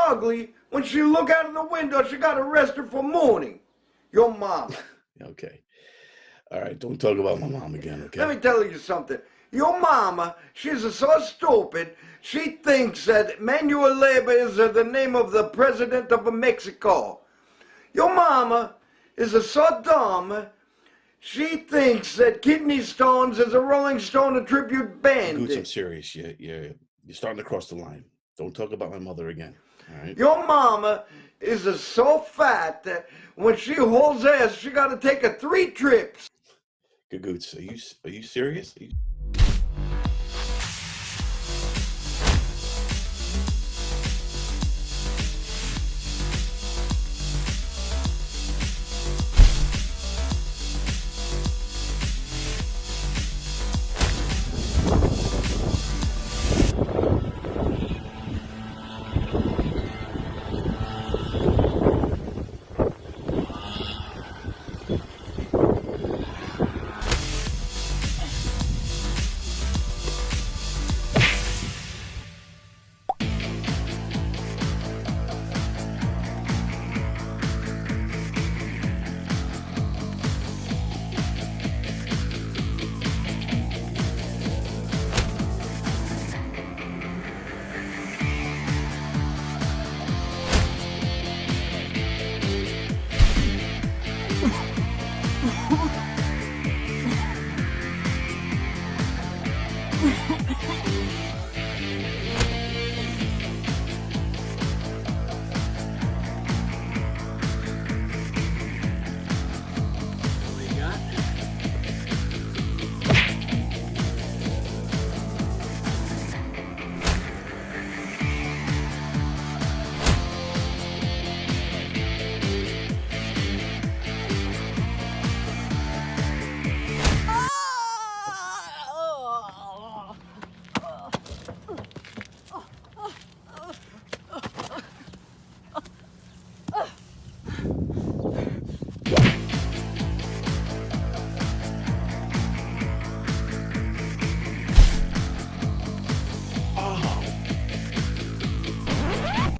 ugly. When she look out of the window, she got arrested for mooning. Your mama. Okay. All right, don't talk about my mom again, okay? Let me tell you something. Your mama, she's so stupid, she thinks that Manuel Labor is the name of the president of Mexico. Your mama is so dumb, she thinks that Kidney Stones is a Rolling Stone tribute band. Goots, I'm serious. You're starting to cross the line. Don't talk about my mother again, all right? Your mama is so fat that when she holds ass, she got to take 3 trips. Goots, are you serious?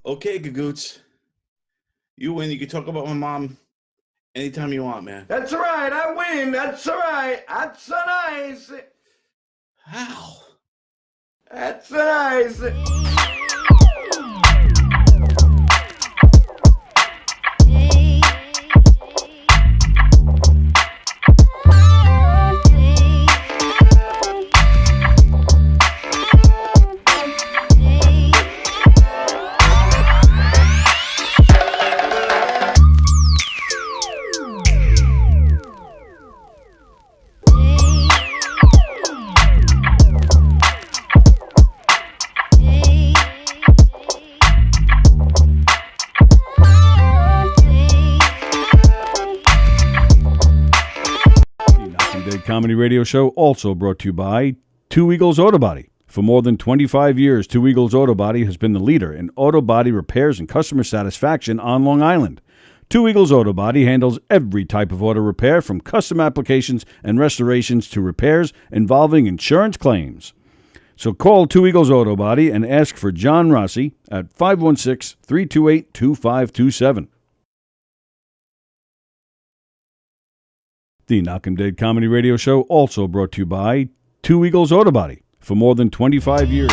Okay, Gagoots. You win. You can talk about my mom anytime you want, man. That's right. I win. That's right. That's so nice. How? That's so nice. Comedy radio show also brought to you by Two Eagles Auto Body. For more than 25 years, Two Eagles Auto Body has been the leader in auto body repairs and customer satisfaction on Long Island. Two Eagles Auto Body handles every type of auto repair, from custom applications and restorations to repairs involving insurance claims. So call Two Eagles Auto Body and ask for John Rossi at 516-328-2527. The Knock 'em Dead Comedy Radio Show also brought to you by Two Eagles Auto Body. For more than 25 years...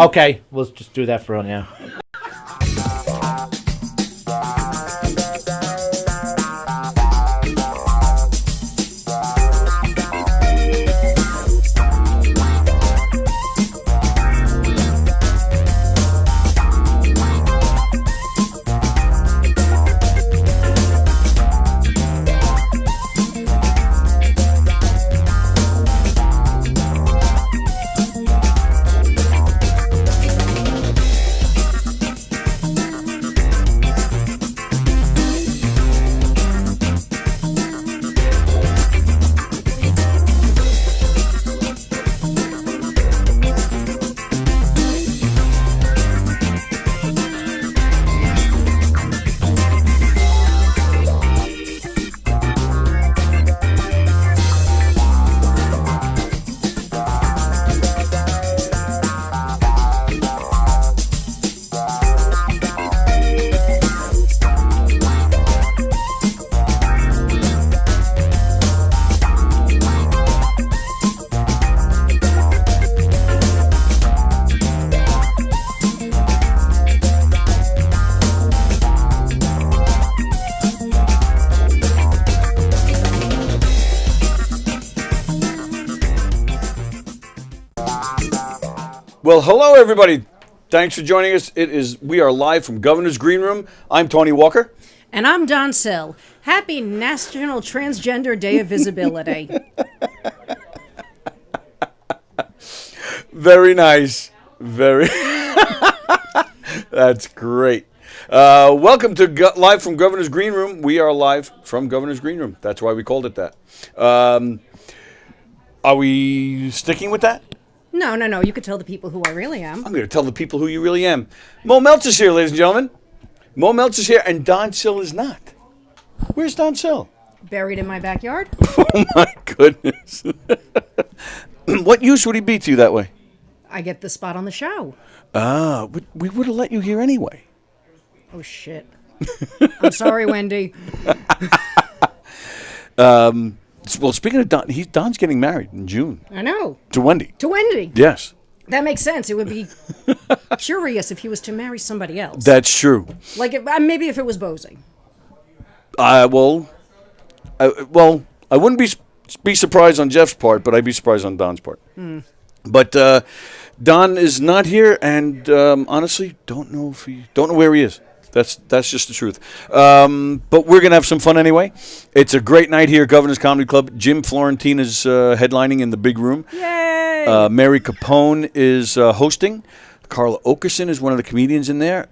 Okay, we'll just do that for right now. Well, hello, everybody. Thanks for joining us. We are live from Governor's Green Room. I'm Tony Walker. And I'm Don Sill. Happy National Transgender Day of Visibility. Very nice. Very. That's great. Welcome to Live from Governor's Green Room. We are live from Governor's Green Room. That's why we called it that. Are we sticking with that? No. You could tell the people who I really am. I'm going to tell the people who you really am. Moe Meltz is here, ladies and gentlemen. Moe Meltz is here, and Don Sill is not. Where's Don Sill? Buried in my backyard. Oh, my goodness. What use would he be to you that way? I get the spot on the show. But we would have let you here anyway. Oh, shit. I'm sorry, Wendy. Well, speaking of Don, Don's getting married in June. I know. To Wendy. To Wendy. Yes. That makes sense. It would be curious if he was to marry somebody else. That's true. Like, maybe if it was Bosie. I wouldn't be surprised on Jeff's part, but I'd be surprised on Don's part. But Don is not here, and honestly, don't know where he is. That's just the truth. But we're gonna have some fun anyway. It's a great night here at Governor's Comedy Club. Jim Florentine is headlining in the big room. Yay! Mary Capone is hosting. Carla Okerson is one of the comedians in there.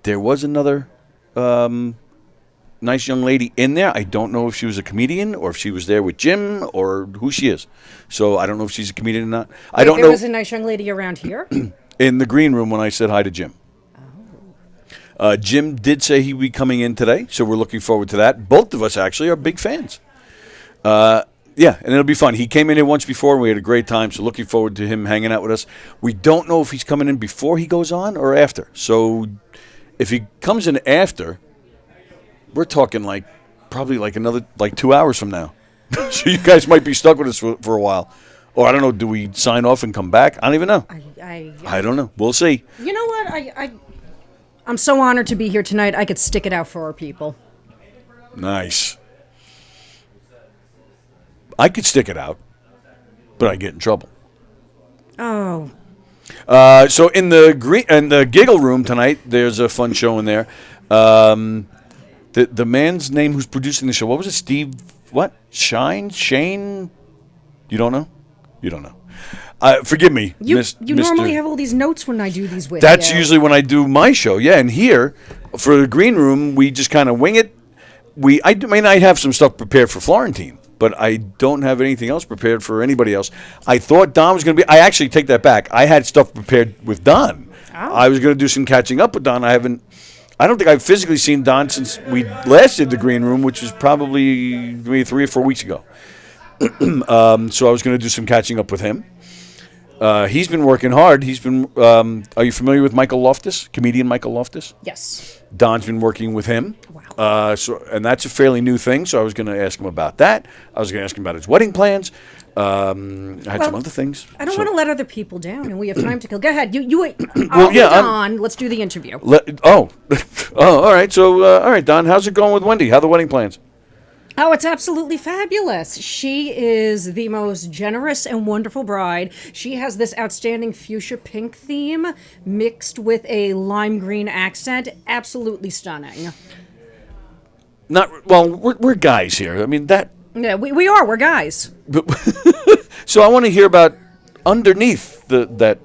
There was another nice young lady in there. I don't know if she was a comedian or if she was there with Jim or who she is. So I don't know if she's a comedian or not. I don't know. There was a nice young lady around here. In the green room when I said hi to Jim. Jim did say he'd be coming in today, so we're looking forward to that. Both of us actually are big fans. Yeah, and it'll be fun. He came in here once before, and we had a great time, so looking forward to him hanging out with us. We don't know if he's coming in before he goes on or after. So if he comes in after, we're talking probably another 2 hours from now. So you guys might be stuck with us for a while. Or I don't know, do we sign off and come back? I don't even know. I don't know. We'll see. You know what? I'm so honored to be here tonight. I could stick it out for our people. Nice. I could stick it out, but I get in trouble. Oh. So in the giggle room tonight, there's a fun show in there. The man's name who's producing the show, what was it? Steve? What? Shane? You don't know? You don't know. Forgive me, You Mr. normally have all these notes when I do these with That's you. usually when I do my show, yeah. And here, for the green room, we just kind of wing it. I have some stuff prepared for Florentine, but I don't have anything else prepared for anybody else. I thought Don was going to be. I actually take that back. I had stuff prepared with Don. Oh. I was going to do some catching up with Don. I don't think I've physically seen Don since we last did the green room, which was probably maybe 3 or 4 weeks ago. So I was going to do some catching up with him. He's been working hard. He's been. Are you familiar with Michael Loftus, comedian Michael Loftus? Yes. Don's been working with him. Wow. And that's a fairly new thing. So I was going to ask him about that. I was going to ask him about his wedding plans. I had some other things. I don't want to let other people down, and we have time to kill. Go ahead. I'll Well, yeah, be Don. Let's do the interview. Oh, all right. So, all right, Don, how's it going with Wendy? How are the wedding plans? Oh, it's absolutely fabulous. She is the most generous and wonderful bride. She has this outstanding fuchsia pink theme mixed with a lime green accent. Absolutely stunning. We're guys here. I mean, that. Yeah, we are. We're guys. So I want to hear about underneath that.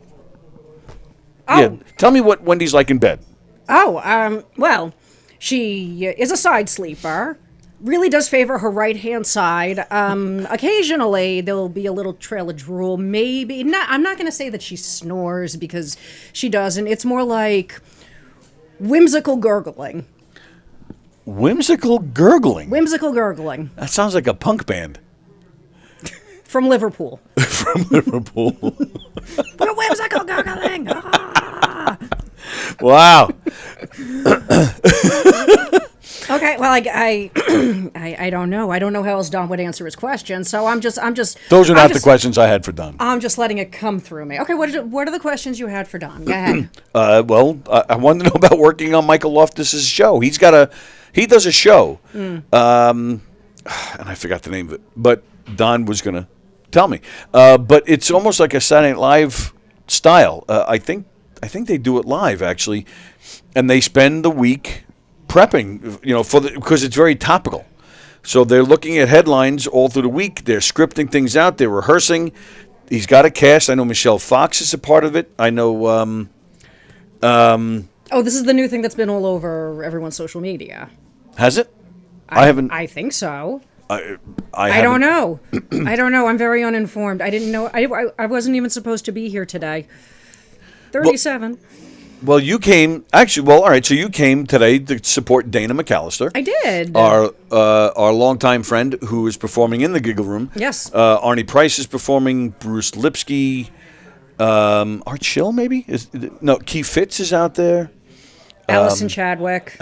Oh. Yeah, tell me what Wendy's like in bed. Oh, well, she is a side sleeper. Really does favor her right-hand side. Occasionally, there'll be a little trail of drool. Maybe. I'm not going to say that she snores because she doesn't. It's more like whimsical gurgling. Whimsical gurgling? Whimsical gurgling. That sounds like a punk band. From Liverpool. From Liverpool. We're whimsical gurgling. Ah. Wow. Okay, well, I don't know. I don't know how else Don would answer his question, so I'm just. Those are not the questions I had for Don. I'm just letting it come through me. Okay, what are the questions you had for Don? Go ahead. I wanted to know about working on Michael Loftus's show. He does a show, and I forgot the name of it, but Don was going to tell me. But it's almost like a Saturday Night Live style. I think they do it live actually, and they spend the week prepping, because it's very topical. So they're looking at headlines all through the week. They're scripting things out. They're rehearsing. He's got a cast. I know Michelle Fox is a part of it. I know. This is the new thing that's been all over everyone's social media. Has it? I haven't. I think so. I don't know. I don't know. I'm very uninformed. I didn't know. I wasn't even supposed to be here today. 37. Well, you came actually. Well, all right. So you came today to support Dana McAllister. I did. Our longtime friend who is performing in the Giggle Room. Yes. Arnie Price is performing. Bruce Lipsky. Art Schill maybe Keith Fitz is out there. Allison Chadwick.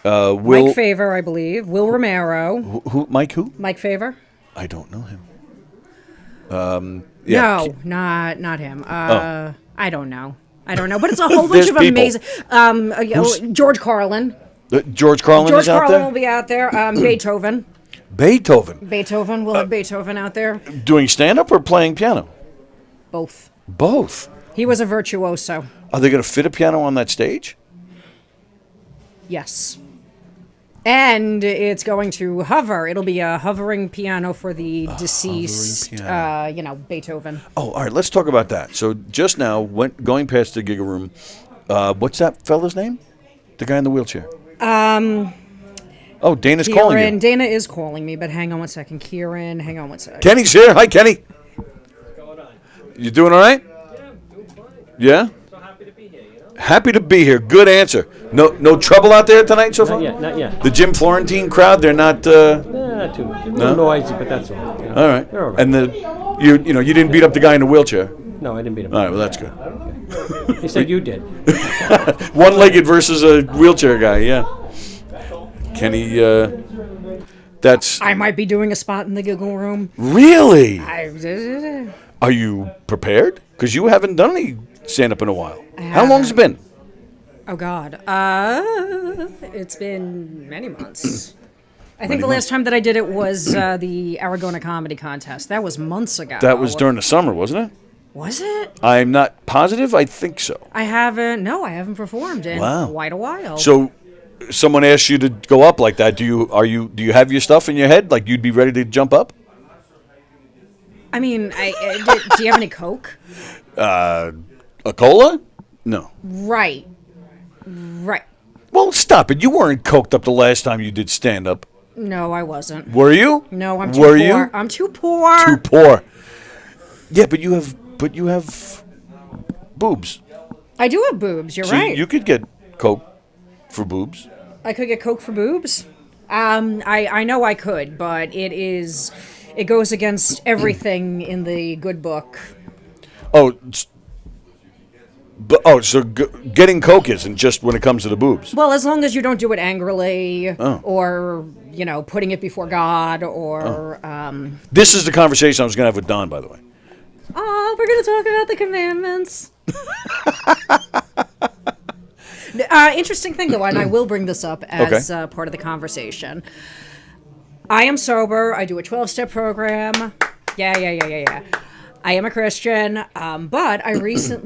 Will Mike Favor, I believe. Will Romero. Who? Mike who? Mike Favor. I don't know him. No, not him. I don't know. But it's a whole bunch of people. amazing. George Carlin. George Carlin is out there? Will be out there. Beethoven. Beethoven. We'll have Beethoven out there. Doing stand-up or playing piano? Both. He was a virtuoso. Are they going to fit a piano on that stage? Yes. And it's going to hover. It'll be a hovering piano for the deceased, Beethoven. Oh, all right. Let's talk about that. So just now, going past the Giggle Room, what's that fella's name? The guy in the wheelchair. Oh, Dana's calling you. Dana is calling me, but hang on one second. Keren, hang on one second. Kenny's here. Hi, Kenny. What's going on? You doing all right? Yeah, I'm doing fine. Yeah? So happy to be here, Happy to be here. Good answer. No trouble out there tonight so far? Not yet. The Jim Florentine crowd, they're not... Not too much. A little noisy, but that's all. All right. They're all right. And you didn't beat up the guy in the wheelchair. No, I didn't beat him. All right, well, that's good. He said you did. One-legged versus a wheelchair guy, yeah. Kenny, that's... I might be doing a spot in the Giggle Room. Really? Are you prepared? Because you haven't done any stand-up in a while. How long has it been? Oh, God. It's been many months. I think the last time that I did it was the Aragona Comedy Contest. That was months ago. That was during the summer, wasn't it? Was it? I'm not positive. I think so. I haven't performed in quite a while. So, someone asked you to go up like that. Do you have your stuff in your head? Like you'd be ready to jump up? I mean, do you have any Coke? A cola? No. Right. Well, stop it. You weren't coked up the last time you did stand-up. No, I wasn't. Were you? No, I'm too poor. Were you? I'm too poor. Too poor. Yeah, but you have boobs. I do have boobs. You're So right. you could get coke for boobs. I could get Coke for boobs. I know I could, but it goes against everything in the good book. So getting coke isn't just when it comes to the boobs. Well, as long as you don't do it angrily, Oh. or putting it before God, or This is the conversation I was going to have with Don, by the way. oh, we're gonna talk about the commandments. Interesting thing, though, and I will bring this up as part of the conversation. I am sober. I do a 12-step program. Yeah. I am a Christian, but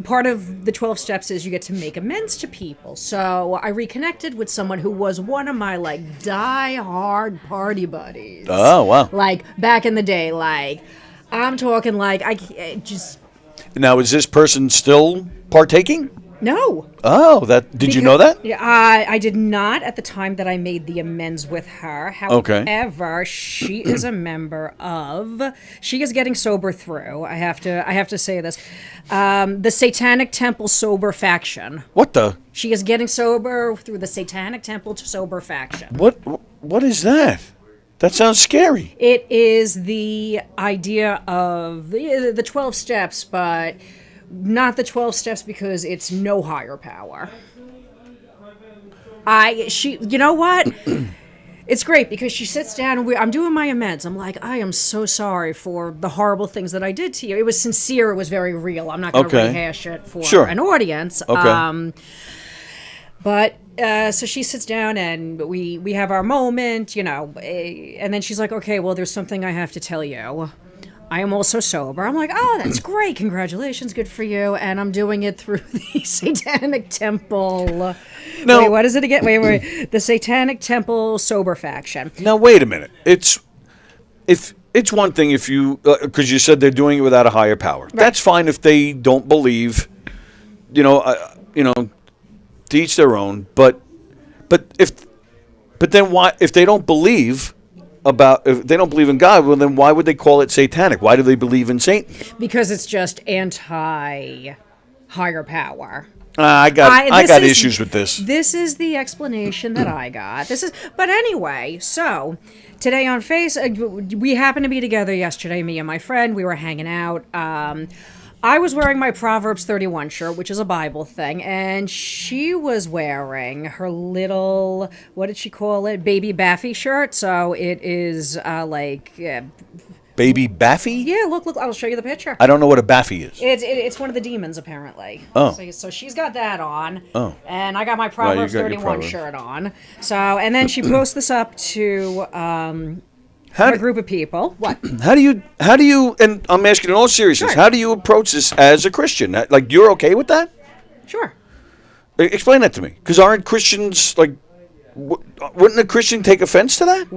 part of the 12 steps is you get to make amends to people. So I reconnected with someone who was one of my die-hard party buddies. Oh, wow. Back in the day, I'm talking I just... Now, is this person still partaking? No. Oh, did you know that? Yeah, I did not at the time that I made the amends with her. However, she is a member of. She is getting sober through. I have to say this. The Satanic Temple Sober Faction. What the? She is getting sober through the Satanic Temple Sober Faction. What is that? That sounds scary. It is the idea of the 12 steps, but not the 12 steps because it's no higher power. You know what? It's great because she sits down and I'm doing my amends. I'm like, I am so sorry for the horrible things that I did to you. It was sincere. It was very real. I'm not going to rehash it for an audience. Okay. But so she sits down and we have our moment, and then she's like, okay, well, there's something I have to tell you. I am also sober. I'm like, oh, that's great. Congratulations. Good for you. And I'm doing it through the Satanic Temple. No. Wait, what is it again? Wait. The Satanic Temple Sober Faction. Now, wait a minute. It's one thing if you, because you said they're doing it without a higher power. Right. That's fine if they don't believe, to each their own. But then why, if they don't believe in God, well, then why would they call it satanic? Why do they believe in Satan? Because it's just anti-higher power. I got issues with this. This is the explanation that I got. But anyway, so today on we happened to be together yesterday, me and my friend. We were hanging out. I was wearing my Proverbs 31 shirt, which is a Bible thing, and she was wearing her little, what did she call it? Baby Baffy shirt. So it is Baby Baffy? Yeah, look, I'll show you the picture. I don't know what a Baffy is. It's one of the demons, apparently. Oh. So she's got that on. Oh. And I got my Proverbs 31 shirt on. So, and then she posts this up to a group of people. What? How do you, and I'm asking in all seriousness, Sure. how do you approach this as a Christian? Like, you're okay with that? Sure. Explain that to me. Because aren't Christians, wouldn't a Christian take offense to that?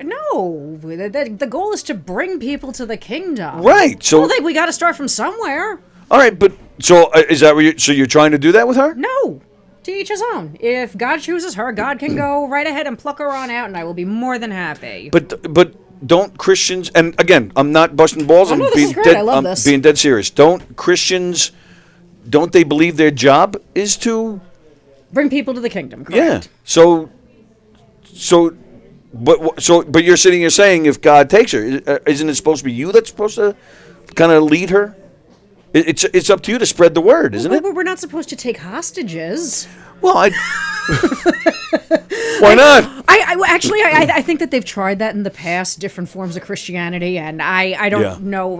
No. The goal is to bring people to the kingdom. Right. So I think we got to start from somewhere. All right, but so is that what you're trying to do that with her? No. To each his own. If God chooses her, God can go right ahead and pluck her on out, and I will be more than happy. But don't Christians, and again, I'm not busting balls. Oh, no, this is great. I love this. Being dead serious. Don't Christians, don't they believe their job is to bring people to the kingdom? Correct. Yeah. But you're sitting here saying if God takes her, isn't it supposed to be you that's supposed to kind of lead her? It's up to you to spread the word, isn't it? But we're not supposed to take hostages. Well, why not? I think that they've tried that in the past, different forms of Christianity, and I don't know.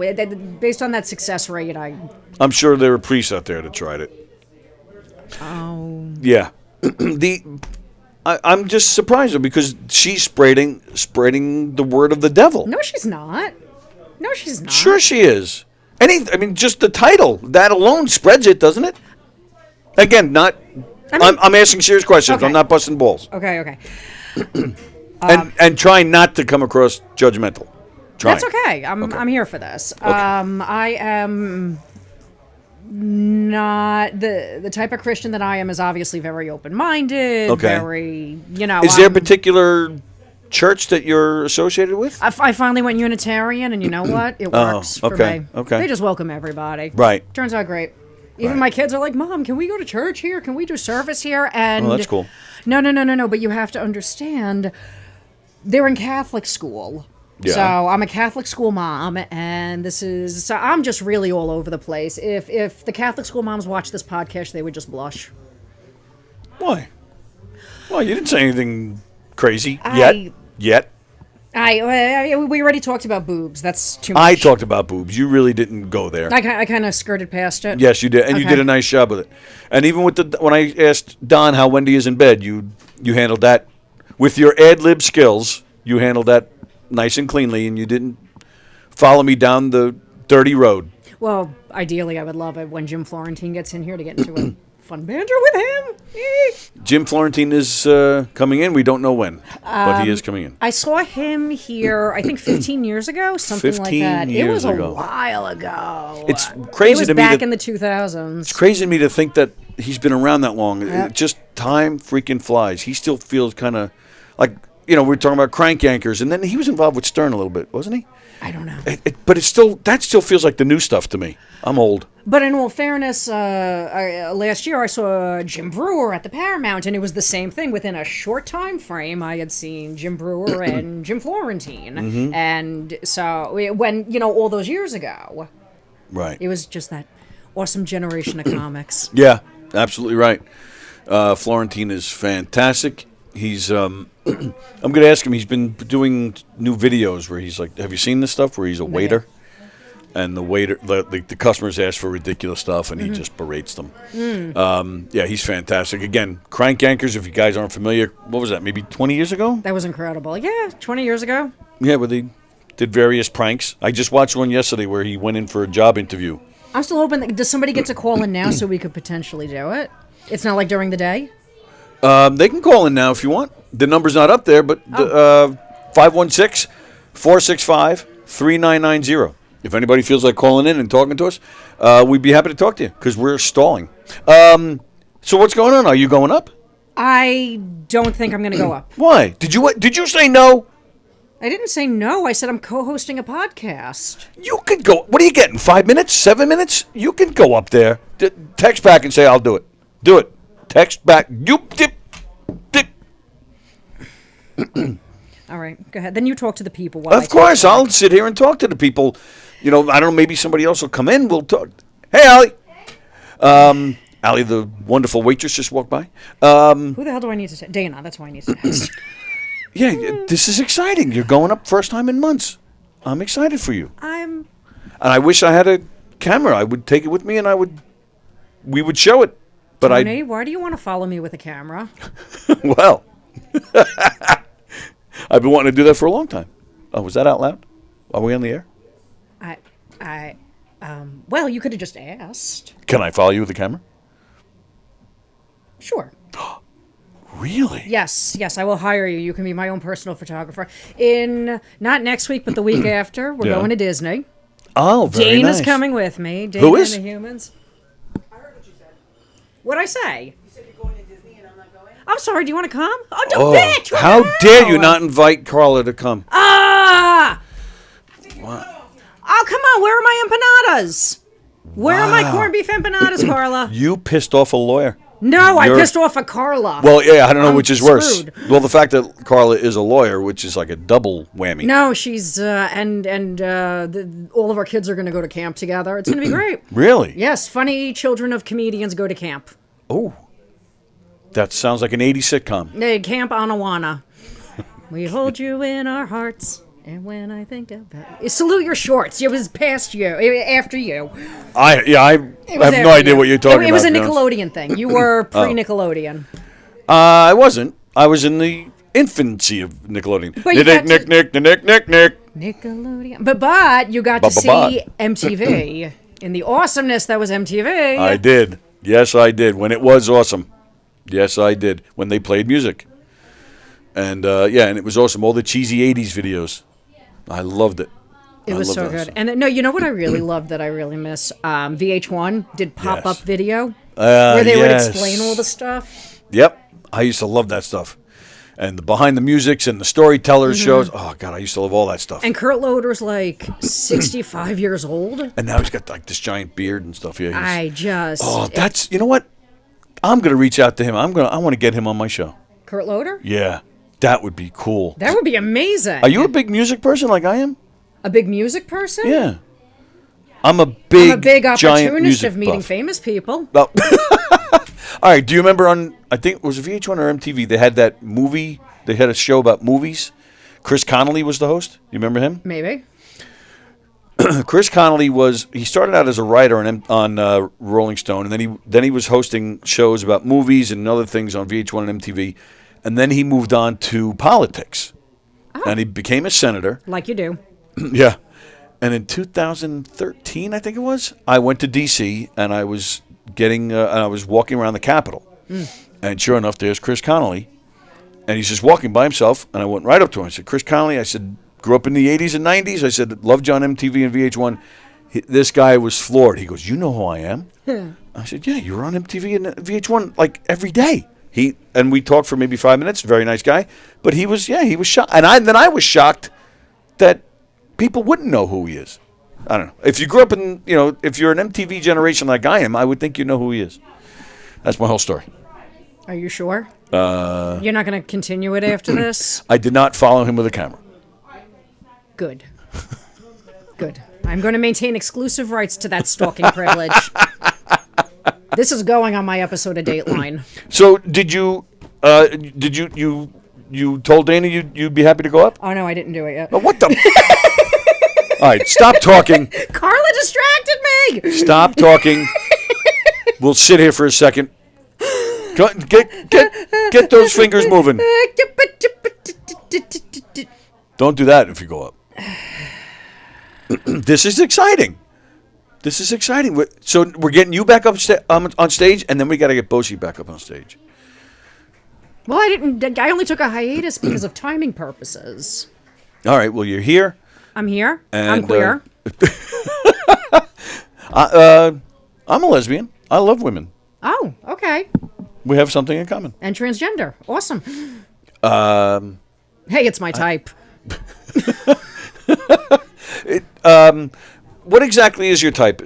Based on that success rate, I'm sure there are priests out there that tried it. Oh. Yeah. I'm just surprised though, because she's spreading the word of the devil. No, she's not. Sure she is. Just the title, that alone spreads it, doesn't it? Again, I'm asking serious questions. Okay. I'm not busting balls. Okay. And trying not to come across judgmental. That's okay. I'm here for this. Okay. I am not the type of Christian that I am is obviously very open-minded. Okay. Very, Is there a particular church that you're associated with? I finally went Unitarian, and you know what? It works for me. Okay. They just welcome everybody. Right. Turns out great. Even my kids are like, Mom, can we go to church here? Can we do service here? And that's cool. No. But you have to understand, they're in Catholic school. Yeah. So I'm a Catholic school mom, and so I'm just really all over the place. If the Catholic school moms watch this podcast, they would just blush. Why? Well, you didn't say anything crazy I- yet. We already talked about boobs. That's too much. I talked about boobs. You really didn't go there. I kind of skirted past it. Yes, you did, and you Okay. did a nice job with it. And even with when I asked Don how Wendy is in bed, you handled that with your ad lib skills. You handled that nice and cleanly, and you didn't follow me down the dirty road. Well, ideally, I would love it when Jim Florentine gets in here to get into a fun banter with him. Jim Florentine is coming in. We don't know when, but he is coming in. I saw him here, I think 15 years ago, something like 15 that. It years was ago. a while ago. It's It crazy was to me back that in the 2000s. it's crazy to me to think that he's been around that long. Yep. Just time freaking flies. He still feels kind of like, we were talking about crank anchors, and then he was involved with Stern a little bit, wasn't he? I don't know. But that still feels like the new stuff to me. I'm old. But in all fairness, last year I saw Jim Brewer at the Paramount, and it was the same thing. Within a short time frame, I had seen Jim Brewer and Jim Florentine. Mm-hmm. And so when, all those years ago, Right. it was just that awesome generation of comics. Yeah, absolutely right. Florentine is fantastic. He's I'm going to ask him. He's been doing new videos where he's like, have you seen this stuff where he's a waiter? And the waiter, the customers ask for ridiculous stuff, and he just berates them. Yeah, he's fantastic. Again, Crank Anchors, if you guys aren't familiar, what was that, maybe 20 years ago? That was incredible. Yeah, 20 years ago. Yeah, where they did various pranks. I just watched one yesterday where he went in for a job interview. I'm still hoping does somebody get to call in now so we could potentially do it? It's not like during the day? They can call in now if you want. The number's not up there, but 516-465-3990. If anybody feels like calling in and talking to us, we'd be happy to talk to you because we're stalling. So what's going on? Are you going up? I don't think I'm going to go up. Why? Did you say no? I didn't say no. I said I'm co-hosting a podcast. You could go. What are you getting? 5 minutes? 7 minutes? You can go up there. Text back and say, I'll do it. Do it. Text back. You dip. All right, go ahead. Then you talk to the people. While Of course, I'll sit here and talk to the people. I don't know, maybe somebody else will come in. We'll talk. Hey, Allie. Allie, the wonderful waitress, just walked by. Who the hell do I need to text? Dana, that's who I need to text. Yeah, this is exciting. You're going up first time in months. I'm excited for you. I'm... And I wish I had a camera. I would take it with me and we would show it. But Tony, why do you want to follow me with a camera? well, I've been wanting to do that for a long time. Oh, was that out loud? Are we on the air? Well, you could have just asked. Can I follow you with the camera? Sure. Really? Yes, I will hire you. You can be my own personal photographer. Not next week, but the week after, we're Yeah. going to Disney. Oh, very Dana's nice. coming with me. Dana Who is? and the humans. I heard what you said. What'd I say? You said you're going to Disney and I'm not going? I'm sorry, do you want to come? Oh, Oh, bitch! What how the dare hell? you not invite Carla to come? Ah! Oh, come on, where are my empanadas? Where are my corned beef empanadas, Carla? You pissed off a lawyer. No, I You're- pissed off at Carla. Well, yeah, I don't know I'm which is worse. screwed. Well, the fact that Carla is a lawyer, which is like a double whammy. No, she's all of our kids are going to go to camp together. It's going to be great. Really? Yes, funny children of comedians go to camp. Oh, that sounds like an 80s sitcom. Camp Anawana. We hold you in our hearts. And when I think about it, salute your shorts. It was past you, after you. I It was have no after idea you. what you're talking about. It was a to be honest. Nickelodeon thing. You were pre-Nickelodeon. I wasn't. I was in the infancy of Nickelodeon. But you got Nick. Nickelodeon. But you got to see MTV in the awesomeness that was MTV. I did. Yes, I did. When it was awesome. Yes, I did. When they played music. And and it was awesome. All the cheesy 80s videos. I loved it. It was so good. And no, you know what I really loved that I really miss? VH1 did pop-up Yes. video where they would yes. explain all the stuff. Yep. I used to love that stuff. And the behind the musics and the storytellers shows. Oh, God, I used to love all that stuff. And Kurt Loder's like 65 years old. And now he's got like this giant beard and stuff. Yeah. Oh, you know what? I'm going to reach out to him. I want to get him on my show. Kurt Loder? Yeah. That would be cool. That would be amazing. Are you a big music person like I am? a big music person? Yeah. I'm a big opportunist giant music of meeting buff. famous people. Well, all right. Do you remember on, I think it was VH1 or MTV, they had that movie, they had a show about movies. Chris Connolly was the host. You remember him? Maybe. Chris Connolly he started out as a writer on Rolling Stone, and then he was hosting shows about movies and other things on VH1 and MTV, and then he moved on to politics, and he became a senator. Like you do. Yeah. And in 2013, I think it was, I went to D.C. and I was walking around the Capitol, and sure enough, there's Chris Connolly, and he's just walking by himself, and I went right up to him. I said, "Chris Connolly," I said, "grew up in the 80s and 90s." I said, "Loved you on MTV and VH1. This guy was floored." He goes, "You know who I am?" I said, "Yeah, you were on MTV and VH1 like every day." And we talked for maybe 5 minutes. Very nice guy, but he was shocked, and then I was shocked that people wouldn't know who he is. I don't know. If you grew up in, if you're an MTV generation like I am, I would think you know who he is. That's my whole story. Are you sure? You're not going to continue it after this? I did not follow him with a camera. Good. Good. I'm going to maintain exclusive rights to that stalking privilege. This is going on my episode of Dateline. So did you told Dana you'd be happy to go up? Oh, no, I didn't do it yet. Oh, what the? All right, stop talking. Carla distracted me! Stop talking. We'll sit here for a second. Get those fingers moving. Don't do that if you go up. This is exciting. So we're getting you back up on stage, and then we got to get Boshi back up on stage. Well, I only took a hiatus because of timing purposes. All right, well, you're here. I'm here. And, I'm queer. I'm a lesbian. I love women. Oh, okay. We have something in common. And transgender. Awesome. Hey, it's my type. What exactly is your type?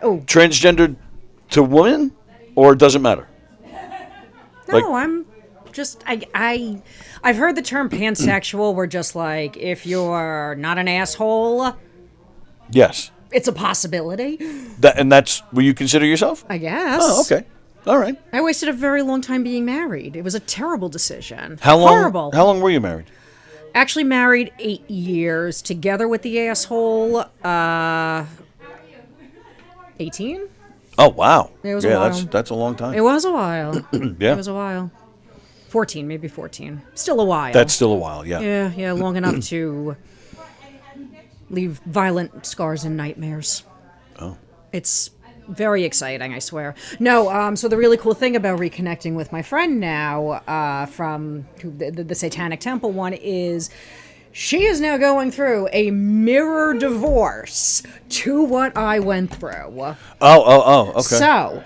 Transgender to woman, or it doesn't matter? No, I'm just I've heard the term pansexual, where just like if you're not an asshole, Yes. it's a possibility. That's what you consider yourself? I guess. Oh, okay. All right. I wasted a very long time being married. It was a terrible decision. How long? Horrible. How long were you married? Actually married 8 years, together with the asshole 18. Oh, wow. It was a while. That's a long time. It was a while. Yeah. It was a while. 14, maybe 14. Still a while. That's still a while, yeah. Yeah, long enough to leave violent scars and nightmares. Oh. It's very exciting, I swear. No, so the really cool thing about reconnecting with my friend now from the Satanic Temple one is she is now going through a mirror divorce to what I went through. Oh, okay. So,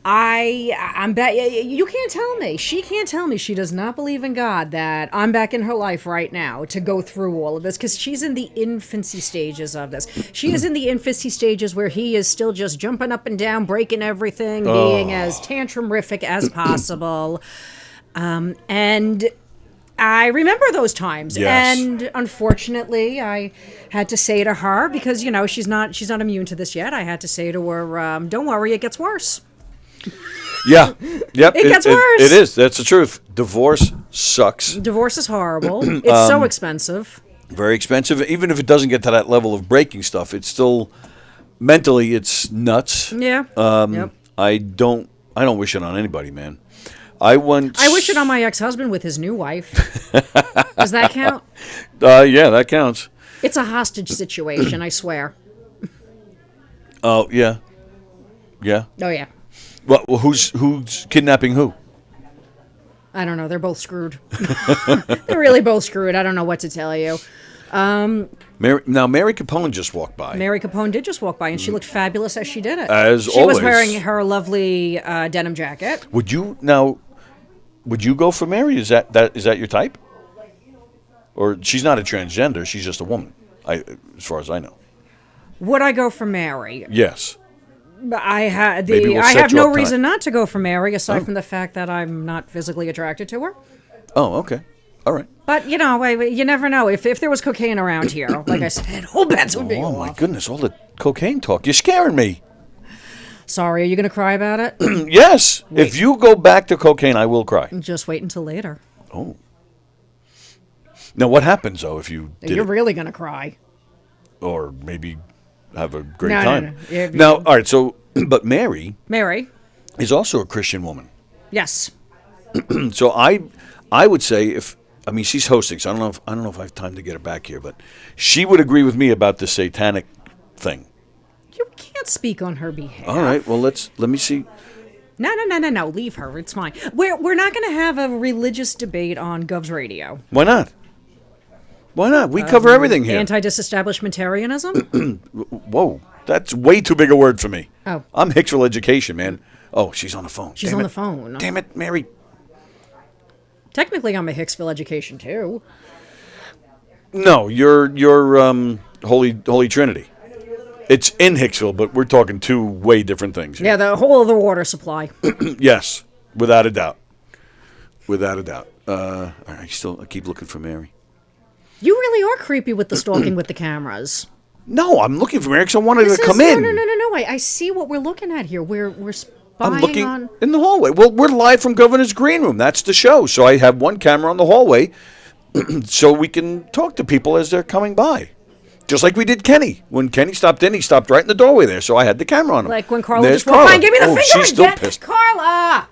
I'm back. You can't tell me. She can't tell me she does not believe in God that I'm back in her life right now to go through all of this, because she's in the infancy stages of this. She is in the infancy stages where he is still just jumping up and down, breaking everything, being as tantrum-rific as possible. And I remember those times. Yes. And unfortunately, I had to say to her, because, she's not immune to this yet. I had to say to her, don't worry, it gets worse. Yeah. Yep. It gets worse. It is. That's the truth. Divorce sucks. Divorce is horrible. It's so expensive. Very expensive. Even if it doesn't get to that level of breaking stuff, it's still mentally it's nuts. Yeah. Yep. I don't wish it on anybody, man. I wish it on my ex-husband with his new wife. Does that count? Yeah, that counts. It's a hostage situation, I swear. Oh, yeah. Yeah. Oh, yeah. Well, who's kidnapping who? I don't know. They're both screwed. They're really both screwed. I don't know what to tell you. Mary Capone just walked by. Mary Capone did just walk by, and she looked fabulous as she did it. As she always. was wearing her lovely denim jacket. Would you go for Mary? Is that your type? Or she's not a transgender, she's just a woman, as far as I know. Would I go for Mary? Yes. I have Maybe we'll set no you up tonight. reason not to go for Mary, aside from the fact that I'm not physically attracted to her. Oh, okay. All right. But, you know, you never know. If there was cocaine around here, like I said, all bets would be Oh, off. my goodness. All the cocaine talk. You're scaring me. Sorry, are you going to cry about it? Yes. If you go back to cocaine, I will cry. Just wait until later. Oh. Now, what happens, though, if you did You're it? really going to cry. Or maybe have a great No, time? no. Yeah, Now, all right, so, but Mary Mary? is also a Christian woman. Yes. So I would say she's hosting, so I don't know if I have time to get her back here, but she would agree with me about the satanic thing. You can't speak on her behalf. All right, well let me see. No. Leave her. It's fine. We're not going to have a religious debate on Govs Radio. Why not? Why not? We cover everything here. Anti-disestablishmentarianism? Whoa, that's way too big a word for me. Oh. I'm Hicksville Education, man. Oh, she's on the phone. She's Damn on it. the phone. Damn it, Mary. Technically, I'm a Hicksville education, too. No, you're Holy Trinity. It's in Hicksville, but we're talking two way different things here. Yeah, the whole of the water supply. Yes, without a doubt. Without a doubt. I keep looking for Mary. You really are creepy with the stalking with the cameras. No, I'm looking for Mary because I wanted her to come in. No. I see what we're looking at here. We're spying I'm looking on... in the hallway. Well, we're live from Governor's Green Room. That's the show. So I have one camera on the hallway so we can talk to people as they're coming by. Just like we did Kenny. When Kenny stopped in, he stopped right in the doorway there. So I had the camera on him. Like when Carla There's just walked by and Carla. gave me the finger She's still again. pissed. Carla,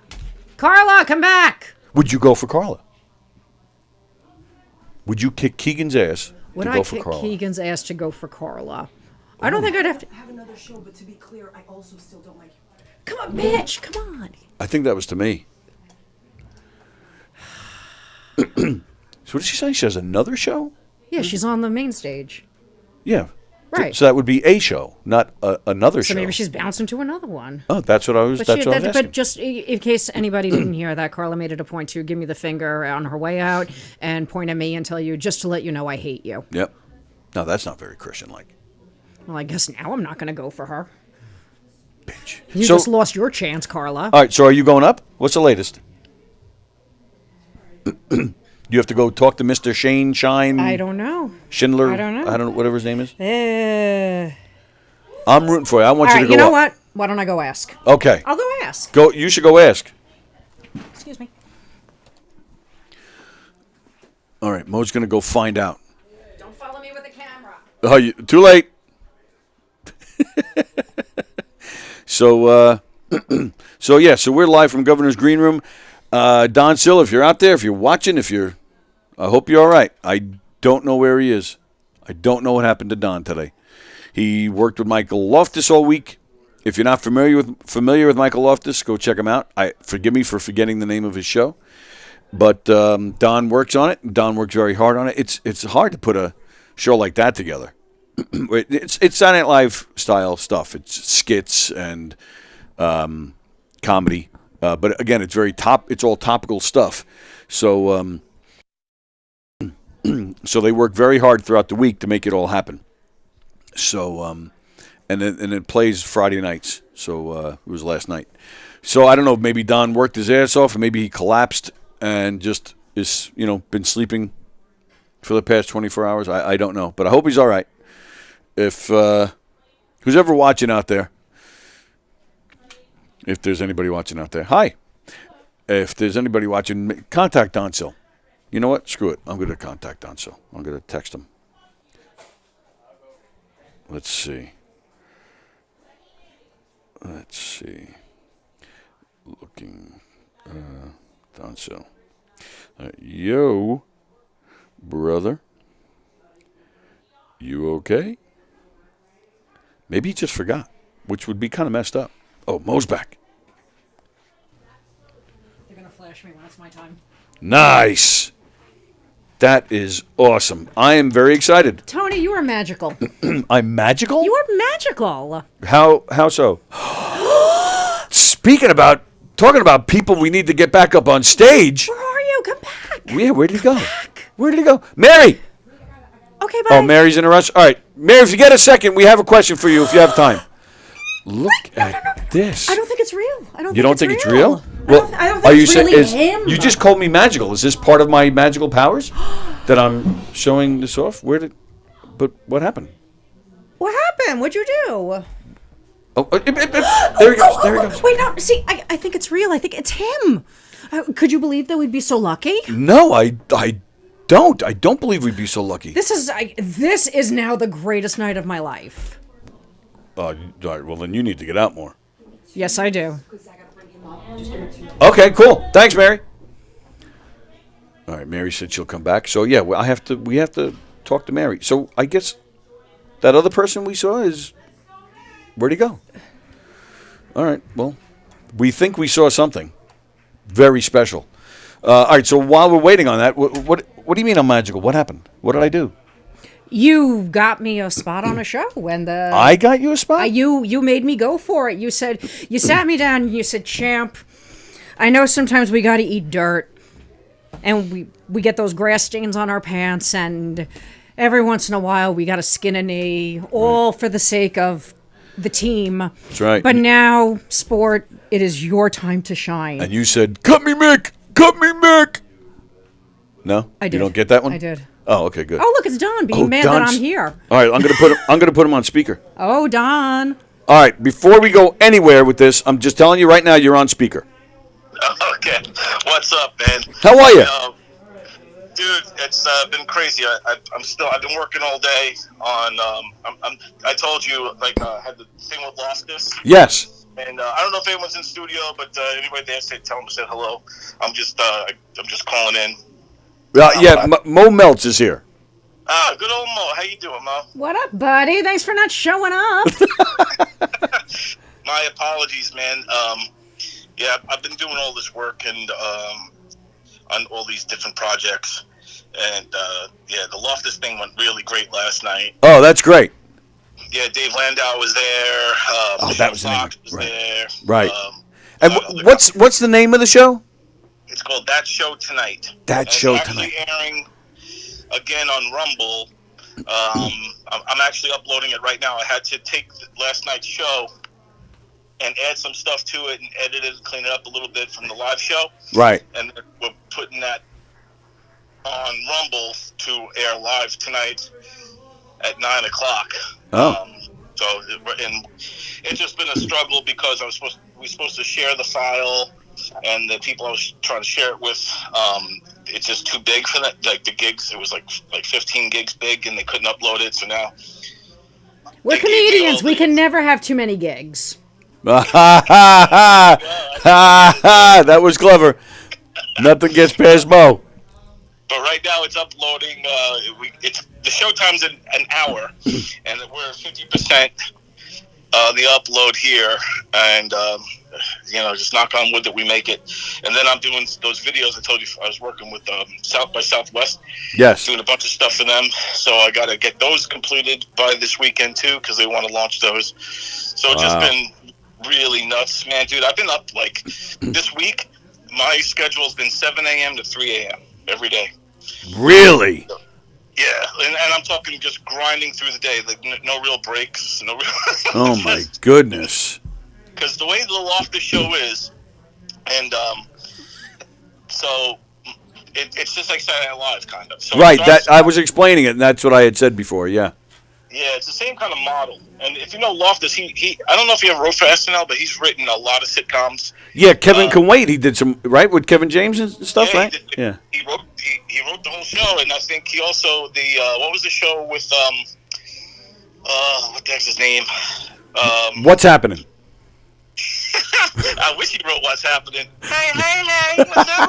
come back. Would you go for Carla? Would you kick Keegan's ass Would to I go for kick Carla? Keegan's ass to go for Carla? I don't think I'd have to... I have another show, but to be clear, I also still don't like you. Come on, bitch, come on. I think that was to me. So what did she say? She has another show? Yeah, she's on the main stage. Yeah. Right. So that would be a show, not another So show. maybe she's bouncing to another one. Oh, that's what I was. That's what I was asking. But just in case anybody didn't hear that, Carla made it a point to give me the finger on her way out and point at me and tell you, just to let you know I hate you. Yep. No, that's not very Christian-like. Well, I guess now I'm not going to go for her. Bitch. You just lost your chance, Carla. All right, so are you going up? What's the latest? You have to go talk to Mr. Shine. I don't know. Schindler. I don't know. I don't know, whatever his name is. All I'm rooting for you. I want you to right, go you know up. what? Why don't I go ask? Okay. I'll go ask. Go. You should go ask. Excuse me. All right, Mo's going to go find out. Don't follow me with the camera. Oh, too late. So we're live from Governor's Green Room. Don Sill, if you're out there, if you're watching, I hope you're all right. I don't know where he is. I don't know what happened to Don today. He worked with Michael Loftus all week. If you're not familiar with Michael Loftus, go check him out. Forgive me for forgetting the name of his show, but Don works on it. Don works very hard on it. It's hard to put a show like that together. It's Saturday Night Live style stuff. It's skits and comedy, but again, it's all topical stuff. So so they work very hard throughout the week to make it all happen. So and it plays Friday nights. So it was last night. So I don't know. Maybe Don worked his ass off, and maybe he collapsed and just is been sleeping for the past 24 hours. I don't know, but I hope he's all right. If who's ever watching out there, if there's anybody watching out there, hi. If there's anybody watching, contact Don Sill. You know what? Screw it. I'm going to contact Don Sill. I'm going to text him. Let's see. Looking. Don Sill. Yo, brother. You okay? Maybe he just forgot, which would be kind of messed up. Oh, Mo's back. They're going to flash me when it's my time. Nice. That is awesome. I am very excited. Tony, you are magical. I'm magical? You are magical. How so? Talking about people we need to get back up on stage. Where are you? Come back. Yeah, where did he go? Where did he go? Mary! Okay, bye. Oh, Mary's in a rush. All right. Mary, if you get a second, we have a question for you if you have time. Look at this. I don't think it's real. You don't think it's real? Well, I don't are think you it's saying really him. you just called me magical? Is this part of my magical powers that I'm showing this off? But what happened? What happened? What'd you do? Oh, there he goes. There he goes. Wait, no. See, I think it's real. I think it's him. Could you believe that we'd be so lucky? No, I don't. I don't believe we'd be so lucky. This is now the greatest night of my life. All right. Well, then you need to get out more. Yes, I do. Okay, cool. Thanks, Mary. All right, Mary said she'll come back. So yeah, we have to talk to Mary. So I guess that other person we saw where'd he go? All right. Well, we think we saw something very special. All right. So while we're waiting on that, what do you mean I'm magical? What happened? What did I do? You got me a spot on a show when I got you a spot? You made me go for it. You sat me down and you said, "Champ, I know sometimes we got to eat dirt and we get those grass stains on our pants and every once in a while we got to skin a knee, all for the sake of the team." That's right. But now, sport, it is your time to shine. And you said, "Cut me, Mick! Cut me, Mick!" No? I did. You don't get that one? I did. Oh, okay, good. Oh, look, it's Don being mad that I'm here. All right, I'm gonna put him on speaker. Oh, Don. All right, before we go anywhere with this, I'm just telling you right now, you're on speaker. Okay. What's up, man? How are you? Dude, it's been crazy. I've been working all day on. I told you, I had the thing with Loftus. Yes. And I don't know if anyone's in studio, but anyway, they tell them to say hello. I'm just calling in. Moe Meltz is here. Ah, good old Mo. How you doing, Mo? What up, buddy? Thanks for not showing up. My apologies, man. Yeah, I've been doing all this work and on all these different projects, and the Loftus thing went really great last night. Oh, that's great. Yeah, Dave Landau was there. That was Fox the name. was there. Right. And what's the name of the show? It's called That Show Tonight. That Show It's Tonight. actually airing again on Rumble. I'm actually uploading it right now. I had to take last night's show and add some stuff to it and edit it and clean it up a little bit from the live show. Right. And we're putting that on Rumble to air live tonight at 9 o'clock. Oh. And it's just been a struggle because we're supposed to share the file, and the people I was trying to share it with, it's just too big for that. Like the gigs, it was like 15 gigs big, and they couldn't upload it. So now We're comedians. We can never have too many gigs. That was clever. Nothing gets past Mo. But right now it's uploading. The show time's an hour, and we're 50% the upload here, and just knock on wood that we make it. And then I'm doing those videos I told you I was working with South by Southwest. Yes. Doing a bunch of stuff for them, so I got to get those completed by this weekend too, because they want to launch those. So it's just been really nuts, man, dude. I've been up this week. My schedule's been 7 a.m. to 3 a.m. every day. Really? Yeah, and I'm talking just grinding through the day, like no real breaks, no real. Oh my goodness! Because the way the Loftus show is, and so it's just like Saturday Night Live, kind of. So right. That I was explaining it, and that's what I had said before. Yeah. Yeah, it's the same kind of model. And if you know Loftus, he I don't know if he ever wrote for SNL, but he's written a lot of sitcoms. Yeah, Kevin Can Wait. He did some with Kevin James and stuff, yeah, right? Yeah. He wrote the whole show, and I think he also what was the show with what the heck's his name? What's Happening? I wish he wrote What's Happening. Hey, what's up,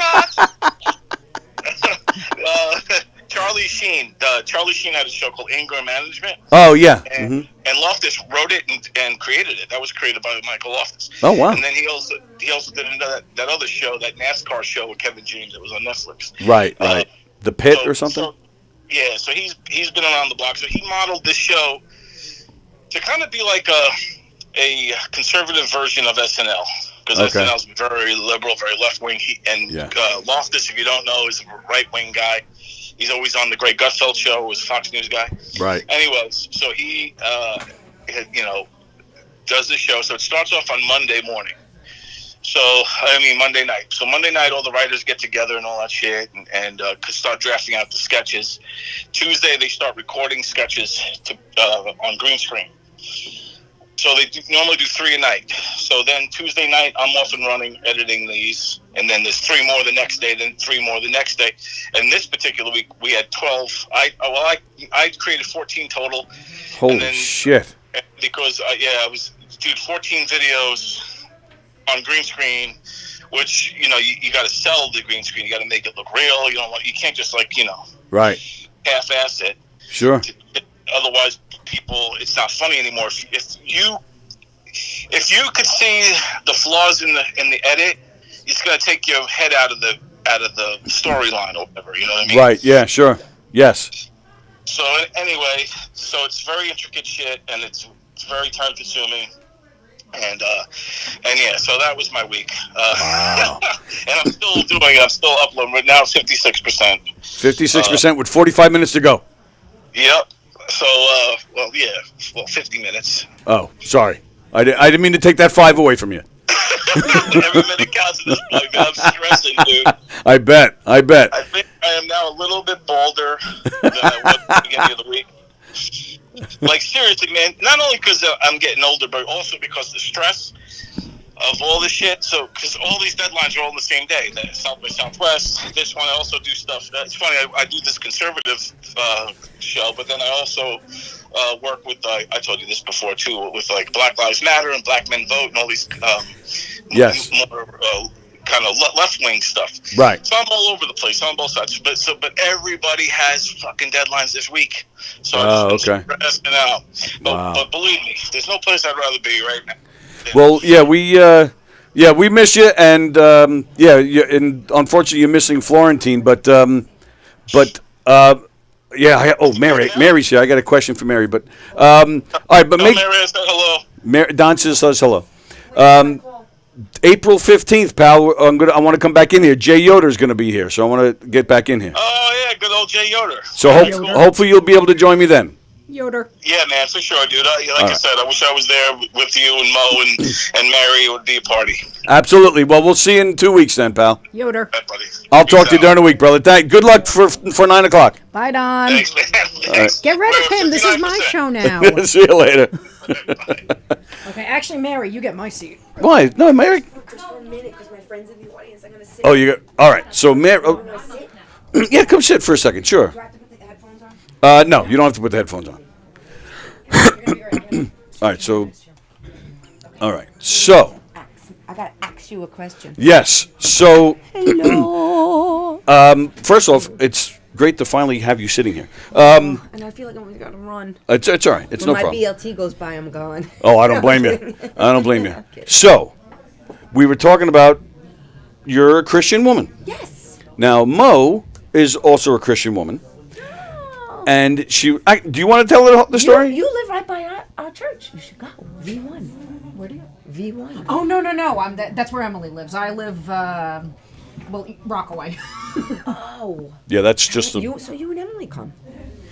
Raj? Charlie Sheen. Charlie Sheen had a show called Anger Management. Oh, yeah. And Loftus wrote it and created it. That was created by Michael Loftus. Oh, wow. And then he also did that other show, that NASCAR show with Kevin James that was on Netflix. Right. The Pit or something? So he's been around the block. So he modeled this show to kind of be like a conservative version of SNL. Because SNL's very liberal, very left-wing. Loftus, if you don't know, is a right-wing guy. He's always on the Greg Gutfeld show, was a Fox News guy. Right. Anyways, so he, does this show. So it starts off on Monday morning. So, I mean, Monday night. So Monday night, all the writers get together and all that shit and start drafting out the sketches. Tuesday, they start recording sketches on green screen. So they normally do 3 a night. So then Tuesday night, I'm off and running, editing these. And then there's 3 more the next day, then 3 more the next day. And this particular week, we had 12. I created 14 total. Holy shit. Because, I was, 14 videos on green screen, which, you got to sell the green screen. You got to make it look real. You can't just, right, half-ass it. Sure. Otherwise, it's not funny anymore. If you could see the flaws in the edit, it's gonna take your head out of the storyline or whatever. You know what I mean? Right. Yeah. Sure. Yes. So anyway, it's very intricate shit, and it's very time consuming. And yeah, so that was my week. Wow. And I'm still uploading. Right now, 56%. 56% with 45 minutes to go. Yep. So, 50 minutes. Oh, sorry. I didn't mean to take that 5 away from you. Every minute counts at this point, man. I'm stressing, dude. I bet. I think I am now a little bit bolder than I was at the beginning of the week. Seriously, man, not only because I'm getting older, but also because the stress of all this shit. So, because all these deadlines are all on the same day. The South by Southwest. This one, I also do stuff. It's funny, I do this conservative show, but then I also work with, I told you this before too, with Black Lives Matter and Black Men Vote and all these yes. more kind of left-wing stuff. Right. So I'm all over the place on both sides. But everybody has fucking deadlines this week. So I'm okay. stressing out. But believe me, there's no place I'd rather be right now. Well, yeah, we miss you, and and unfortunately you're missing Florentine, but Mary's here. I got a question for Mary, but all right, but Mary said hello. Don says hello. April 15th, pal. I want to come back in here. Jay Yoder's going to be here, so I want to get back in here. Oh yeah, good old Jay Yoder. So hopefully you'll be able to join me then. Yoder. Yeah, man, for sure, dude. I said, I wish I was there with you and Moe and Mary. It would be a party. Absolutely. Well, we'll see you in 2 weeks then, pal. Yoder. Right, buddy. I'll talk to you during the week, brother. Good luck for 9 o'clock. Bye, Don. Thanks, man. Thanks. Get rid of him. This is my 59%. show now. See you later. Okay, actually, Mary, you get my seat. Why? No, Mary. Just for a minute, because my friend's in the audience. I'm gonna sit. Oh, you got. All right. So, Mary. I'm gonna sit. Yeah, come sit for a second. Sure. Do I have to put the headphones on? No, you don't have to put the headphones on. All right. So. All right. So. I gotta ask you a question. Yes. So. Hello. First off, it's great to finally have you sitting here. And I feel like I'm gotta run. It's all right. It's When no my problem. BLT goes by, I'm gone. Oh, I don't blame you. I don't blame you. Okay. So, we were talking about you're a Christian woman. Yes. Now, Moe is also a Christian woman, and do you want to tell her the story? You live right by our church. You should go. V1. Where do you? V1. Oh, no. That's where Emily lives. I live, Rockaway. Oh. Yeah, that's just So you and Emily come.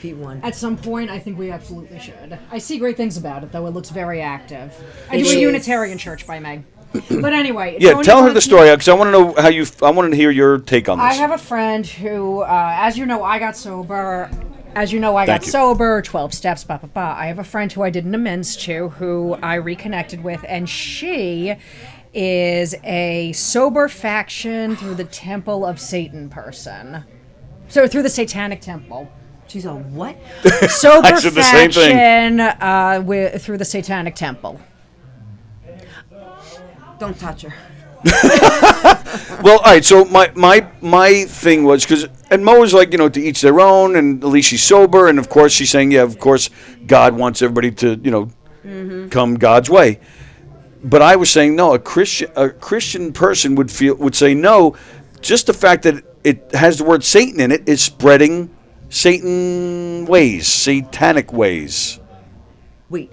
V1. At some point, I think we absolutely should. I see great things about it, though. It looks very active. I It do a is. Unitarian church by Meg. But anyway. yeah. Tony Tell her the wants story because I want to know I want to hear your take on this. I have a friend who, as you know, I got sober. As you know, I Thank got you. sober, 12 steps, blah, blah, blah. I have a friend who I did an amends to, who I reconnected with, and she is a sober faction through the Temple of Satan person. So through the Satanic Temple. She's a what? Sober I said the same thing. faction through the Satanic Temple. Don't touch her. Well, all right. So my thing was and Mo was like, to each their own, and at least she's sober, and of course she's saying, yeah, of course God wants everybody to come God's way. But I was saying no. A Christian person would say no. Just the fact that it has the word Satan in it is spreading Satan ways, satanic ways. Wait.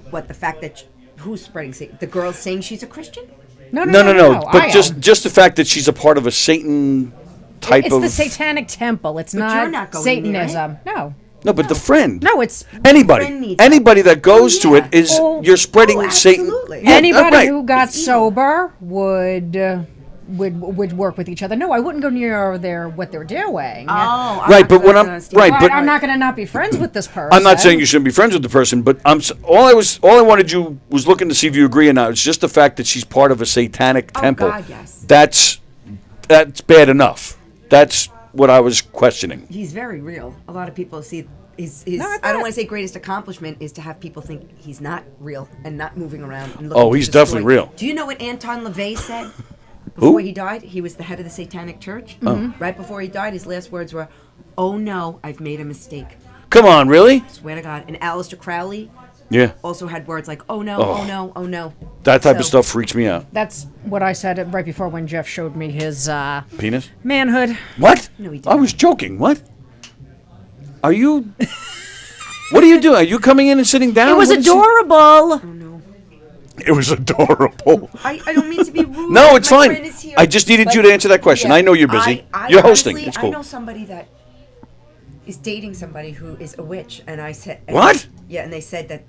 What? The fact that who's spreading Satan? The girl saying she's a Christian? No. I But am. just the fact that she's a part of a Satan type It's of. the Satanic Temple. It's But not, you're not going near Satanism. No. No, but the friend. No, it's friend Anybody. needs Anybody that goes to yeah. it is Oh, you're spreading oh, Satan. absolutely. Yeah, anybody right. who got It's evil. sober would work with each other. No, I wouldn't go near what they're doing. Oh, I'm Right, not but when gonna I'm understand. right, But but I'm not going to not be friends with this person. I'm not saying you shouldn't be friends with the person, but all I wanted you was looking to see if you agree or not. It's just the fact that she's part of a satanic Oh, temple. God, yes. That's bad enough. That's what I was questioning. He's very real. A lot of people see his No, I I don't bet. want to say greatest accomplishment is to have people think he's not real and not moving around. And Oh, looking to he's destroy. definitely real. Do you know what Anton LaVey said before Who? he died? He was the head of the Satanic Church. Right before he died, his last words were, "Oh no, I've made a mistake." Come on, really? Swear to God. And Aleister Crowley Yeah. also had words like, "Oh no, oh, no, oh no." That type of So- stuff freaks me out. That's what I said right before when Jeff showed me his Penis? manhood. What? No, he I didn't. was joking. What? Are you? What are you doing? Are you coming in and sitting down? It was What is she- adorable. It was adorable. I don't mean to be rude. No, it's My fine. friend is here, I just needed but- you to answer that question. I know you're busy. You're hosting. honestly, It's cool. I know somebody that is dating somebody who is a witch, and I said, What? Yeah, and they said that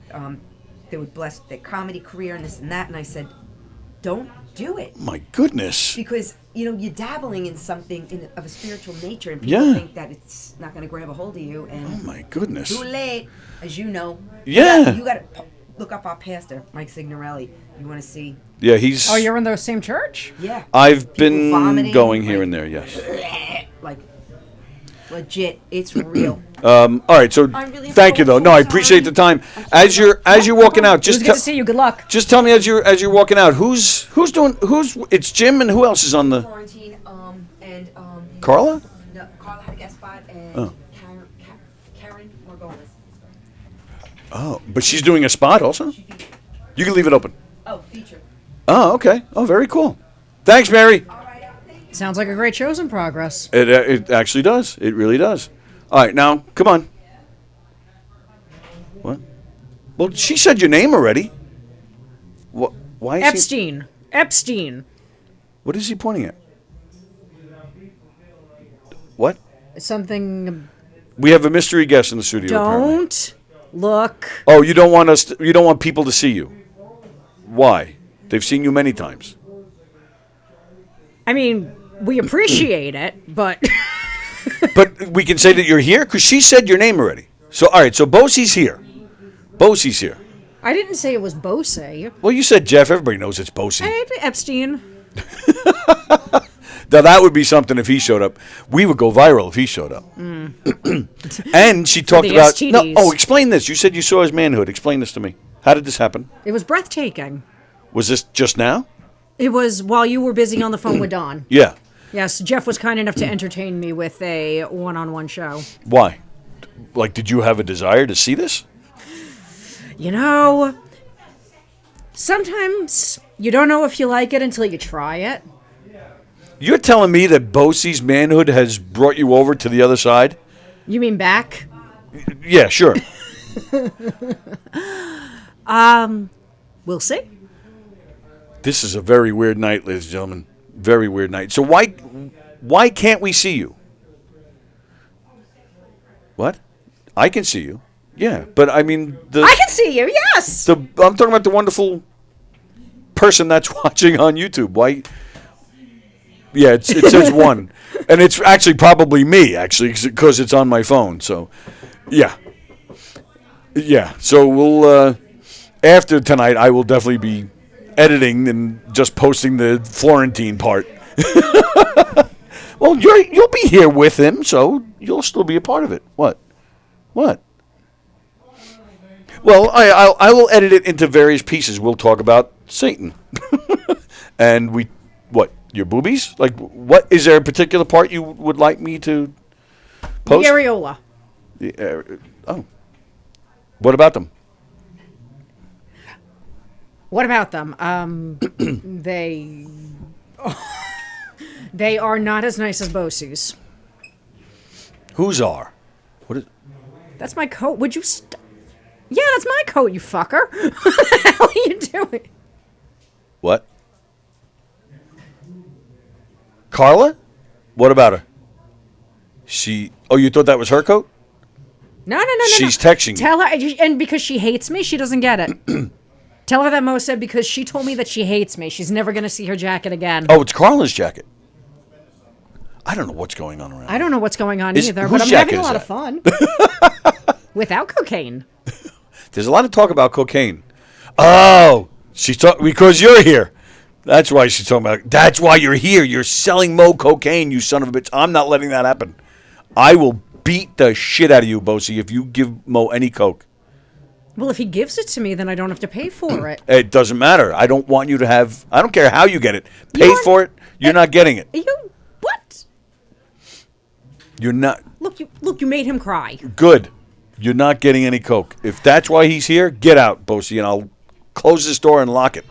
they would bless their comedy career and this and that, and I said, don't do it My goodness. because you're dabbling in something of a spiritual nature, and people Yeah. think that it's not going to grab a hold of you, and Oh my goodness. too late, as you know. Yeah. You got to look up our pastor, Mike Signorelli. You want to see? Yeah, he's. Oh, you're in the same church? Yeah. I've been vomiting, going here like- and there. Yes. Like, legit, it's real. All right. So I'm really thank you though. No, I sorry. appreciate the time. I'm As sorry. you're walking out, It was just good to see you. Good luck. just tell me as you're walking out, who's it's Jim and who else is on the Florentine, and Carla? no, Carla had a guest spot, and Oh. Keren Margolis. Oh, but she's doing a spot also. You can leave it open. Oh, feature. Oh, okay. Oh, very cool. Thanks, Mary. Sounds like a great show's in progress. It actually does. It really does. All right, now come on. What? Well, she said your name already. What? Why is he? Epstein. Epstein. What is he pointing at? What? Something. We have a mystery guest in the studio. apparently. Don't look. Oh, you don't want us. You don't want people to see you. Why? They've seen you many times. I mean, we appreciate it, but But we can say that you're here because she said your name already. So all right. So Bosie's here. Bosie's here. I didn't say it was Bose. Well, you said Jeff. Everybody knows it's Bosie. Hey, Epstein. Now that would be something if he showed up. We would go viral if he showed up. And she talked the about. No, STDs. oh, explain this. You said you saw his manhood. Explain this to me. How did this happen? It was breathtaking. Was this just now? It was while you were busy on the phone with Don. Yeah. Yes, Jeff was kind enough to entertain me with a one-on-one show. Why? Like, did you have a desire to see this? You know, sometimes you don't know if you like it until you try it. You're telling me that Bosie's manhood has brought you over to the other side? You mean back? Yeah, sure. We'll see. This is a very weird night, ladies and gentlemen. Very weird night. So why can't we see you? What? I can see you. Yeah, but I mean I can see you, yes! I'm talking about the wonderful person that's watching on YouTube. Why? Yeah, it says one, and it's actually probably me, actually, because it's on my phone. So, yeah. So we'll after tonight, I will definitely be editing and just posting the Florentine part. Well, you'll be here with him, so you'll still be a part of it. What? Well, I will edit it into various pieces. We'll talk about Satan, and your boobies? Like, what is there a particular part you would like me to post? The areola. Oh, what about them? What about them? They are not as nice as Bosie's. Whose are? What is? That's my coat. Would you Yeah, that's my coat, you fucker. What the hell are you doing? What? Carla? What about her? Oh, you thought that was her coat? No. She's texting you. Tell her, and because she hates me, she doesn't get it. Tell her that Moe said because she told me that she hates me. She's never going to see her jacket again. Oh, it's Carla's jacket. I don't know what's going on around. I don't know what's going on either, whose but I'm jacket having a is lot that? of fun. Without cocaine. There's a lot of talk about cocaine. Oh, she's talking because you're here. That's why she's talking about. That's why you're here. You're selling Moe cocaine, you son of a bitch. I'm not letting that happen. I will beat the shit out of you, Bosie, if you give Moe any coke. Well, if he gives it to me, then I don't have to pay for it. It doesn't matter. I don't want you to have. I don't care how you get it. Pay for it. You're not getting it. You what? You're not. Look, you made him cry. Good. You're not getting any coke. If that's why he's here, get out, Bosie, and I'll close this door and lock it.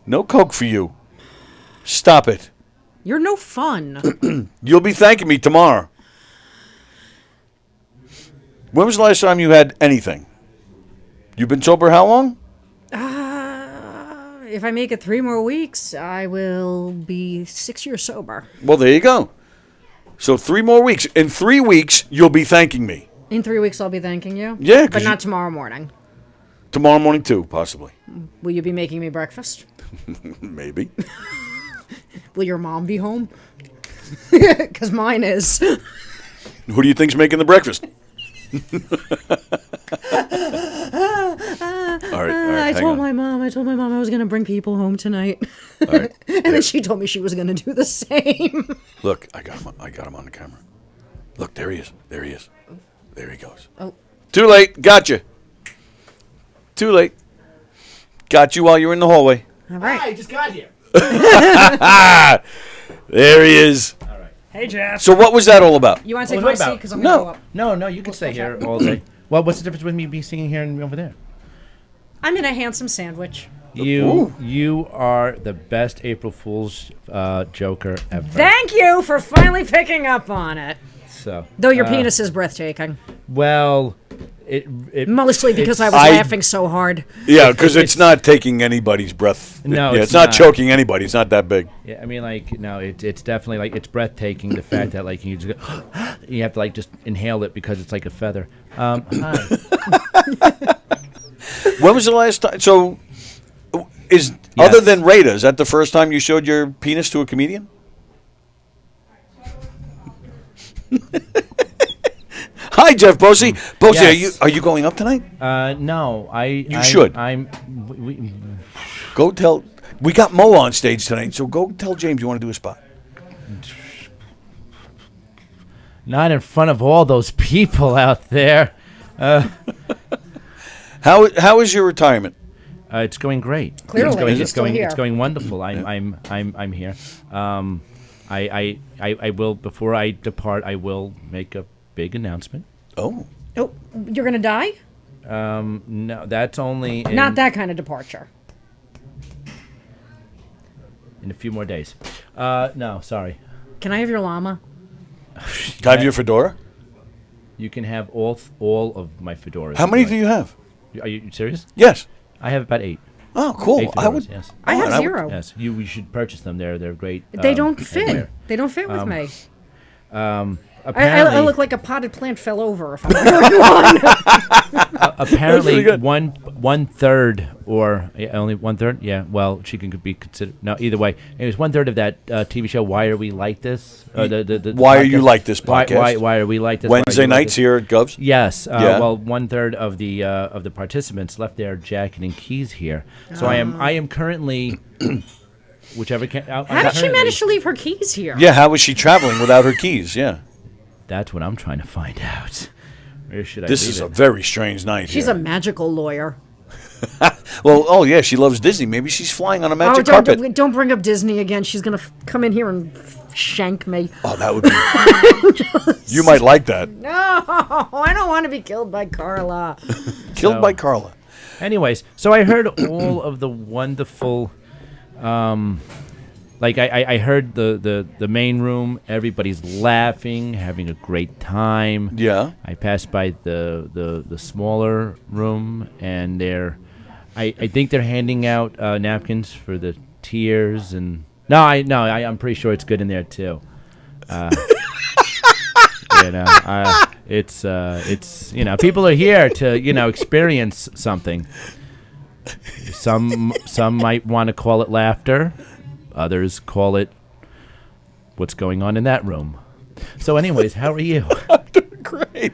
No coke for you. Stop it. You're no fun. You'll be thanking me tomorrow. When was the last time you had anything? You've been sober how long? If I make it 3 more weeks, I will be 6 years sober. Well, there you go. So 3 more weeks. In 3 weeks, you'll be thanking me. In 3 weeks, I'll be thanking you? Yeah. But not tomorrow morning. Tomorrow morning, too, possibly. Will you be making me breakfast? Maybe. Will your mom be home? Because mine is. Who do you think's making the breakfast? All right, I told my mom I was going to bring people home tonight. All right. And then she told me she was going to do the same. Look, I got him on the camera. Look, there he is. There he goes. Oh. Too late. Gotcha. Too late. Got you while you were in the hallway. All right. I just got here. There he is. All right. Hey, Jeff. So what was that all about? You want to take What my about? seat? Because I'm going to go up. No, you can stay here all day. Well, what's the difference with me singing here and over there? I'm in a handsome sandwich. You are the best April Fool's joker ever. Thank you for finally picking up on it. So, Though your penis is breathtaking. well, it Mostly because I was I- laughing so hard. Yeah, because it's not taking anybody's breath. No, Yeah, it's not not. choking anybody. It's not that big. Yeah, I mean, like, no, it's definitely like it's breathtaking. The fact that like you just go, you have to like just inhale it because it's like a feather. Hi. When was the last time? So, other than Rada, is that the first time you showed your penis to a comedian? Hi, Jeff Bosie. Bosie, Yes. are you going up tonight? No, You should. Go tell. We got Moe on stage tonight, so go tell James you want to do a spot. Not in front of all those people out there. How is your retirement? It's going great. Clearly, it's he's still here. It's going wonderful. I'm here. I will before I depart. I will make a big announcement. Oh, Oh, you're going to die? No, that's only in, Not that kind of departure. in a few more days. No, sorry. Can I have your llama? can I have your fedora? You can have all of my fedoras. How many do you have? Are you serious? Yes. I have about 8. Oh, cool. 8 fedoras, I would. Yes. I have and I would- 0. Yes. You should purchase them. They're great. They don't and fit. rare. They don't fit with me. Apparently, I look like a potted plant fell over if I'm wearing one. apparently good. one third or only 1/3. Yeah. Well, she can be considered. No, either way, it was 1/3 of that TV show. Why are we like this? The Why Are You podcast. Like This podcast? Why are we like this? Why are Wednesday you like nights this? here at Govs. Yes. Yeah. Well, 1/3 of the participants left their jacket and keys here. So I am currently whichever can. How did she manage to leave her keys here? Yeah, how was she traveling without her keys? Yeah. That's what I'm trying to find out. Where should I? This leave is it? a very strange night She's here. a magical lawyer. Well, oh yeah, she loves Disney. Maybe she's flying on a Oh, magic carpet. don't bring up Disney again. She's going to come in here and shank me. Oh, that would be. You might like that. No, I don't want to be killed by Carla. Killed by Carla. Anyways, so I heard all of the wonderful, like I heard the main room. Everybody's laughing, having a great time. Yeah. I passed by the smaller room, and I think they're handing out napkins for the tears, and I'm pretty sure it's good in there too. It's people are here to experience something. Some might want to call it laughter. Others call it what's going on in that room. So, anyways, how are you? Great.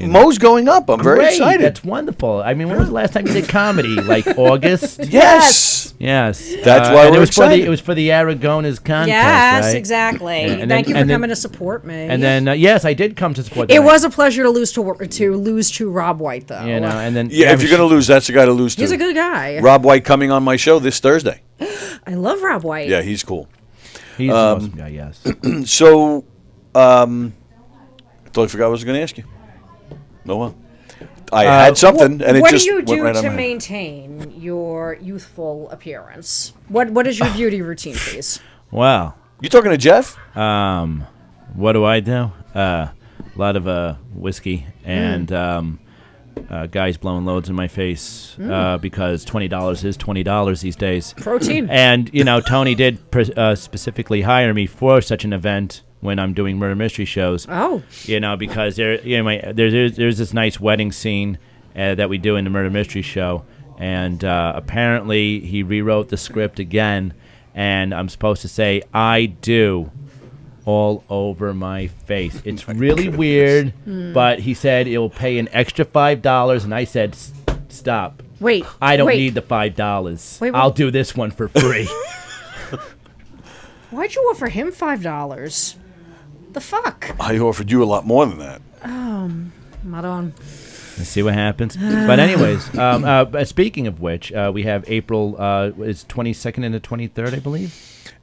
Mo's going up. I'm very excited. That's wonderful. I mean, when was the last time you did comedy? Like August? Yes. That's why we're excited. It was for the Aragonas contest, Yes, right? exactly. Yeah, Thank you for coming to support me. And then, yes, I did come to support. It was a pleasure to lose to Rob White, though. And then if you're going to lose, that's the guy to lose to. He's a good guy. Rob White coming on my show this Thursday. I love Rob White. Yeah, he's cool. He's the awesome guy, yes. So, I totally forgot what I was going to ask you. No, well. I had something, and it what just do you went do right on to my head. maintain your youthful appearance? What is your beauty routine, please? Wow. You talking to Jeff? What do I do? A lot of whiskey and guys blowing loads in my face because $20 is $20 these days. Protein. And Tony did specifically hire me for such an event when I'm doing murder mystery shows. Oh. Because there's this nice wedding scene that we do in the murder mystery show, and apparently he rewrote the script again, and I'm supposed to say I do all over my face. It's really weird, but he said it'll pay an extra $5, and I said stop. Wait. I don't need the $5. Wait. I'll do this one for free. Why'd you offer him $5? The fuck? I offered you a lot more than that. Not on. Let's see what happens. But anyways, speaking of which, we have April is 22nd and the 23rd, I believe.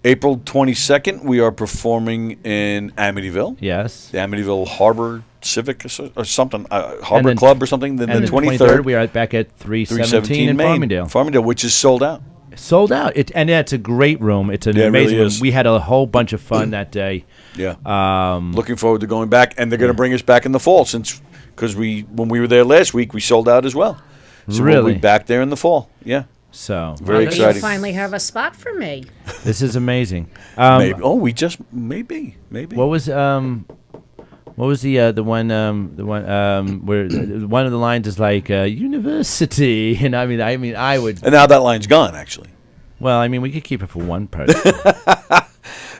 April 22nd, we are performing in Amityville. Yes. The Amityville Harbor Civic or something, Harbor Club or something. Then the 23rd, we are back at 317 in Main. Farmingdale. Which is sold out. Sold out. And it's a great room. It's an amazing room. We had a whole bunch of fun that day. Yeah. Looking forward to going back, and they're going to bring us back in the fall because when we were there last week, we sold out as well. So we'll be back there in the fall. Yeah. So very exciting. You finally have a spot for me. This is amazing. Maybe. Oh, maybe. What was the one where one of the lines is like university, and I mean I would. And now that line's gone, actually. Well, I mean we could keep it for one person.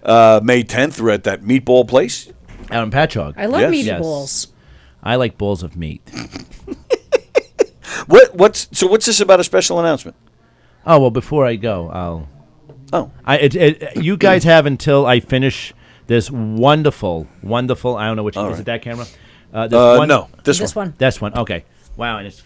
May 10th, we're at that meatball place out in Patchogue. I love meatballs. I like balls of meat. What's this about a special announcement? Oh well, before I go, I'll. Oh, you guys have until I finish this wonderful. I don't know which one is it. That camera. No, this one. This one. Okay. Wow, and it's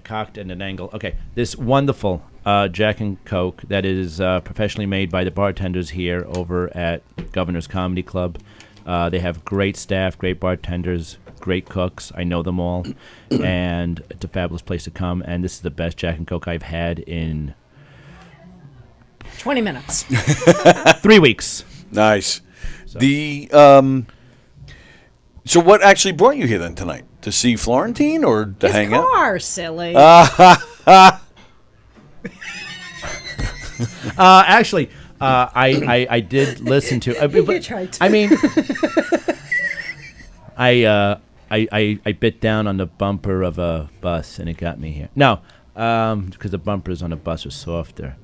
cocked at an angle. Okay, this wonderful Jack and Coke that is professionally made by the bartenders here over at Governor's Comedy Club. They have great staff, great bartenders, great cooks. I know them all, and it's a fabulous place to come. And this is the best Jack and Coke I've had in 20 minutes. 3 weeks. Nice. So what actually brought you here then tonight? To see Florentine or to hang out? His car, silly. Actually, I did listen to. I mean, I bit down on the bumper of a bus and it got me here. No, because the bumpers on a bus are softer.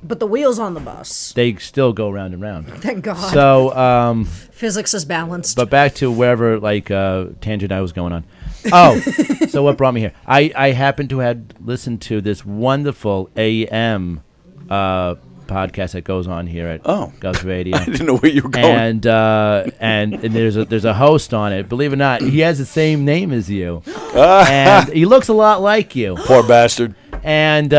But the wheels on the bus, they still go round and round. Thank God. So physics is balanced. But back to wherever tangent I was going on. Oh, so what brought me here? I happened to have listened to this wonderful AM podcast that goes on here at Govs Radio. I didn't know where you were going. And there's a host on it. Believe it or not, he has the same name as you, and he looks a lot like you. Poor bastard. And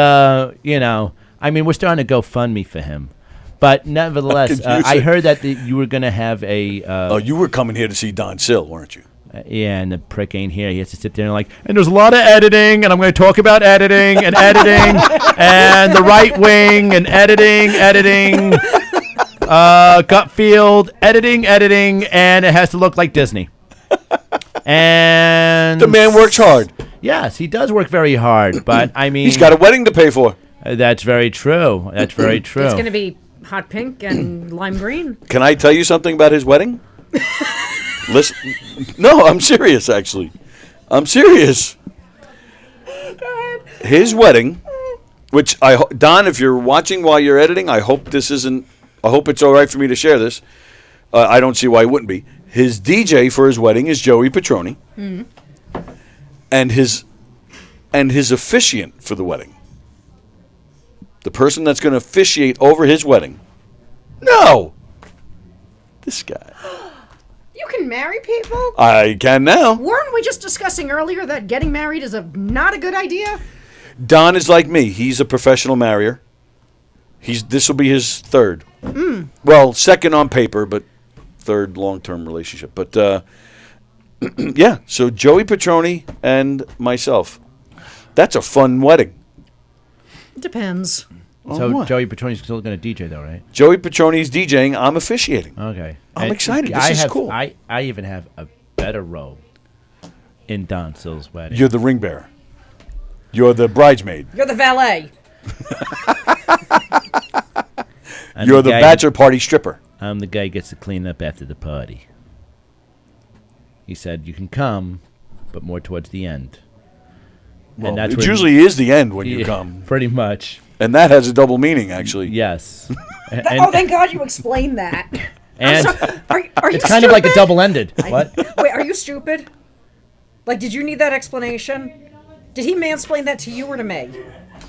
I mean, we're starting to go fund me for him. But nevertheless, I heard that you were going to have a... you were coming here to see Don Sill, weren't you? Yeah, and the prick ain't here. He has to sit there and there's a lot of editing, and I'm going to talk about editing, and the right wing, and editing, gut field, editing, and it has to look like Disney. And... The man works hard. Yes, he does work very hard, but I mean... He's got a wedding to pay for. That's very true. It's going to be hot pink and lime green. Can I tell you something about his wedding? Listen, no, I'm serious. Actually, I'm serious. His wedding, which Don, if you're watching while you're editing, I hope this isn't. I hope it's all right for me to share this. I don't see why it wouldn't be. His DJ for his wedding is Joey Petroni, and his officiant for the wedding, the person that's going to officiate over his wedding. No, this guy. You can marry people? I can now. Weren't we just discussing earlier that getting married is not a good idea? Don is like me. He's a professional marrier. This will be his third. Well, second on paper, but third long-term relationship. But yeah, so Joey Petroni and myself. That's a fun wedding. Depends. So Joey Petroni's still going to DJ, though, right? Joey Petroni's DJing. I'm officiating. Okay. I'm excited. This is cool. I even have a better role in Don Sill's wedding. You're the ring bearer. You're the bridesmaid. You're the valet. You're the bachelor party stripper. I'm the guy who gets to clean up after the party. He said, you can come, but more towards the end. Well, and that's it usually is the end when you come. Pretty much. And that has a double meaning, actually. Yes. Thank God you explained that. And are you it's kind of like a double-ended. What? Wait, are you stupid? Like, did you need that explanation? Did he mansplain that to you or to me?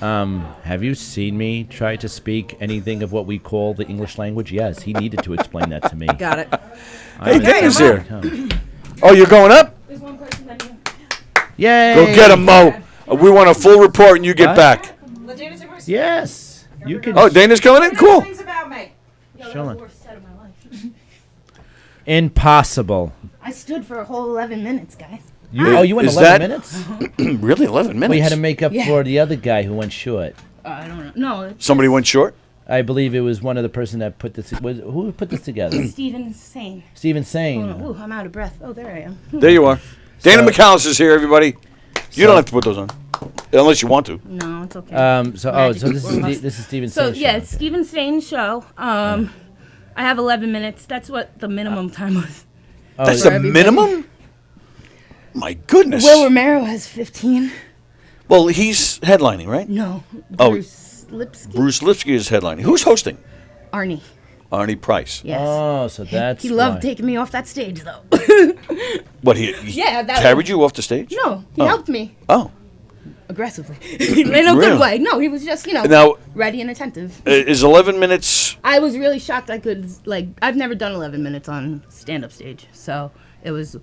Have you seen me try to speak anything of what we call the English language? Yes, he needed to explain that to me. Got it. Hey, Dana's here. Oh, you're going up? There's one person that you. Yay! Go get him, Mo. We want a full report, and you get back. Yes. You can. Oh, Dana's coming in? Cool. Things about me. Show him. Impossible. I stood for a whole 11 minutes, guys. You went 11 minutes? Really, 11 minutes? We had to make up for the other guy who went short. I don't know. No. Somebody went short? I believe it was one of the person that put this. Who put this together? Stephen Sane. Stephen Sane. Ooh, I'm out of breath. Oh, there I am. There you are. Dana McAllister's here, everybody. You don't have to put those on, unless you want to. No, it's okay. So this is Stephen Sane. So yeah, show. it's Stephen Sane's show. I have 11 minutes. That's what the minimum time was. That's the minimum? My goodness. Will Romero has 15. Well, he's headlining, right? No. Bruce Lipsky. Bruce Lipsky is headlining. Who's hosting? Arnie. Arnie Price. Yes. Oh, so that's He loved taking me off that stage, though. What, he carried you off the stage? No, he helped me. Oh. Aggressively. In a good way. No, he was just, now, ready and attentive. Is 11 minutes... I was really shocked I could, I've never done 11 minutes on stand-up stage, so it was...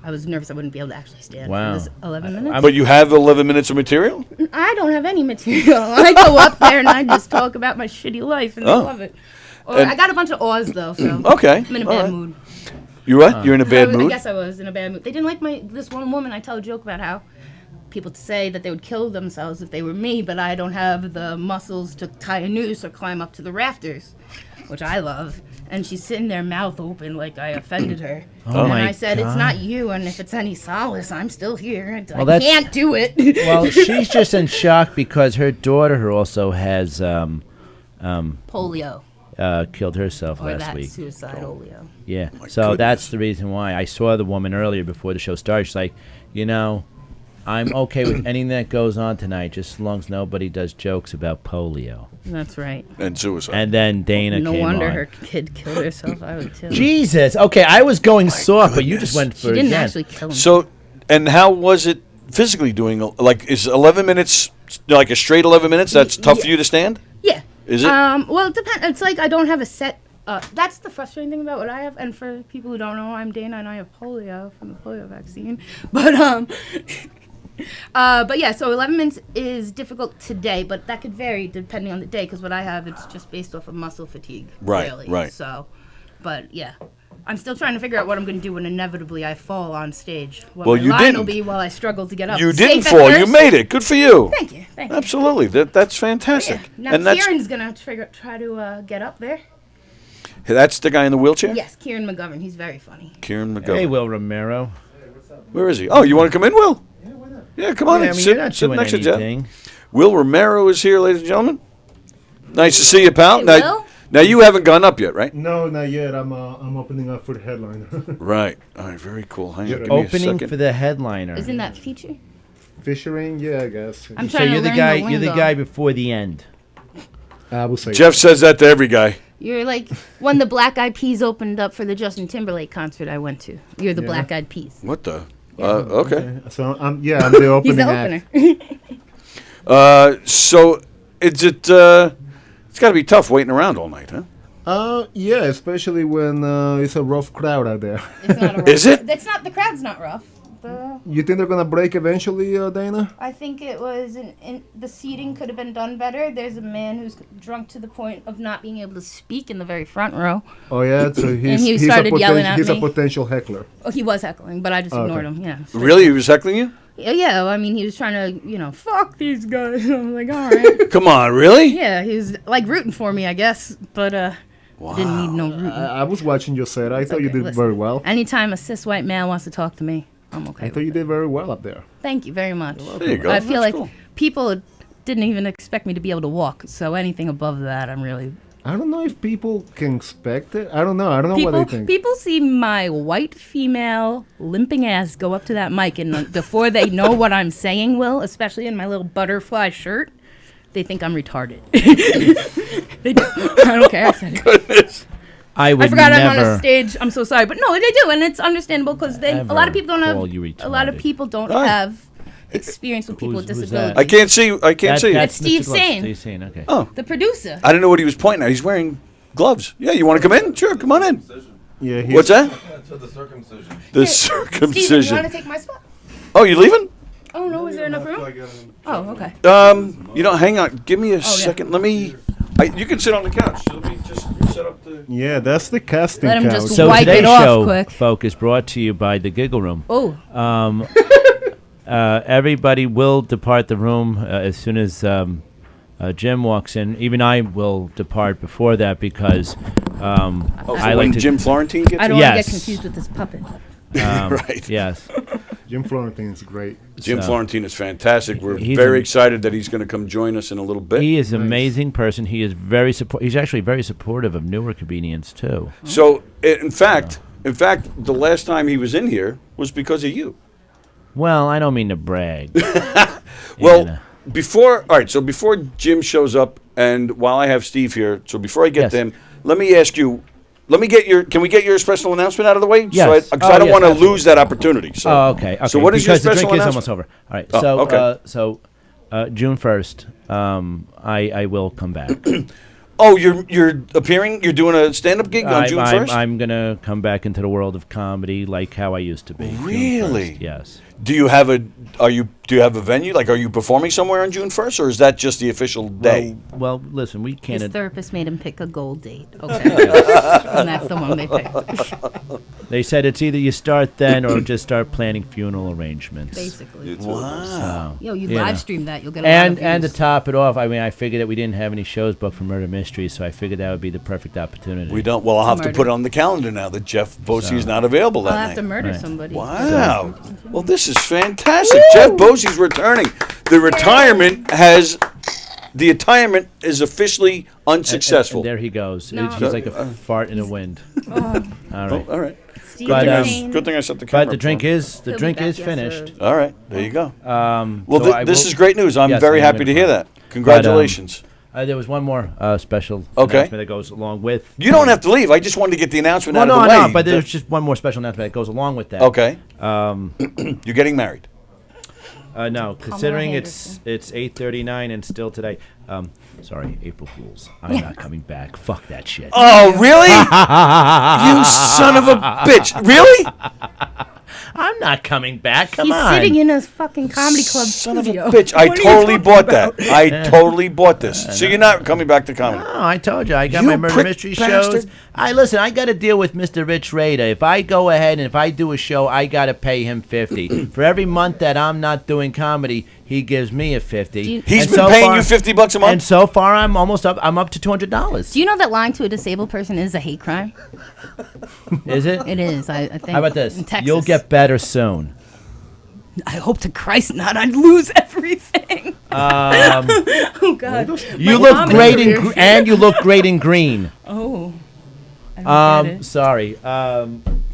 I was nervous I wouldn't be able to actually stand for this 11 minutes. But you have 11 minutes of material? I don't have any material. I go up there and I just talk about my shitty life, and they love it. I got a bunch of awes, though, so okay. I'm in a bad mood. You what? You're in a bad mood? I guess I was in a bad mood. They didn't like this one woman. I tell a joke about how people say that they would kill themselves if they were me, but I don't have the muscles to tie a noose or climb up to the rafters, which I love. And she's sitting there, mouth open, like I offended her. And I said, "It's not you, and if it's any solace, I'm still here. I can't do it." Well, she's just in shock because her daughter also has polio. Killed herself last week. Suicidalio. Yeah. So that's the reason why. I saw the woman earlier before the show started. She's like, I'm okay with anything that goes on tonight, just as long as nobody does jokes about polio. That's right. And suicide. And then Dana came on. No wonder her kid killed herself. I would too. Jesus. Okay, I was going soft, but you just went for it. She didn't actually kill him. So, and how was it physically doing? Like, is 11 minutes, like a straight 11 minutes, that's tough for you to stand? Yeah. Is it? Well, it depends. It's like I don't have a set... that's the frustrating thing about what I have. And for people who don't know, I'm Dana, and I have polio from the polio vaccine. But yeah, so 11 minutes is difficult today, but that could vary depending on the day, because what I have, it's just based off of muscle fatigue. Right. So, but yeah, I'm still trying to figure out what I'm going to do when inevitably I fall on stage. What my line will be while I struggle to get up. You didn't fall. You made it. Good for you. Thank you. Absolutely. That's fantastic. Yeah. Now Kieran's going to try to get up there. That's the guy in the wheelchair? Yes, Keren McGovern. He's very funny. Keren McGovern. Hey, Will Romero. Where is he? Oh, you want to come in, Will? Yeah, come on in. Sit next to Jeff. Will Romero is here, ladies and gentlemen. Nice to see you, pal. Hey, Will? Now you haven't gone up yet, right? No, not yet. I'm opening up for the headliner. Right. All right. Very cool. Hang on. Give me a Opening second. for the headliner. Isn't that feature? Fishing, yeah, I guess. I'm So trying you're to the learn guy. the You're the lingo. guy before the end. I will say. Jeff says that to every guy. You're like when the Black Eyed Peas opened up for the Justin Timberlake concert I went to. You're the Black Eyed Peas. What the? Okay. So I'm the opening He's the act. opener. So is it? It's got to be tough waiting around all night, huh? Yeah, especially when it's a rough crowd out there. It's not a rough. Is it? That's not. The crowd's not rough. You think they're gonna break eventually, Dana? I think it was the seating could have been done better. There's a man who's drunk to the point of not being able to speak in the very front row. Oh yeah, so And he started yelling at he's me. a potential heckler. Oh, he was heckling, but I just ignored him. Yeah. Really? He was heckling you? Yeah, I mean, he was trying to, fuck these guys. I was like, all right. Come on, really? Yeah, he was like rooting for me, I guess, but Wow. didn't need no rooting. I was watching your set. I thought you did very well. Anytime a cis white man wants to talk to me, I'm okay. I thought you did very well up there. Thank you very much. There you go. I feel That's like cool. people didn't even expect me to be able to walk, so anything above that, I'm really. I don't know if people can expect it. I don't know. I don't know what they think. People see my white female limping ass go up to that mic, and before they know what I'm saying, especially in my little butterfly shirt, they think I'm retarded. They do. I don't care. I said it. Goodness. I forgot I'm on a stage. I'm so sorry, but no, they do, and it's understandable because a lot of people don't have. A lot of people don't have experience with people with Who's disabilities. that? I can't see. I can't see. That's Steve Mr. Gloves. Sane. Steve Sane. Okay. Oh, The producer. I didn't know what he was pointing at. He's wearing gloves. Yeah, you want to come in? Sure, come on in. Yeah. What's that? To the circumcision. The Steven, you circumcision. want to take my spot? Oh, you leaving? Oh no, is there enough room? Oh, okay. You know, hang on. Give me a second. Let me. You can sit on the couch. Let me just set up the. Yeah, that's the casting Let him couch. just So wipe today's it off show, quick. folk, is brought to you by the Giggle Room. Oh. Everybody will depart the room as soon as Jim walks in. Even I will depart before that because I like to. Jim Florentine gets I in? don't want to Yes. get confused with this puppet. Right. Yes. Jim Florentine's great. Jim Florentine is fantastic. We're He's very a- excited that he's going to come join us in a little bit. He is an amazing person. He is very He's actually very supportive of newer comedians too. So, in fact, the last time he was in here was because of you. Well, I don't mean to brag. Well, before Jim shows up, and while I have Steve here, so before I get Yes. to him, let me ask you. Can we get your special announcement out of the way? Yes. Because I don't yes, want to absolutely. lose that opportunity. So. Okay. So what is because your the special drink is announcement? almost over. All right. Oh, So, okay. June 1st, I will come back. Oh, you're appearing? You're doing a stand-up gig on June 1st? I'm gonna come back into the world of comedy like how I used to be. June Really? 1st, yes. Do you have a venue? Like, are you performing somewhere on June 1st, or is that just the official day? Well, listen, we can't. His therapist made him pick a gold date. Okay. And that's the one they picked. They said it's either you start then or just start planning funeral arrangements. Basically. Wow. Yo, you know. live stream that, you'll get a lot of And to views. top it off, I mean, I figured that we didn't have any shows booked for Murder Mystery, so I figured that would be the perfect opportunity. We don't. Well, I'll have to Murder. put it on the calendar now that Jeff Bosey is not available that I'll have night. to murder Right. somebody. Wow. Well, this is fantastic. Jeff Bosey's returning. The retirement is officially unsuccessful. And there he goes. No. He's like a fart in the wind. All right. All right. Steve But, Dane. Good thing I set the camera. But the drink is He'll be back, yes, finished. sir. All right. There you go. Well, Well, this is great news. I'm Yes, very I am happy to in hear front. that. Congratulations. There was one more special Okay. announcement that goes along with. You don't have to leave. I just wanted to get the announcement Well, out no, of the way. no, but there's just one more special announcement that goes along with that. Okay. You're getting married. No, considering it's 8:39 and still today. Sorry, April Fools. I'm not coming back. Fuck that shit. Oh, really? You son of a bitch. Really? I'm not coming back. Come He's on. sitting in a fucking comedy club Son of a studio. bitch. I What are you totally talking bought about? that. I totally bought this. So you're not coming back to comedy. No, I told you. I got You my murder prick mystery bastard. shows. I got to deal with Mr. Rich Rader. If I go ahead and if I do a show, I got to pay him $50. For every month that I'm not doing comedy, he gives me a $50. He's And been so paying far- you $50 a month? And so far, I'm almost up. I'm up to $200. Do you know that lying to a disabled person is a hate crime? Is it? It is. I think. How about this? In Texas. You'll get better soon. I hope to Christ not. I'd lose everything. Oh God. You My look comedy great career. and you look great in green. Oh. I don't get it. Sorry.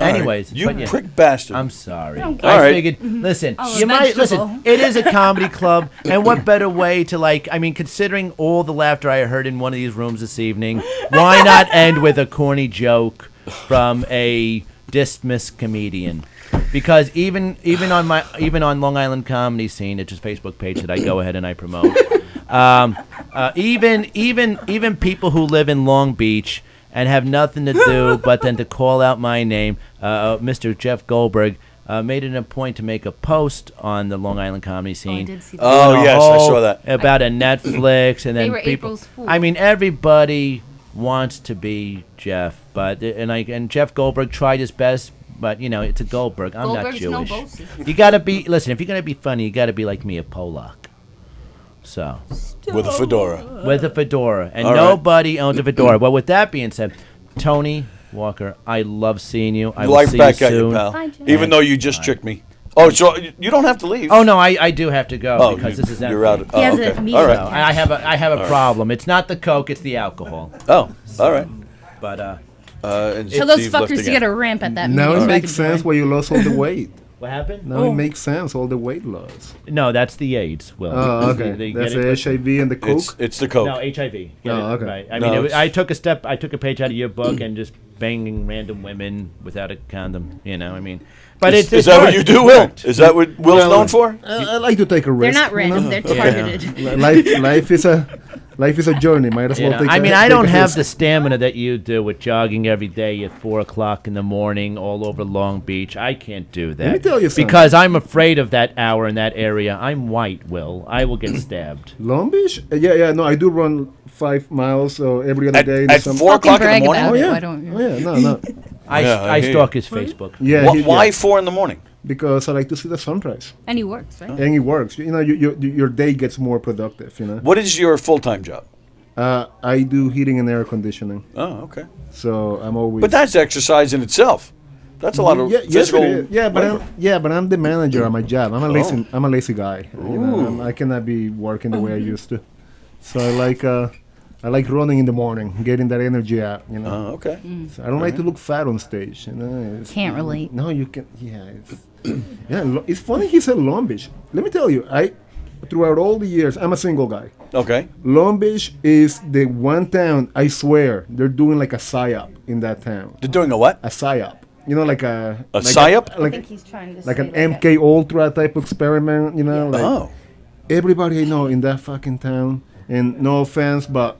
Anyways, You but yeah. prick bastard. I'm sorry. All I right. figured. Listen, Oh, you might vegetable. listen. It is a comedy club, and what better way to like? I mean, considering all the laughter I heard in one of these rooms this evening, why not end with a corny joke from a dismissed comedian? Because even on Long Island comedy scene, it's just Facebook page that I go ahead and I promote. Even people who live in Long Beach and have nothing to do but then to call out my name, Mr. Jeff Goldberg made it a point to make a post on the Long Island comedy scene. I did see that. Oh, doing a yes, I whole- saw that. about a Netflix, and They then were people. April's Fool. I mean, everybody wants to be Jeff, but and Jeff Goldberg tried his best, but you know it's a Goldberg. I'm Goldberg's no not Jewish. bossy. You gotta be. Listen, if you're gonna be funny, you gotta be like me, a Polak. So With a fedora. with a fedora, and All right. nobody owns a fedora. But with that being said, Tony Walker, I love seeing you. I will Life see back you at you, soon. pal. Bye, Jeff. Even though you just tricked me. Oh, so you don't have to leave. Oh no, I do have to go Oh, because this is you're empty. out. Oh, He has okay. a meeting. All right. So I have a problem. It's not the Coke, it's the alcohol. Oh, all right. But And Tell those Steve left fuckers to again. get a ramp at that Now meeting. it so I makes can sense join. why you lost all the weight. what happened? Now it makes sense, all the weight loss. No, that's the AIDS. Will. Oh, okay. They That's get the it- HIV and the coke. It's the Coke. No, HIV. Get Oh, it? okay. Right. I No, mean, it's- I took a page out of your book and just banging random women without a condom. You know, I mean, but Is it's that what worked. you do, Will? Is that what Will's known for? I like to take a They're risk. not random. They're targeted. Life is a journey. Might as You well know, take. I mean, I take don't a have risk. the stamina that you do with jogging every day at 4:00 in the morning all over Long Beach. I can't do that. Let me tell you something. Because I'm afraid of that hour in that area. I'm white, Will. I will get stabbed. Long Beach? Yeah. No, I do run 5 miles every other day. in the At summer. 4 o'clock in the brag morning? about Oh it. yeah. Why don't you? Oh yeah. No. I I hear stalk you. his Facebook. Yeah. Why yeah. 4 in the morning? Because I like to see the sunrise, And he works, right? and it works. You know, your day gets more productive. You know. What is your full-time job? I do heating and air conditioning, Oh, okay. so I'm always. But that's exercise in itself. That's a lot of yes, physical. it is. Yeah, labor. but I'm the manager at my job. I'm a lazy Oh. I'm a lazy guy. You know, I cannot be working the way I used to. So I like running in the morning, getting that energy out. You know. Oh, okay. So I don't like to look fat on stage. You know. Can't relate. No, you can. Yeah. It's funny he said Long Beach. Let me tell you, throughout all the years, I'm a single guy. Okay. Long Beach is the one town, I swear, they're doing like a psyop in that town. They're doing a what? A psyop. You know, like a psyop? I think he's trying to like say an MK Ultra type experiment, you know? Like Oh. everybody I know in that fucking town, and no offense, but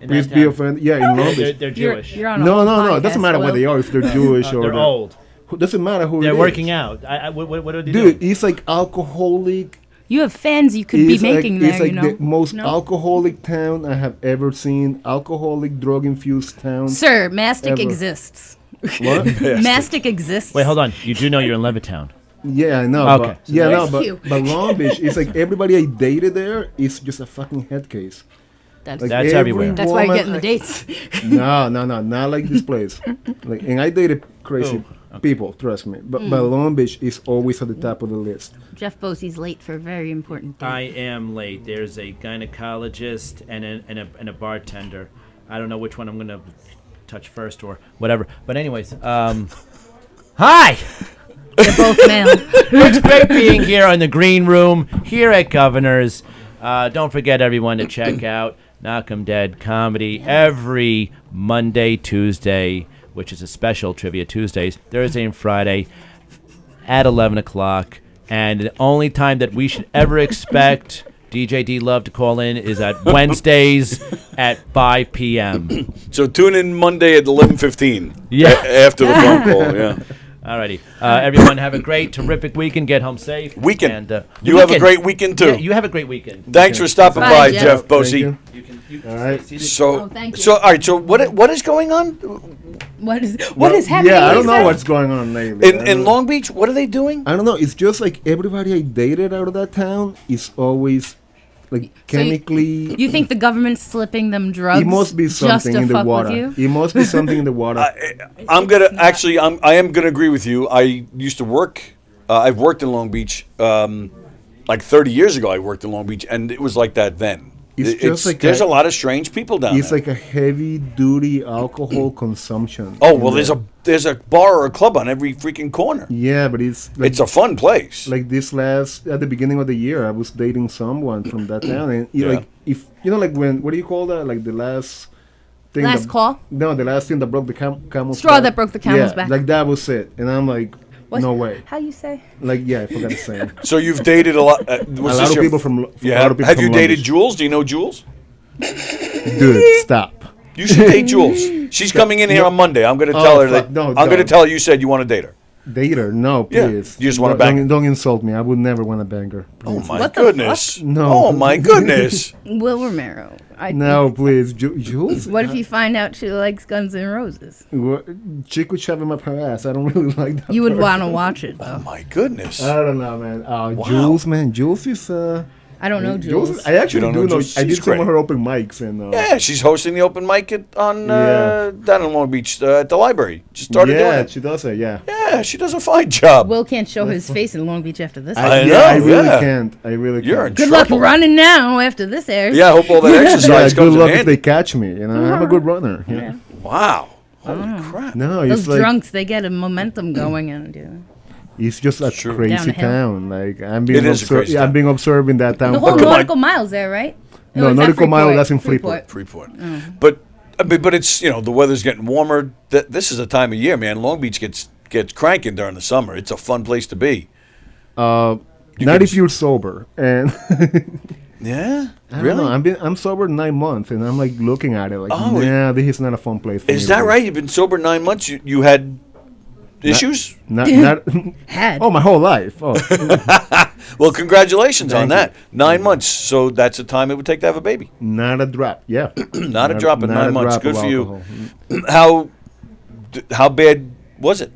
In please that be town? offended. Yeah, in Long Beach. They're You're, Jewish. you're on a No, whole it podcast, doesn't matter what Will. they are, if they're Jewish or They're old. Doesn't matter who They're it is. working out. What are they Dude, doing? it's like alcoholic. You have fans you could be making It's there, like you know. the most No? alcoholic town I have ever seen. Alcoholic, drug-infused town. Sir, mastic Ever. exists. What? Mastic exists. Wait, hold on. You do know you're in Levittown. Yeah, I know. Okay. But, yeah, no, Thank you. but Long Beach, it's like everybody I dated there is just a fucking head case. That's, Like That's every everywhere. that's why you're woman getting the I- dates. No, not like this place. Like, and I dated crazy people, trust me. But Long Beach is always at the top of the list. Jeff Bosey's late for a very important date. I am late. There's a gynecologist and a bartender. I don't know which one I'm gonna touch first or whatever. But anyways, hi. They're both male. It's great being here in the green room here at Governor's. Don't forget, everyone, to check out Knock 'em Dead Comedy every Monday, Tuesday, which is a special Trivia Tuesdays, Thursday and Friday at 11 o'clock. And the only time that we should ever expect DJ D Love to call in is at Wednesdays at 5 p.m. So tune in Monday at 11:15. Yeah. After the phone call. Yeah. Alrighty. Everyone have a great, terrific weekend. Get home safe. Weekend. And, You have a great weekend, too. Yeah, you have a great weekend. Thanks for stopping Bye, by, Jeff. Jeff Thank Bosey. you. All right. So, thank you. so, all right. So, what is going on What is happening? Yeah, I don't is know that- what's going on lately. I in don't- Long Beach? What are they doing? I don't know. It's just like everybody I dated out of that town is always like So you- chemically. You think the government's slipping them drugs? It must be just something to in the fuck water. With you? It must be something in the water. I am gonna agree with you. I used to work. I've worked in Long Beach like 30 years ago, I worked in Long Beach, and it was like that then. It's just like there's a lot of strange people down It's there. like a heavy duty alcohol consumption. Oh well, there's a bar or a club on every freaking corner. Yeah, but it's like, It's a fun place. like this at the beginning of the year, I was dating someone from that town, and Yeah. like if like when what do you call that? Like the last thing. Last call? No, the last thing that broke the camel's Straw back. that broke the camel's Yeah, back. like that was it, and I'm like, no way. How you say? Like I forgot to say. So you've dated a lot. A lot of people from. Yeah. A lot of people Have from you Long dated Beach. Jules? Do you know Jules? Dude, stop. You should date Jules. She's coming in here on Monday. I'm going to Oh, tell her fuck. that. No, I'm going to don't. tell her you said you want to date her. Date her? No, Yeah, please. you just wanna Don't- bang her. Don't insult me. I would never want to bang her. Oh please. my What the goodness! No. Oh my goodness! Will Romero. No, please, Jules. What if you find out she likes Guns N' Roses? She could shove him up her ass. I don't really like that. You would person. want to watch it, Oh though. my goodness! I don't know, man. Jules, man. Jules is. I don't know Jules. I actually You don't do know know. Jules? I did She's some of great. her open mics and. Yeah, she's hosting the open mic down in Long Beach at the library. She started doing Yeah, it. she does it. Yeah. Yeah, she does a fine job. Will can't show his face in Long Beach after this. I yeah, I know, really yeah. can't. I really You're can't. in Good luck trouble. running now after this airs. Yeah, I hope all that Yeah, exercise good comes in luck if handy. they catch me. You know, I'm a good runner. Yeah. Wow! Holy crap! No, Those it's like drunks, they get a momentum going and it's just a True. crazy Down the hill. town. Like I'm being It is a crazy I'm town. being observed in that town. the whole Come on. nautical miles there, right? No, Or is that nautical mile. Freeport? That's in Freeport. Freeport. But it's the weather's getting warmer. This is the time of year, man. Long Beach gets cranking during the summer. It's a fun place to be. Not if you're sober. And Yeah, I don't know. I'm sober 9 months, and I'm like looking at it like, Oh, nah, this is not a fun place. For me Is to that be. right? You've been sober 9 months. You had issues? Not Had. Oh, my whole life. Oh, Well, congratulations on Thank that. 9 months. So that's the time it would take to have a baby. not a drop. Yeah, Not a drop in not 9 a months. drop of Good for you. alcohol. How bad was it?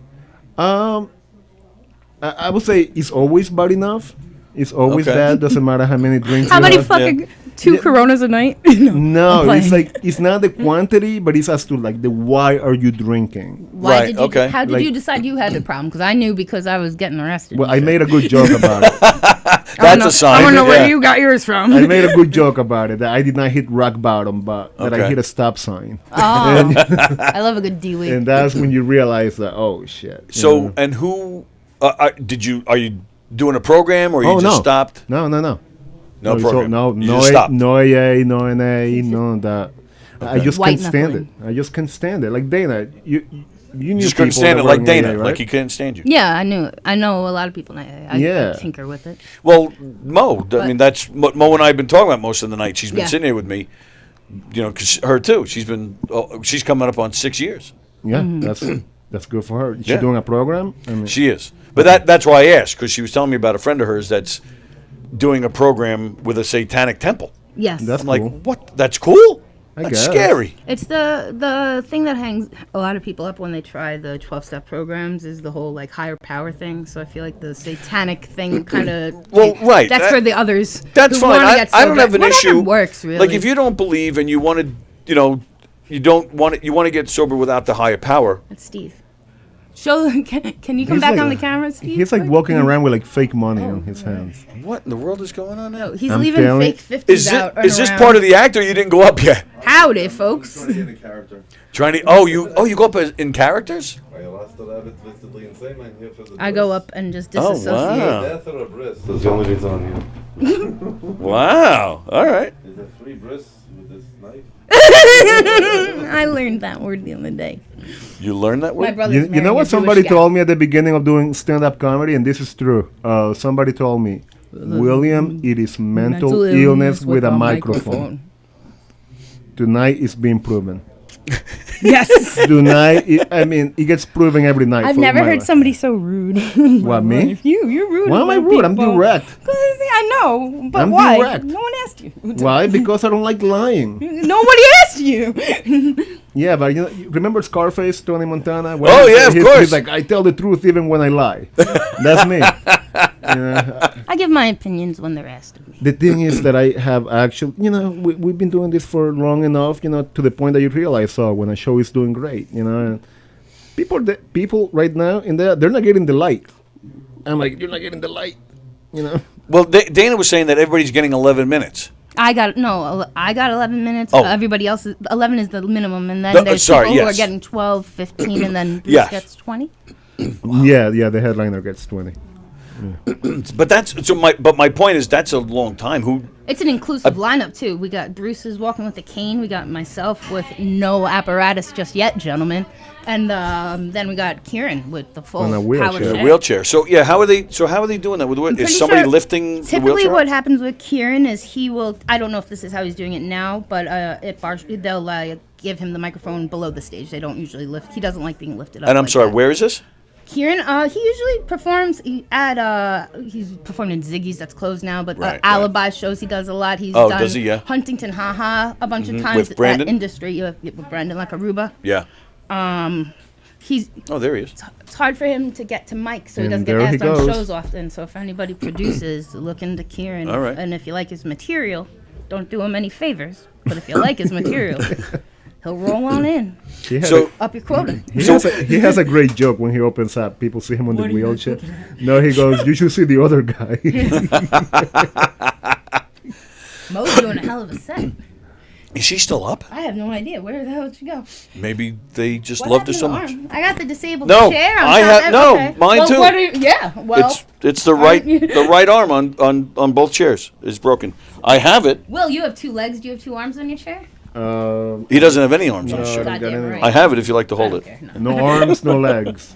I would say it's always bad enough. It's always Okay. bad. Doesn't matter how many drinks. How you many have. fucking 2 Coronas a night? No, I'm it's playing. like it's not the quantity, but it's as to like the why are you drinking? Why Right, did you? okay. How did Like- you decide you had the problem? Because I knew because I was getting arrested. Well, and I shit. made a good joke about it. That's a sign. I don't know Yeah. where you got yours from. I made a good joke about it. That I did not hit rock bottom, but that I Okay. hit a stop sign. Oh, I love a good D-week. And that's when you realize that, oh shit. you So, know? and who are you doing a program or you Oh, just no. stopped? No. No it's program. all- You no, just stopped. no AA, no NA, none of that. I just White can't stand it. knuckling. I just can't stand it. Like Dana, you knew Just couldn't people stand that it were like in Dana. AA, right? Like he couldn't stand you. Yeah, I knew. I know a lot of people. I Yeah. tinker with it. Well, Mo, I mean, that's what Mo and I have been talking about most of the night. She's been Yeah. sitting here with me, because her too. She's coming up on 6 years. Yeah, that's good for her. She's Yeah. doing a program. I mean, She is. But that's why I asked, because she was telling me about a friend of hers that's doing a program with a satanic temple. Yes. That's I'm cool. like, what? That's cool? I That's guess. scary. It's the thing that hangs a lot of people up when they try the 12-step programs is the whole like higher power thing. So I feel like the satanic thing kind of Well, right. That's for the others. That's who fine. wanna I get don't sober. have an Well, none of issue. it works really. Like if you don't believe and you want to, you don't want it, you want to get sober without the higher power. That's Steve. Show. Can you come He's back like on a- the camera, Steve? He's like quick? walking around with like fake money in his hands. What in the world is going on now? No, he's I'm leaving telling- fake 50s Is out. this around. part of the act or you didn't go up yet? Howdy, folks. Trying to you go up in characters? I go up and just Oh, disassociate. wow. Death or a breast? That's the only reason I'm here. Wow. All right. Is there 3 breasts with this knife? I learned that word the other day. You learned that My word? brother's You know marrying a what Jewish somebody gal. told me at the beginning of doing stand-up comedy, and this is true. Somebody told me, William, it is mental illness with a microphone. Tonight is being proven. Yes. Tonight, it gets proven every night. I've for never my heard life. somebody so rude. What, me? You're rude. Why am I about rude? I'm people. direct. 'Cause I know, but I'm why? direct. No one asked you. Why? Because I don't like lying. Nobody asked you. Yeah, but you remember Scarface, Tony Montana? Oh, yeah, of course. He's like, I tell the truth even when I lie. That's me. I give my opinions when they're asked of me. The thing is that I have actually, we've been doing this for long enough, to the point that you realize, when a show is doing great, and people right now they're not getting the light. I'm like, you're not getting the light. you know. Well, Dana was saying that everybody's getting 11 minutes. I got 11 minutes. Oh. Everybody else 11 is the minimum, and then No, there's sorry, people who are yes. getting 12, 15, and then Bruce Yes. gets 20. Yeah, the headliner gets 20. But my point is that's a long time. Who? It's an inclusive lineup too. We got Bruce is walking with a cane. We got myself with no apparatus just yet, gentlemen, and then we got Kieran with the full On a power wheelchair. chair. The wheelchair. So yeah, how are they doing that? I'm Is pretty somebody sure lifting the Typically, wheelchair? what happens with Kieran is he will. I don't know if this is how he's doing it now, but at bars they'll give him the microphone below the stage. They don't usually lift. He doesn't like being lifted up. And I'm like sorry, that. where is this? Kieran, he usually performs at he's performed in Ziggy's that's closed now, but Right, Alibi shows he does a lot. He's Oh, done does he? Yeah. Huntington Haha a bunch of times With Brandon? at Industry with Brandon Lakaruba. Yeah. He's Oh, there he is. it's hard for him to get to mic, so he And doesn't get there he asked on goes. shows often. So if anybody produces, look into Kieran. All right. And if you like his material, don't do him any favors. But if you like his material, he'll roll on in. He has So Up your quota. he has a great joke when he opens up. People see him on the wheelchair. No, he goes, "You should see the other guy." Mo's doing a hell of a set. is she still up? I have no idea. Where the hell did she go? Maybe they just What loved her happened so to much. arm? I got the disabled No, chair. I have mine well, too. What are you, yeah, well, It's the right arm on both chairs is broken. I have it. Will, you have 2 legs. Do you have 2 arms on your chair? He doesn't have any arms on No, his I chair. don't got Goddamn any. right. I have it if you like to hold it. Okay, no. No arms, no legs.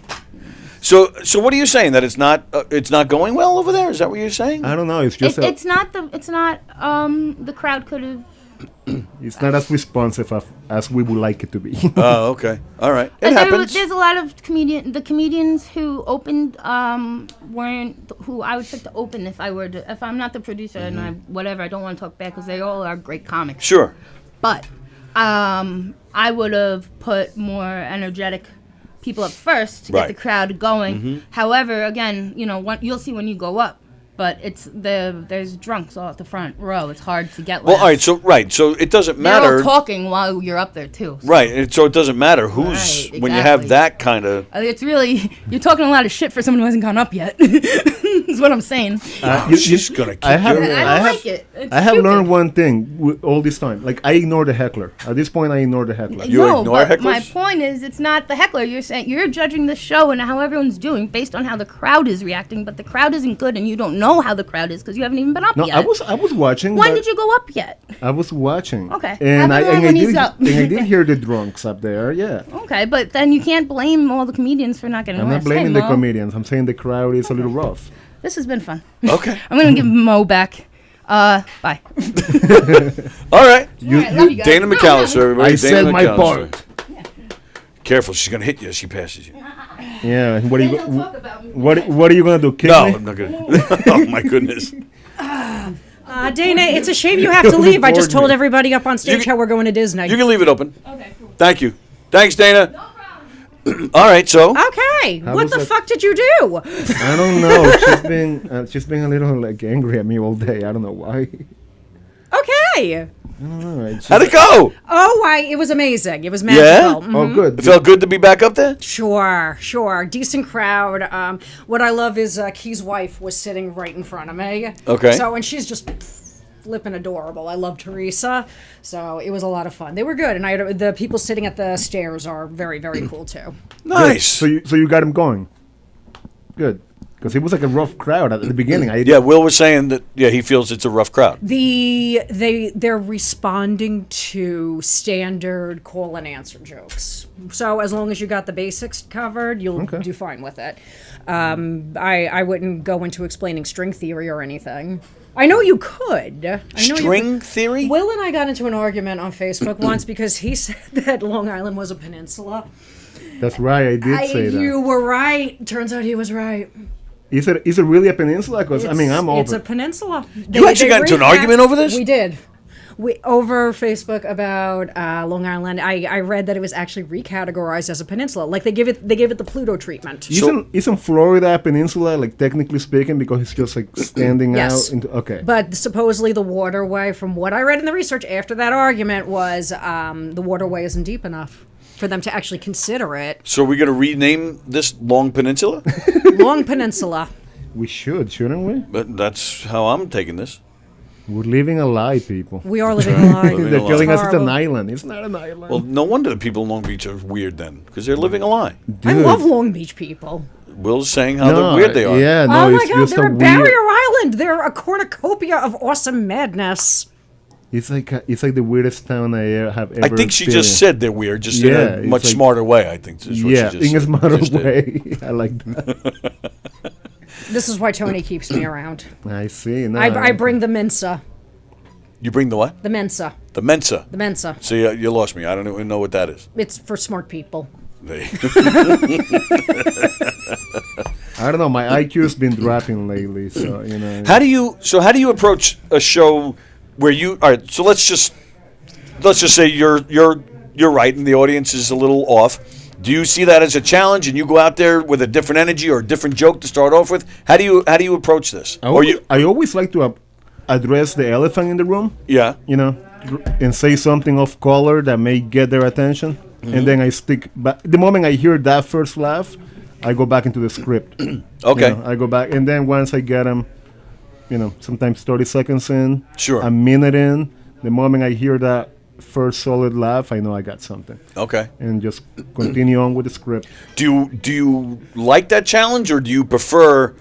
So what are you saying, that it's not going well over there? Is that what you're saying? I don't know. It's just It's not the crowd could have. it's not as responsive as we would like it to be. Oh, okay. All right. It happens. There's a lot of comedians who opened weren't who I would pick to open if I'm not the producer and I don't want to talk bad because they all are great comics. Sure. But I would have put more energetic people up first to get Right. the crowd going. However, again, you'll see when you go up. But there's drunks all at the front row. It's hard to get. Well, laughs. all right. So it doesn't They're matter. all talking while you're up there too. So. Right. And so it doesn't matter who's Right, when you have exactly. that kind of. It's really you're talking a lot of shit for someone who hasn't gone up yet. Is what I'm saying. She's gonna kick I have, your I don't I have, like it. It's I have stupid. learned one thing all this time. Like, I ignore the heckler. At this point, I ignore the heckler. You no, ignore but my hecklers? point is, it's not the heckler. You're saying you're judging the show and how everyone's doing based on how the crowd is reacting, but the crowd isn't good, and you don't know how the crowd is because you haven't even been up No, yet. I was watching. When but did you go up yet? I was watching. Okay. And Have I him on when he's did up. and I did hear the drunks up there. Yeah. Okay, but then you can't blame all the comedians for not getting I'm not laughs. blaming Hey, the Mo, comedians. I'm saying the crowd is a little rough. This has been fun. Okay. I'm gonna give Mo back. Bye. All right. All right, love you guys. Dana McAllister, everybody. I Dana said my McAllister. part. Careful, she's gonna hit you as she passes you. Yeah. And what are you? Then he'll talk about me. What are you gonna do? Kick No, me? I'm not gonna. Oh my goodness. Dana, it's a shame you have to leave. I just Bored told me. everybody up on stage how we're going to Disney. You can leave it open. Okay, cool. Thank you. Thanks, Dana. All right. So. Okay, How what was the that? fuck did you do? I don't know. She's been a little like angry at me all day. I don't know why. Okay. I don't know. It's How'd it go? Oh, it was amazing. It was Yeah? magical. Mhm. Oh, good. It felt good to be back up there. Sure. Decent crowd. What I love is Key's wife was sitting right in front of me. Okay. So, and she's just flipping adorable. I love Teresa. So it was a lot of fun. They were good. And the people sitting at the stairs are very, very cool too. Nice. So you got him going. Good. Because it was like a rough crowd at the beginning. Yeah, Will was saying that. Yeah, he feels it's a rough crowd. They're responding to standard call and answer jokes. So as long as you got the basics covered, you'll do fine with it. I wouldn't go into explaining string theory or anything. I know you could. String theory? Will and I got into an argument on Facebook once because he said that Long Island was a peninsula. That's right. I did say that. You were right. Turns out he was right. Is it really a peninsula? Because I'm over. It's a peninsula. You actually got into an argument over this? We did. Over Facebook about Long Island. I read that it was actually recategorized as a peninsula. Like they give it the Pluto treatment. Isn't Florida a peninsula, like technically speaking, because it's just like standing Yes. out? Okay. But supposedly the waterway, from what I read in the research after that argument, was the waterway isn't deep enough for them to actually consider it. So are we going to rename this Long Peninsula? Long Peninsula. We shouldn't we? But that's how I'm taking this. We're living a lie, people. We are living a lie. They're telling us it's an Horrible. island. It's not an island. Well, no wonder the people in Long Beach are weird then, because they're living a lie. I love Long Beach people. Will's saying how they're weird they are. Yeah, no, Oh my it's God, just they're a a weird. barrier island. They're a cornucopia of awesome madness. It's like the weirdest town I have ever. I think she just experienced. said they're weird, just in a it's much like- smarter way, I think. Is what Yeah, she just in a smarter just did. way. I like that. This is why Tony keeps me around. I see. No, I bring the Mensa. You bring the what? The Mensa. The Mensa. The Mensa. See, you lost me. I don't even know what that is. It's for smart people. They- I don't know. My IQ's been dropping lately, so you know. How do you approach a show where you? All right, so let's just say you're right and the audience is a little off. Do you see that as a challenge and you go out there with a different energy or a different joke to start off with? How do you approach this? I always like to address the elephant in the room. Yeah. You know, and say something of color that may get their attention, and then I stick. But the moment I hear that first laugh, I go back into the script. Okay. You know, I go back, and then once I get them, you know, sometimes 30 seconds in, Sure. a minute in, the moment I hear that first solid laugh, I know I got something. Okay. And just continue on with the script. Do you like that challenge, or do you prefer,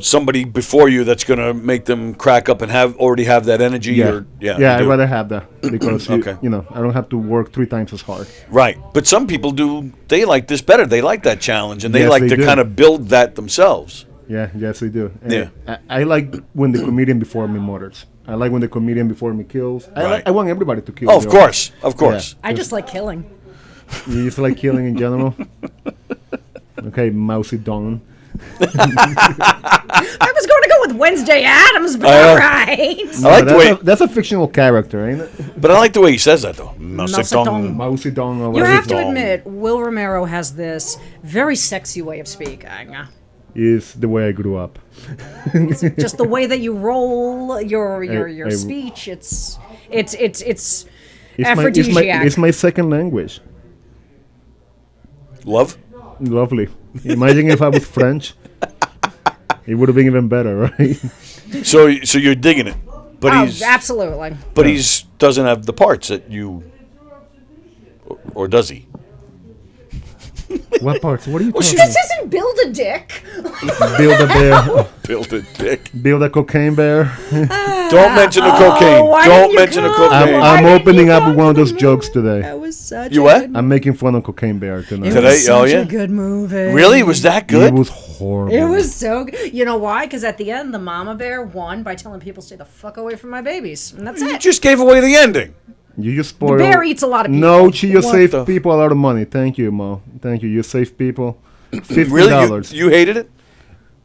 somebody before you that's going to make them crack up and already have that energy? Yeah, Or, yeah, you I'd do? rather have that because Okay. I don't have to work 3 times as hard. Right, but some people do. They like this better. They like that challenge, and they Yes, like they to do. kind of build that themselves. Yeah, yes, they do. And Yeah. I like when the comedian before me murders. I like when the comedian before me kills. Right. I want everybody to kill. Oh, of you know. course, of course. I just like killing. You just like killing in general. Okay, mousy Don. I was going to go with Wednesday Addams, but I know. all right. I like the way, That's a fictional character, ain't it? but I like the way he says that though. Mousedong. Mousy Don. Or You whatever have it's to called. admit, Will Romero has this very sexy way of speaking. Is the way I grew up. Just the way that you roll your I- speech. It's It's aphrodisiac. it's my second language. Love. Lovely. Imagine if I was French. It would have been even better, right? So you're digging it, but he's absolutely. but he's doesn't have the parts that you, or does he? What parts? What are you talking This isn't Build a Dick. about? Build a bear. Build a dick. Build a cocaine bear. Don't mention the cocaine. why Don't didn't you mention the come? cocaine. I'm didn't opening you up come one of to those the jokes movie? today. That was such You a what? good- I'm making fun of Cocaine Bear tonight. It Today? was such Oh, yeah? a good movie. Really? Was that good? It was horrible. It was so good. You know why? Because at the end, the mama bear won by telling people stay the fuck away from my babies, and that's You it. just gave away the ending. You just spoiled. bear eats a lot of No, people. she just What saved the- people a lot of money. Thank you, Mo. Thank you. You saved people $50. Really? You hated it?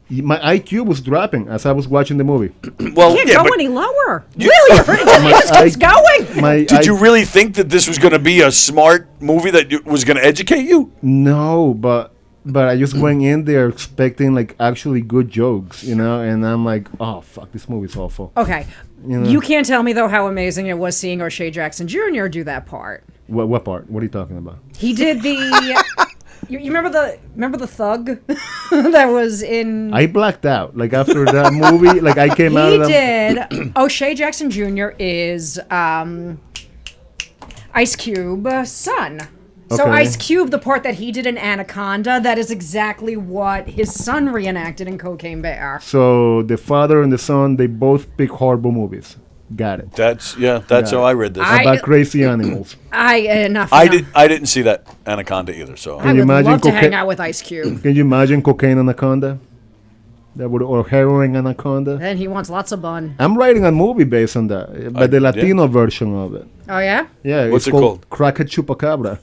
My IQ was dropping as I was watching the movie. Well, Can't yeah, go but any lower. Really? It just keeps going. did you really think that this was going to be a smart movie that was going to educate you? No, but I just went in there expecting like actually good jokes, and I'm like, oh fuck, this movie's awful. Okay. You know? You can't tell me, though, how amazing it was seeing O'Shea Jackson Jr. do that part. What part? What are you talking about? He did the... You remember the thug that was in... I blacked out. Like after that movie, like I came out He of the did. O'Shea Jackson Jr. is Ice Cube's son. So Okay. Ice Cube, the part that he did in Anaconda, that is exactly what his son reenacted in Cocaine Bear. So the father and the son, they both pick horrible movies. Got it. That's how I read this. About crazy animals. I didn't see that Anaconda either. So I would imagine love to hang coca- out with Ice Cube. Can you imagine cocaine anaconda? Or heroin anaconda? And he wants lots of bun. I'm writing a movie based on that, but the Latino version of it. Oh, yeah? Yeah, What's it's it called? Crack a Chupacabra.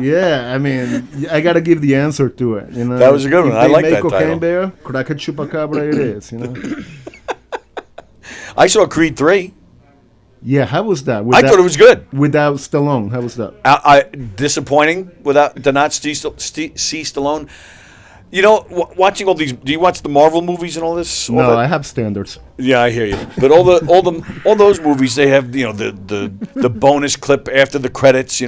Yeah, I mean, I gotta give the answer to it. That was a good one. If I they like make that Cocaine title. Bear, Crack a Chupacabra it is. I saw Creed 3. Yeah, how was that? I thought it was good. Without Stallone, how was that? I disappointing without to not see Stallone. You know, watching all these. Do you watch the Marvel movies and all this? All No, that? I have standards. Yeah, I hear you. But all those movies, they have the bonus clip after the credits.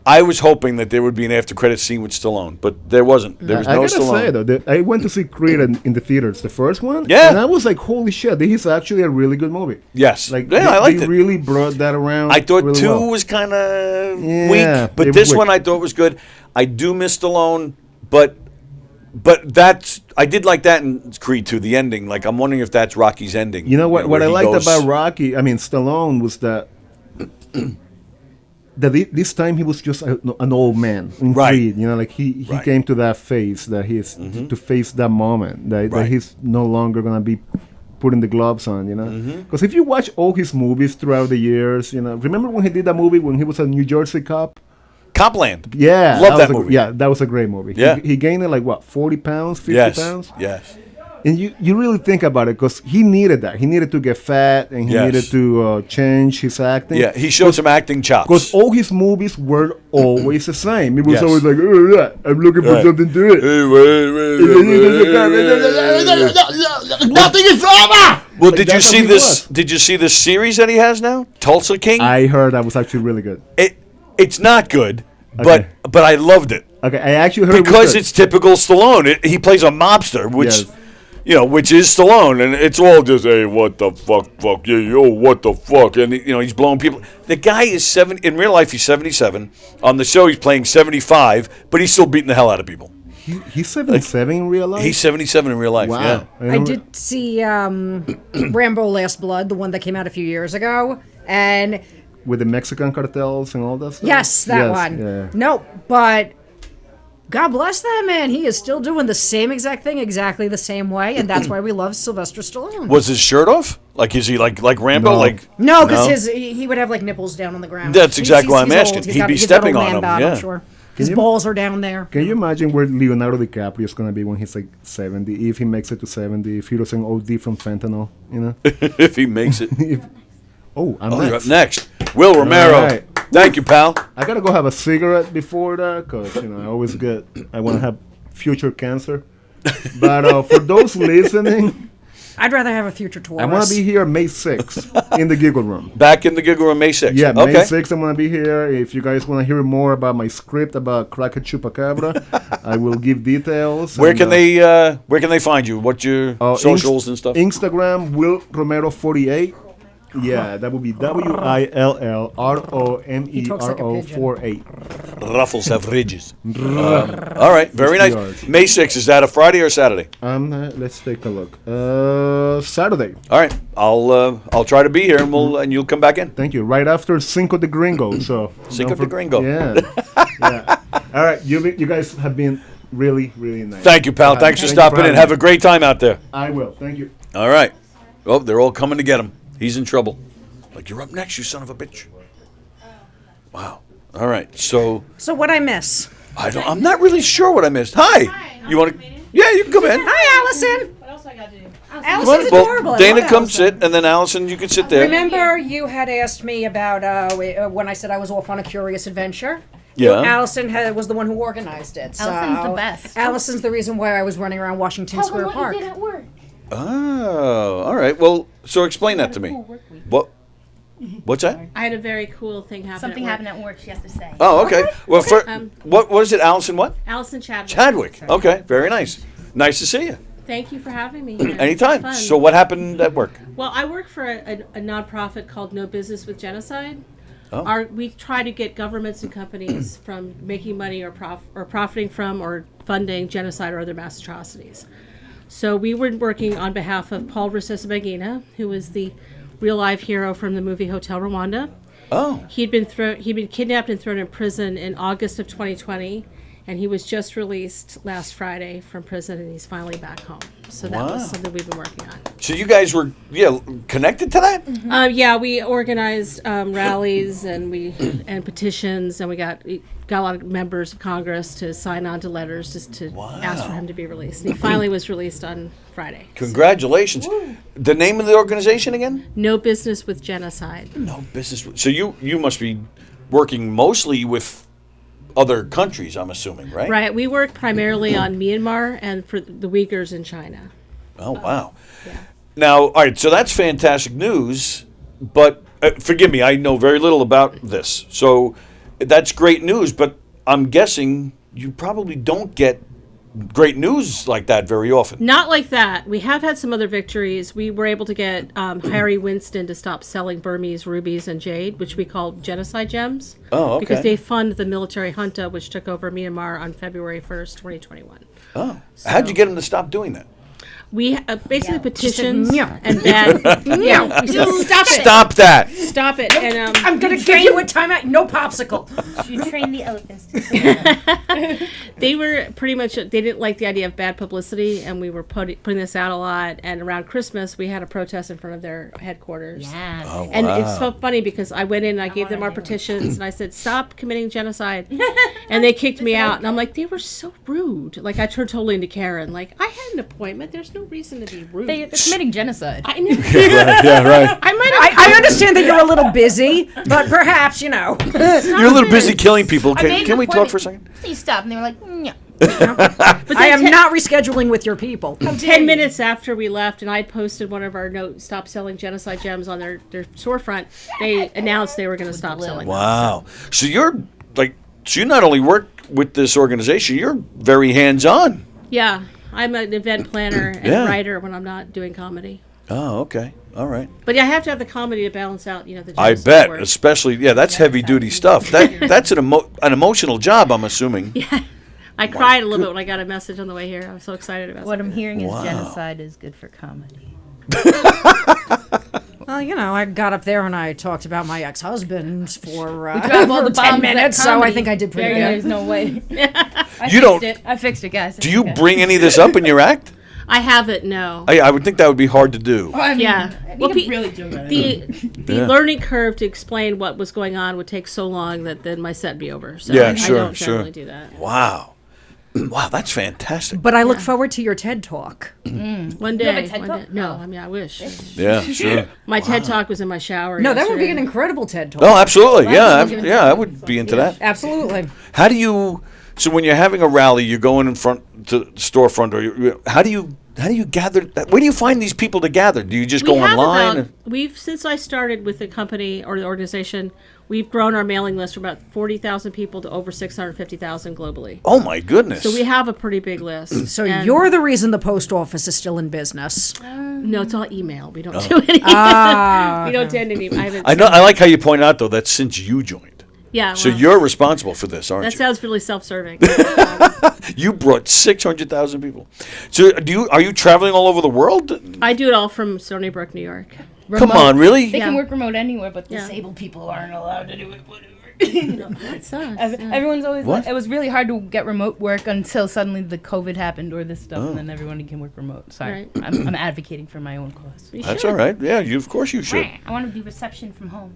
I was hoping that there would be an after credits scene with Stallone, but there wasn't. There was no I Stallone. gotta say though, I went to see Creed in the theaters, the first one. Yeah. And I was like, holy shit, this is actually a really good movie. Yes. Like I liked they it. really brought that around. I thought really 2 well. was kind of Yeah, weak, but it this was one weak. I thought was good. I do miss Stallone, but I did like that in Creed 2, the ending. Like, I'm wondering if that's Rocky's ending. You know what? where What I he liked goes- about Rocky, I mean Stallone, was that this time he was just an old man in Right. Creed. Like he Right. came to that phase that he's to face that moment that Right. he's no longer gonna be putting the gloves on. Mm-hmm. Because if you watch all his movies throughout the years, remember when he did that movie when he was a New Jersey cop? Copland. Yeah, Love that was movie. Yeah, that was a great movie. Yeah. He gained like what, 40 pounds, 50 Yes. pounds. Yes. And you really think about it because he needed that. He needed to get fat and he Yes. needed to change his acting. Yeah, he showed some acting chops. Because all his movies were always the same. It was Yes. always like, oh, yeah, I'm looking for Right. something to eat. Nothing is over! Well, Like, did you that's how see he this? was. Did you see this series that he has now, Tulsa King? I heard that was actually really good. It's not good, Okay. but I loved it. Okay, I actually heard Because it was it's typical Stallone. He plays a mobster, which Yes. which is Stallone, and it's all just, hey, what the fuck, yeah, yo, what the fuck, and he's blowing people. The guy is in real life. He's 77. On the show, he's playing 75, but he's still beating the hell out of people. He's 77 in real life? He's 77 in real life. Wow. Yeah. I did see Rambo: Last Blood, the one that came out a few years ago, and With the Mexican cartels and all that stuff? yes, that one. Yeah. No, but God bless that man. He is still doing the same exact thing, exactly the same way, and that's why we love Sylvester Stallone. Was his shirt off? Like, is he like Rambo? No. Like No, because he would have like nipples down on the ground. That's exactly why I'm he's asking. old. He'd be he's got stepping old on man him, bod, yeah. I'm sure. His you- balls are down there. Can you imagine where Leonardo DiCaprio is going to be when he's like 70? If he makes it to 70, if he doesn't OD from fentanyl, if he makes it. I'm You're up next. next. Will Romero. All right. Thank you, pal. I got to go have a cigarette before that because, I always I want to have future cancer. But for those listening, I'd rather have a future Taurus. I want to be here May 6th in the Giggle Room. Back in the Giggle Room, May 6th. Yeah, May Okay. 6th I'm going to be here. If you guys want to hear more about my script about Cracker Chupacabra, I will give details. Where and, can they find you? What's your socials and stuff? Instagram, Will Romero 48. Yeah, that would be WILLROMERO 48. Ruffles have ridges. All right, very nice. yours. May 6th, is that a Friday or a Saturday? Let's take a look. Saturday. All right, I'll try to be here, and you'll come back in. Thank you. Right after Cinco de Gringo. So Cinco de Gringo. Yeah. Yeah. All right, you guys have been really, really nice. Thank you, pal. Thanks for Thank you stopping in. having Have me. a great time out there. I will. Thank you. All right. Oh, they're all coming to get him. He's in trouble. Like, you're up next, you son of a bitch. Wow. All right. So what I miss? I'm not really sure what I missed. Hi. You want to? Yeah, you can come in. Hi, Allison. What else I got to do? Come on. Allison's adorable. I Dana, love come Allison. sit, and then Allison, you can sit there. Remember, you had asked me about when I said I was off on a curious adventure. Yeah. Allison was the one who organized it. So Allison's the best. Allison's the reason why I was running around Washington Tell them Square what Park. you did at work. Oh, all right. Well, so explain that to me. What? What's that? I had a very cool thing happen. Something at work. happened at work, she has to say. Oh, okay. Well, Um, what is it, Allison? What? Allison Chadwick. Chadwick. Okay, very nice. Nice to see you. Thank you for having me here. Anytime. Fun. So, what happened at work? Well, I work for a nonprofit called No Business with Genocide. Oh. We try to get governments and companies from making money or profiting from or funding genocide or other mass atrocities. So we were working on behalf of Paul Rusesabagina, who was the real life hero from the movie Hotel Rwanda. Oh. He'd been kidnapped and thrown in prison in August of 2020, and he was just released last Friday from prison, and he's finally back home. So that Wow. was something we've been working on. So you guys were connected to that? Yeah, we organized rallies and petitions, and we got a lot of members of Congress to sign on to letters just to ask for him to be released. And he finally was released on Friday. Congratulations. The name of the organization again? No Business with Genocide. No Business. So you must be working mostly with other countries, I'm assuming, right? Right. We work primarily on Myanmar and for the Uyghurs in China. Oh, wow. Yeah. Now, all right, so that's fantastic news, but forgive me, I know very little about this. So that's great news, but I'm guessing you probably don't get great news like that very often. Not like that. We have had some other victories. We were able to get Harry Winston to stop selling Burmese rubies and jade, which we call genocide gems. Oh, okay. Because they fund the military junta, which took over Myanmar on February 1st, 2021. Oh. How'd you get them to stop doing that? We basically petitions meow. and bad. Yeah. We said, stop it. Stop that. Stop it. And I'm going to give you a timeout. No popsicle. You train the elephants to they were pretty much, they didn't like the idea of bad publicity, and we were putting this out a lot. And around Christmas, we had a protest in front of their headquarters. Yeah. Oh, And wow. it's so funny because I went in and I gave them our petitions, and I said, stop committing genocide. And they kicked me out. And I'm like, they were so rude. Like, I turned totally into Karen. Like, I had an appointment. There's no reason to be rude. They're committing genocide. I know. Yeah, right. I understand that you're a little busy, but perhaps, You're a little busy killing people. Can we talk for a second? Please stop. And they were like, yeah. But I am not rescheduling with your people. 10 minutes after we left, and I posted one of our notes, stop selling genocide gems on their storefront, they announced they were going to stop selling them. Wow. So you're you not only work with this organization, you're very hands-on. Yeah, I'm an event planner and writer when I'm not doing comedy. Oh, okay. All right. But I have to have the comedy to balance out, the I genocide bet, work. especially, that's heavy-duty stuff. That's an emotional job, I'm assuming. Yeah. I cried a little bit when I got a message on the way here. I was so excited about What I'm hearing is Wow. genocide is good for comedy. Well, I got up there and I talked about my ex-husband for, We drop all the 10 bombs minutes, at so I comedy. think I did pretty There's good. no way. I fixed it, guys. Do you bring any of this up in your act? I haven't, no. I would think that would be hard to do. I mean, Yeah. Well, really do that. The learning curve to explain what was going on would take so long that then my set would be over. So Yeah, I sure, don't sure. generally do that. Wow. Wow, that's fantastic. But I look forward to your TED Talk. One day. have a TED one Talk? day. No, I mean, I wish. Yeah, sure. My TED Talk was in my shower. No, that would be yesterday. an incredible TED Talk. Oh, absolutely. Yeah, I would be into that. Absolutely. How do you? So when you're having a rally, you're going in front to the storefront, or how do you gather? Where do you find these people to gather? Do you just go online? Since I started with the company or the organization, we've grown our mailing list from about 40,000 people to over 650,000 globally. Oh my goodness! So we have a pretty big list. So And- you're the reason the post office is still in business. No, it's all email. We don't do any. We don't do any. I know. I like how you point out though that since you joined. Yeah. So well, you're responsible for this, aren't that you? sounds really self-serving. You brought 600,000 people. So are you traveling all over the world? I do it all from Stony Brook, New York. Come on, really? They Yeah. can work remote anywhere, but Yeah. disabled people aren't allowed to do it. That sucks. Everyone's always What? like, it was really hard to get remote work until suddenly the COVID happened or this stuff, and then everyone can work remote. Sorry, Right. I'm advocating for my own cause. That's all right. Yeah, of course you should. I want to do reception from home.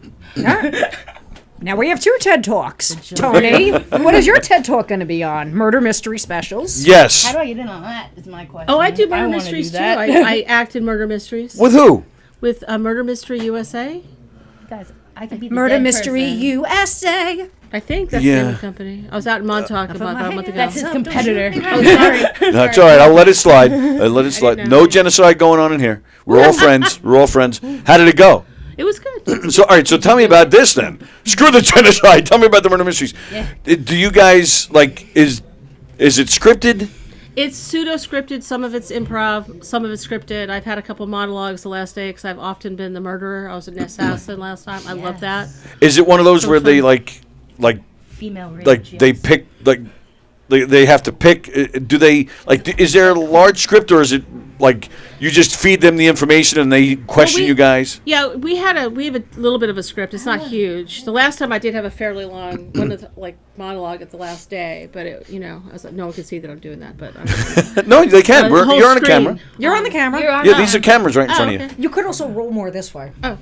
Now we have 2 TED Talks. Tony, what is your TED Talk going to be on? Murder mystery specials? Yes. How do I get in on that? Is my question. Oh, I do murder wanna mysteries do too. that. I act in murder mysteries. With who? With Murder Mystery USA. Guys, I could be the Murder dead Mystery person. USA. I think that's the name Yeah. of the company. I was out in Montauk about a month ago. That's his competitor. Oh, sorry. That's all right. I'll let it slide. I'll let it slide. didn't know. No genocide going on in here. We're all friends. We're all friends. How did it go? It was good. So, all right. So, tell me about this then. Screw the genocide. Tell me about the murder mysteries. Yeah. Do you guys is it scripted? It's pseudo-scripted. Some of it's improv. Some of it's scripted. I've had a couple monologues the last day because I've often been the murderer. I was an assassin last time. I love that. Is it one of those So where they fun. like Female rage. they yes. pick they have to pick? Do they is there a large script or is it like you just feed them the information and they question you guys? Yeah, we have a little bit of a script. It's not huge. The last time I did have a fairly long monologue at the last day, but I was like, no one can see that I'm doing that. But No, they can. the whole You're on the screen. camera. You're on the camera. You're on Yeah, these are cameras right in front of okay. You could also roll more this way. Oh, you.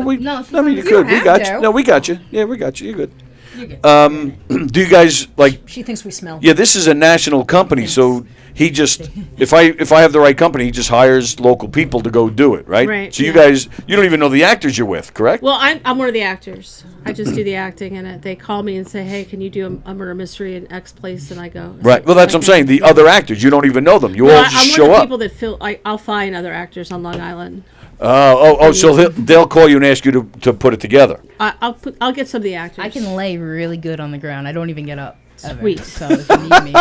Well, No, I mean, you You could. don't We have got to. you. No, we got you. Yeah, we got you. You're good. You're good. Do you guys She thinks we smell. Yeah, this is a national company, so he just if I have the right company, he just hires local people to go do it, right? Right, So you yeah. guys, you don't even know the actors you're with, correct? Well, I'm one of the actors. I just do the acting in it. They call me and say, "Hey, can you do a murder mystery in X place?" And I go. Right. Well, that's what I'm saying. The other actors, you don't even know them. You all just I'm show one of the up. people that I'll find other actors on Long Island. So they'll call you and ask you to put it together. I'll get some of the actors. I can lay really good on the ground. I don't even get up. Ever. Sweet. So if you need me.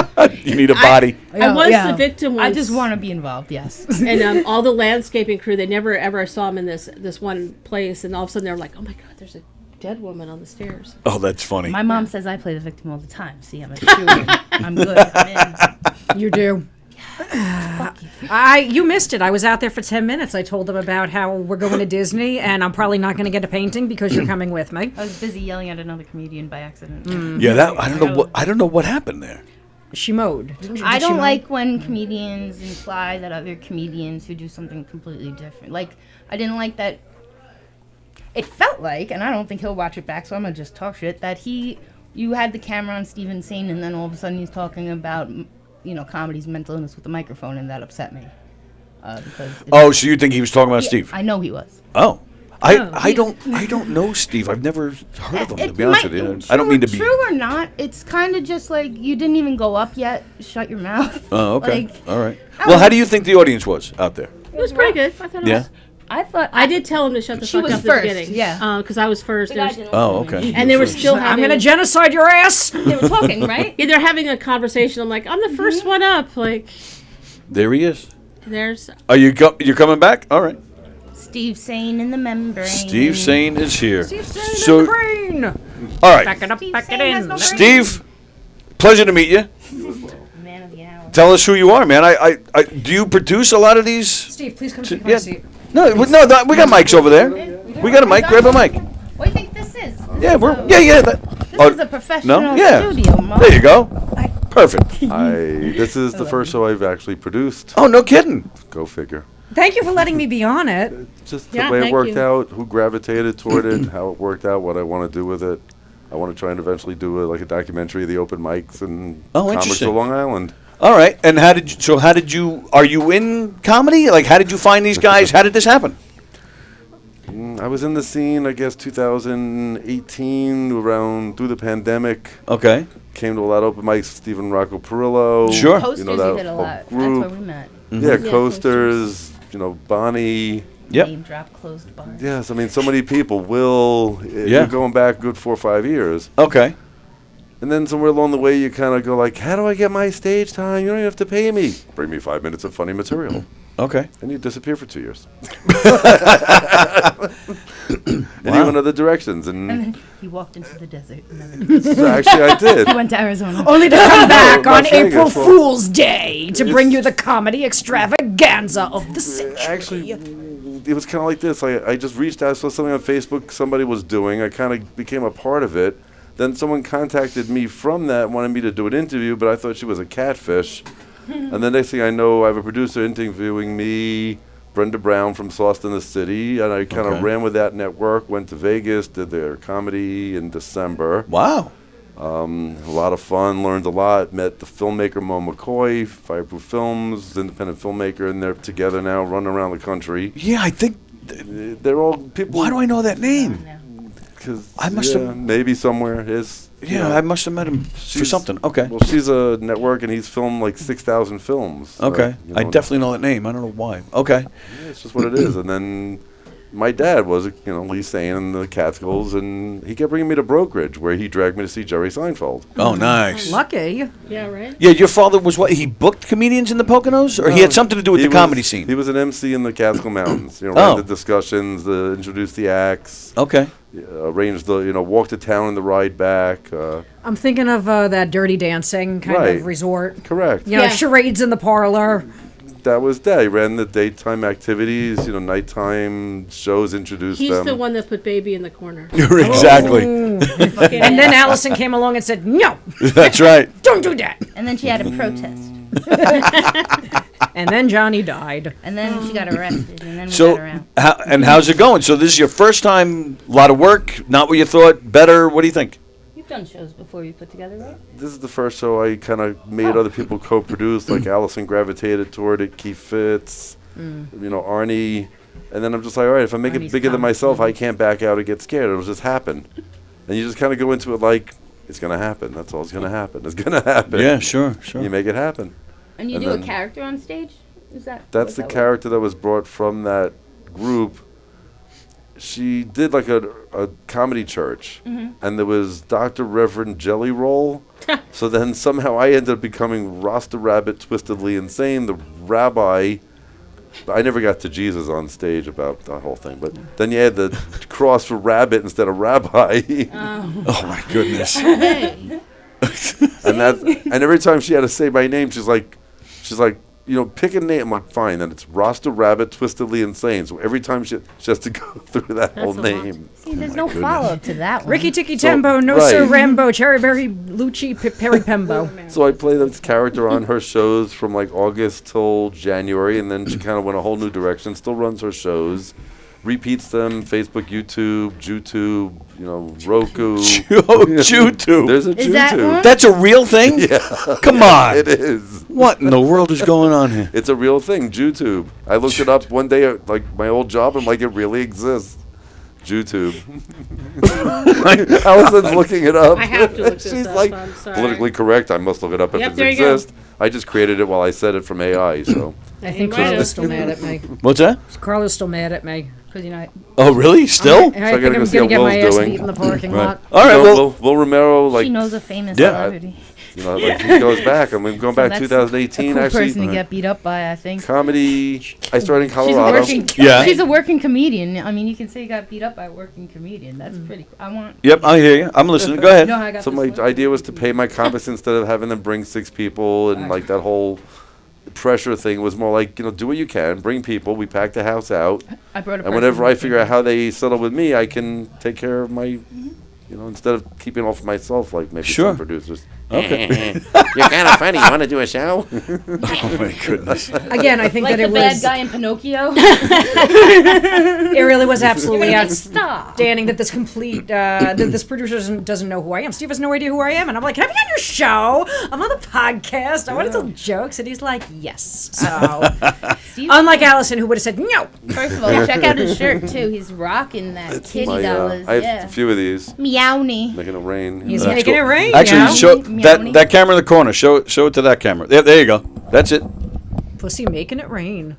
You need a body. I was the victim once. I just want to be involved, yes. And all the landscaping crew, they never ever saw him in this one place, and all of a sudden they're like, "Oh my God, there's a dead woman on the stairs." Oh, that's funny. My mom says I play the victim all the time. See, I'm a shoo-in. I'm good. I'm in. You do. You missed it. I was out there for 10 minutes. I told them about how we're going to Disney, and I'm probably not going to get a painting because you're coming with me. I was busy yelling at another comedian by accident. Yeah, I don't know what happened there. She mowed. I don't like when comedians imply that other comedians who do something completely different. Like, I didn't like that. It felt like, and I don't think he'll watch it back, so I'm gonna just talk shit. That you had the camera on Steve Insane, and then all of a sudden he's talking about, comedy's mental illness with the microphone, and that upset me. So you think he was talking about Steve? I know he was. Oh. I don't know Steve. I've never heard of him, to be honest with you. I don't mean to be true or not. It's kind of just like you didn't even go up yet. Shut your mouth. Oh, okay. Like, all right. Well, how do you think the audience was out there? It was pretty good. I thought it was. I thought I did tell him to shut the fuck up at the beginning. Yeah, because I was first. Oh, okay. And they were still having. I'm gonna genocide your ass. They were talking, right? Yeah, they're having a conversation. I'm like, I'm the first one up. Like, there he is. there's. Are you're coming back? All right. Steve Sane in the membrane. Steve Sane is here. Steve Sane in the brain. All right. Back it up, Steve back it Sane has in. no brain. Steve, pleasure to meet you. Man of the hour. Tell us who you are, man. I do you produce a lot of these? Steve, please come take my seat. No, we got mics over there. We got a mic. Grab a mic. What do you think this is? Yeah, This is a professional studio, Mo. There you go. Perfect. This is the first show I've actually produced. Oh, no kidding. Go figure. Thank you for letting me be on it. Just the way it worked out, who gravitated toward it, how it worked out, what I want to do with it. I want to try and eventually do a documentary of the open mics and commerce interesting. of Long Island. All right. And are you in comedy? Like, how did you find these guys? How did this happen? I was in the scene, I guess, 2018, through the pandemic. Okay. Came to a lot of open mics, Stephen Rocco Perillo. Sure. Posters you did a lot. Group. That's where we met. Yeah, Coasters, Bonnie. Yep. Name drop closed bars. Yes, I mean, so many people. Will, you're going back good 4 or 5 years. Okay. And then somewhere along the way, you kind of go like, how do I get my stage time? You don't even have to pay me. Bring me 5 minutes of funny material. Okay. And you disappear for 2 years. And you went other directions. And then he walked into the desert. Actually, I did. He went to Arizona. Only to come back on Las Vegas, April well, Fool's Day to bring you the comedy extravaganza of the century. Actually, it was kind of like this. I just reached out, saw something on Facebook somebody was doing. I kind of became a part of it. Then someone contacted me from that, wanted me to do an interview, but I thought she was a catfish. And the next thing I know, I have a producer interviewing me, Brenda Brown from Sauce in the City, and I kind of ran with that network, went to Vegas, did their comedy in December. Wow. A lot of fun, learned a lot, met the filmmaker Moe McCoy, Fireproof Films, independent filmmaker, and they're together now, running around the country. Yeah, I think they're all people. Why do I know that name? Because I must have maybe somewhere I must have met him for something. Okay. Well, she's a network, and he's filmed like 6,000 films. Okay. I definitely know that name. I don't know why. Okay. Yeah, it's just what it is. And then my dad was, Lee Sane in the Catskills, and he kept bringing me to brokerage, where he dragged me to see Jerry Seinfeld. Oh, nice. Lucky. Yeah, right? Yeah, your father was what? He booked comedians in the Poconos? Or he had something to do with the comedy scene? He was an MC in the Catskill Mountains. Ran the discussions, introduced the acts. Okay. Arranged the, walk to town and the ride back. I'm thinking of that Dirty Dancing kind of resort. Correct. Charades in the parlor. That was that. He ran the daytime activities, nighttime shows, introduced He's them. the one that put baby in the corner. Exactly. And then Allison came along and said, no. That's right. Don't do that. And then she had a protest. And then Johnny died. And then she got arrested. And then we got her out. How's it going? So this is your first time, a lot of work, not what you thought, better, what do you think? You've done shows before you put together, right? This is the first show I kind of made other people co-produce, like Allison gravitated toward it, Keith Fitz, Arnie. And then I'm just like, all right, if I make it bigger than myself, I can't back out or get scared. It'll just happen. And you just kind of go into it like, it's going to happen. That's all it's going to happen. It's going to happen. Yeah, sure. You make it happen. And you do a character on stage? That's the character that was brought from that group. She did like a comedy church, and there was Dr. Reverend Jelly Roll. So then somehow I ended up becoming Rasta Rabbit Twistedly Insane, the rabbi. I never got to Jesus on stage about the whole thing, but then you had the cross for rabbit instead of rabbi. Oh my goodness. And every time she had to say my name, she's like, pick a name. I'm like, fine, then it's Rasta Rabbit Twistedly Insane. So every time she has to go through that whole name. See, there's no follow-up to that one. Ricky Tikki Tembo, No Sir Rambo, Cherry Berry Lucci, Perry Pembo. So I play this character on her shows from like August till January, and then she kind of went a whole new direction. Still runs her shows, repeats them, Facebook, YouTube, Roku. YouTube. There's a Is that YouTube. one? That's a real thing? Yeah. Come on. It is. What in the world is going on here? It's a real thing, YouTube. I looked it up one day at like my old job. I'm like, it really exists. YouTube. Allison's looking it up. I have to look this She's up, like, I'm sorry. politically correct. I must look it up if Yep, it there you go. exists. I just created it while I said it from AI. So I think Right. Carla's still mad at me. What's that? Carla's still mad at me. Because, Oh, really? Still? I think I'm going to get my ass beat in the parking lot. All right, Will Romero, she knows a famous Yeah. celebrity. like he goes back. I mean, going back that's 2018 a cool actually. person to get beat up by, I think. Comedy. I started in She's a Colorado. she's a working comedian. I mean, you can say you got beat up by a working comedian. That's pretty cool. I want. Yep, I hear you. I'm listening. Go ahead. No, I got So my idea was to pay my comics instead of having them bring 6 people, and like that whole pressure thing was more like, do what you can, bring people. We pack the house out, I brought a and whenever person I figure out how they settle with me, I can take care of my, instead of keeping it all for myself like maybe some producers. Okay. You're kind of funny. You want to do a show? Oh my goodness. Again, I think like that it the bad was. guy in Pinocchio. It really was absolutely Stop. outstanding that this that this producer doesn't know who I am. Steve has no idea who I am, and I'm like, "Can I be on your show? I'm on the podcast. I want to tell jokes," and he's like, "Yes." So, unlike Allison, who would have said no. First of all, check out his shirt too. He's rocking that kitty dollars. I have a few of these. Meowny. Making it rain. He's That's making cool. it rain. Actually, yeah. show that camera in the corner. Show it to that camera. There you go. That's it. Pussy making it rain.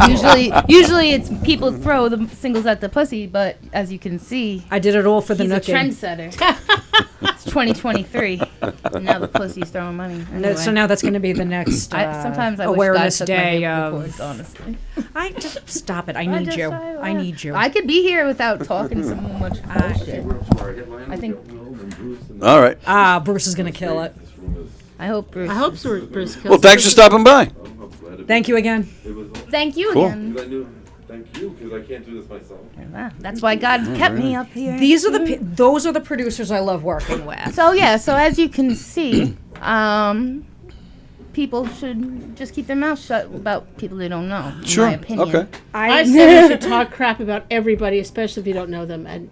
Usually it's people throw the singles at the pussy, but as you can see, I did it all for the he's a nooking. trendsetter. It's 2023, and now the pussy's throwing money. Anyway. So now that's going to be the next sometimes I awareness wish God took my day hip of. reports, honestly. I just stop it. I need you. I need you. I could be here without talking so much bullshit. I think. All right. Bruce is going to kill it. I hope Bruce. I hope Bruce kills Well, thanks for stopping by. Thank you again. Thank you Cool. again. Thank you, because I can't do this myself. That's why God kept me up here. Those are the producers I love working with. So as you can see, people should just keep their mouth shut about people they don't know. Sure. In my opinion. Okay. I say we should talk crap about everybody, especially if you don't know them. And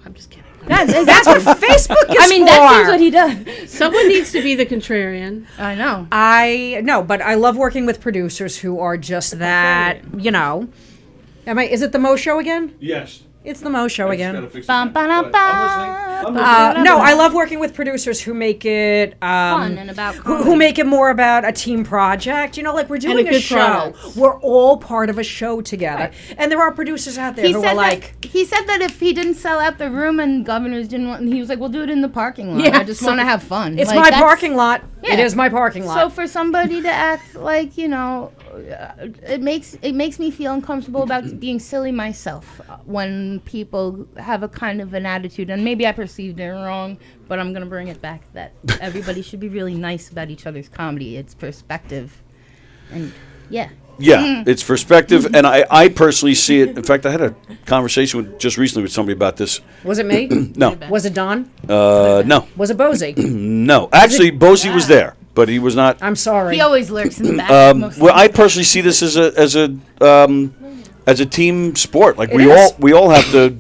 I'm just kidding. That's what Facebook is I mean, for. that's what he does. Someone needs to be the contrarian. I know. I know, but I love working with producers who are just that. Is it the Moe Show again? Yes. It's the Moe Show again. Bum, ba-dum, bum. No, I love working with producers who make it Fun and about who make it more about a team project. Like we're doing a a good show. product. We're all part of a show together, and there are producers out there who are like. He said that if he didn't sell out the room and governors didn't want, he was like, "We'll do it in the parking lot. Yeah, I just want to have fun. It's Like, my that's- parking lot. Yeah. It is my parking lot. So for somebody to act like it makes me feel uncomfortable about being silly myself when people have a kind of an attitude, and maybe I perceived it wrong, but I'm gonna bring it back that everybody should be really nice about each other's comedy. It's perspective, and yeah. Yeah, it's perspective, and I personally see it. In fact, I had a conversation just recently with somebody about this. Was it me? No. Was it Don? No. Was it Bozy? No. Actually, Bozy was there, but he was not. I'm sorry. He always lurks in the back. most of Well, the I time. personally see this as a team sport. Like It we is. all have to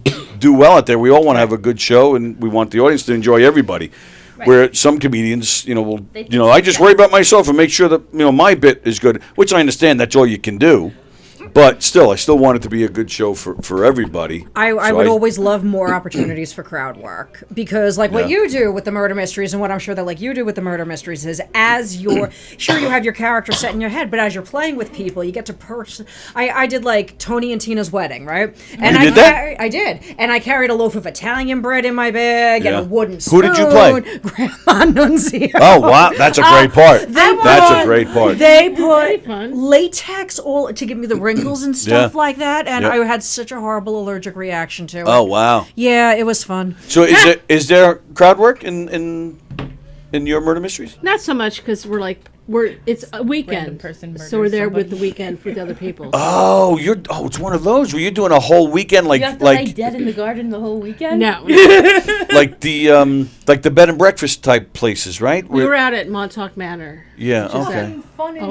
do well out there. We all want to have a good show, and we want the audience to enjoy everybody. Right. Where some comedians, will, They I just worry about myself and make sure that my bit is good, which I understand that's all you can do. But still, I still want it to be a good show for everybody. I So would always love more opportunities for crowd work because, like, what you do with the murder mysteries and what I'm sure that, like, you do with the murder mysteries is as you're sure you have your character set in your head, but as you're playing with people, you get to I did, like, Tony and Tina's wedding, right? And You did that? I did. And I carried a loaf of Italian bread in my bag and a wooden spoon. Who did you play? Grandma Nunzio. Oh, wow. That's a great part. That's a great part. They put latex all to give me the wrinkles and stuff Yeah. like that, and Yep. I had such a horrible allergic reaction to it. Oh, wow. Yeah, it was fun. So is there crowd work in your murder mysteries? Not so much because it's a weekend, person so we're there murders with the weekend with other people. Oh, it's one of those where you're doing a whole weekend You have to lay dead in the garden the whole weekend? No. like the bed and breakfast type places, right? We were out at Montauk Manor. Yeah, which is okay.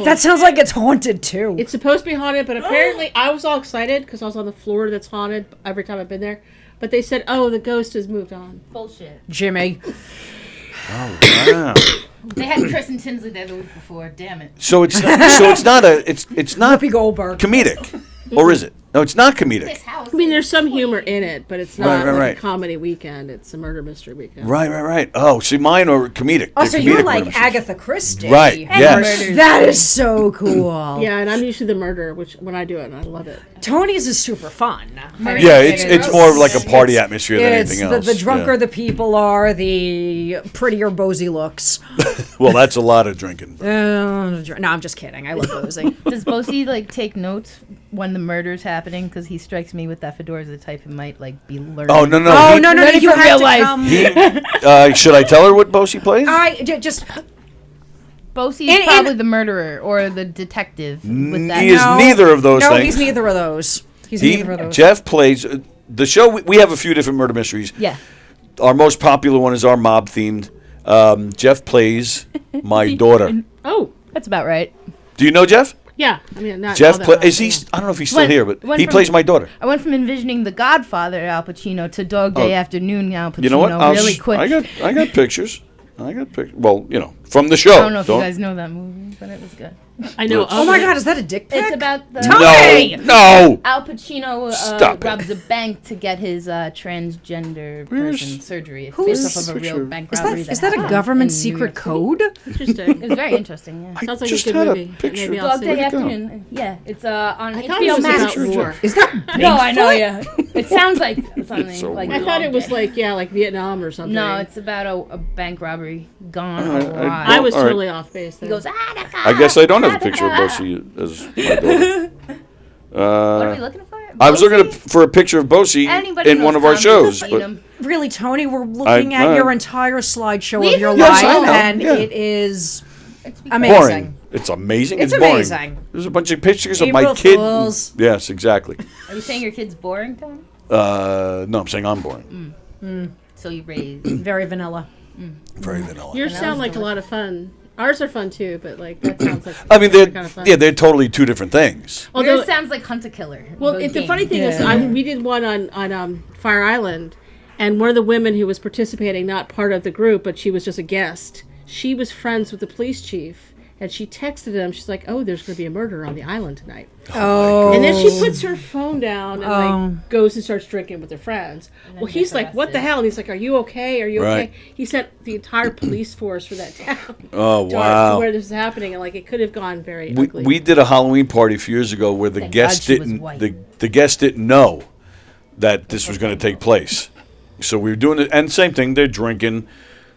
That sounds like it's haunted too. It's supposed to be haunted, but apparently I was all excited because I was on the floor that's haunted every time I've been there. But they said, "Oh, the ghost has moved on." Bullshit. Jimmy. Oh, wow. They had Chris and Tinsley there the week before. Damn it. So it's not Whoopi Goldberg comedic, or is it? No, it's not comedic. I mean, there's some humor in it, but it's not Right. a comedy weekend. It's a murder mystery weekend. Right. Oh, see, mine are comedic. Oh, They're so you're comedic like murder mysteries. Agatha Christie. Right, yes. That is so cool. Yeah, and I'm usually the murderer, which when I do it, and I love it. Tony's is super fun. Yeah, it's more of like a party atmosphere than It's anything else. The drunker Yeah. the people are, the prettier Bosie looks. Well, that's a lot of drinking. No, I'm just kidding. I love Bosie. Does Bosie take notes when the murder's happening? Because he strikes me with that fedora as the type who might be learning. Oh, no. Oh, no, Learning you from have real to life. come. Should I tell her what Bosie plays? Just Bosie is probably the murderer or the detective. With that. He is neither of those no, things. he's neither of those. He's neither of those. Jeff plays the show. We have a few different murder mysteries. Yeah. Our most popular one is our mob themed. Jeff plays my daughter. Oh, that's about right. Do you know Jeff? Yeah, I mean, not Jeff all that play, much, is he? yeah. I don't know if he's still here, but he plays my daughter. I went from envisioning The Godfather Al Pacino to Dog Day Afternoon Al Pacino You know what? really quick. I got pictures. Well, from the show. I don't know if you guys know that movie, but it was good. I know. Oh my God, is that a dick pic? It's about the No. Al Pacino Stop it. robs a bank to get his transgender person surgery. It's based off of a real bank robbery. Is that a government secret code? Interesting. It's very interesting. Yeah. Sounds like just a good had a movie. picture. Maybe I'll Dog see Day it. Afternoon. Yeah, it's on I thought it HBO was Max. about war. Is that No, I know. Yeah, it sounds like something so like. I thought it was Dog Day. like Vietnam or something. No, it's about a bank robbery gone awry. I was All right. totally off base. He There. goes, that I guess I don't have a picture of Bosie as my daughter. What are we looking for? I was looking Bosie? for a picture of Bosie Anybody in knows one of our Tom, shows. just But feed 'em. Really, Tony? We're looking at I- your entire slideshow Leave of your him life, alone. Yes, I know, and yeah. it is It's amazing. boring. It's amazing. It's boring. amazing. There's a bunch of pictures of my April kid. Fools. Yes, exactly. Are you saying your kid's boring, Tom? No, I'm saying I'm boring. So you raised. Very vanilla. Very vanilla. Yours sound like a lot of fun. Ours are fun too, but that sounds like. I mean, kind of fun. they're totally two different things. Although, Yours sounds like Hunt a Killer. well, the funny thing is, we did one on Fire Island, and one of the women who was participating, not part of the group, but she was just a guest. She was friends with the police chief, and she texted him. She's like, "Oh, there's going to be a murder on the island tonight." Oh. And then she puts her phone down and goes and starts drinking with her friends. Well, he's like, "What the hell?" And he's like, "Are you okay? Are you Right. okay?" He sent the entire police force for that town. Oh, to wow. where this is happening, and it could have gone very ugly. We did a Halloween party a few years ago where the Thank guests God she was didn't white. the guests didn't know that this was going to take place. So we were doing it, and same thing. They're drinking.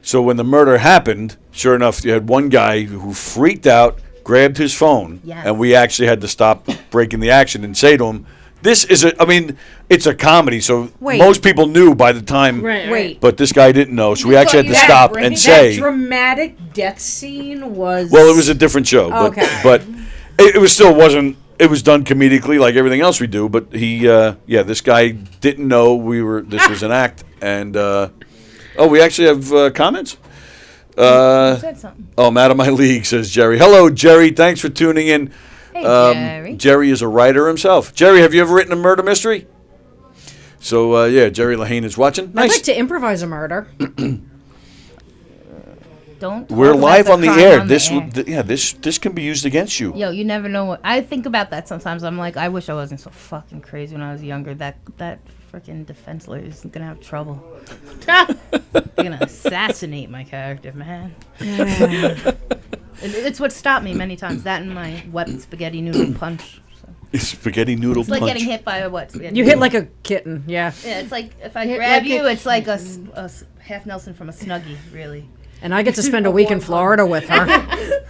So when the murder happened, sure enough, you had one guy who freaked out, grabbed his phone, Yes. and we actually had to stop breaking the action and say to him, "This is it's a comedy, so Wait. most people knew by the time." Right. Wait. But this guy didn't know, so we You actually thought had to you had stop a brain? and That say. dramatic death scene was. Well, it was a different show, but Okay. but it was still wasn't. It was done comedically, like everything else we do. But this guy didn't know this was an act, and we actually have comments. said something. Oh, I'm out of my league, says Jerry. Hello, Jerry. Thanks for tuning in. Hey, Jerry. Jerry is a writer himself. Jerry, have you ever written a murder mystery? So, Jerry Lahane is watching. I'd Nice. like to improvise a murder. Don't. We're talk about live the on the crime air. on This the air. this can be used against you. Yo, you never know what. I think about that sometimes. I'm like, I wish I wasn't so fucking crazy when I was younger. That freaking defense lawyer is gonna have trouble. They're gonna assassinate my character, man. It's what stopped me many times. That and my wet spaghetti noodle punch. Spaghetti noodle It's like punch. getting hit by a what? Spaghetti You hit noodle. like a kitten, yeah. Yeah, it's like if I Hit grab like you, a- it's like a half Nelson from a Snuggie, really. And I get to spend a week in Florida with her.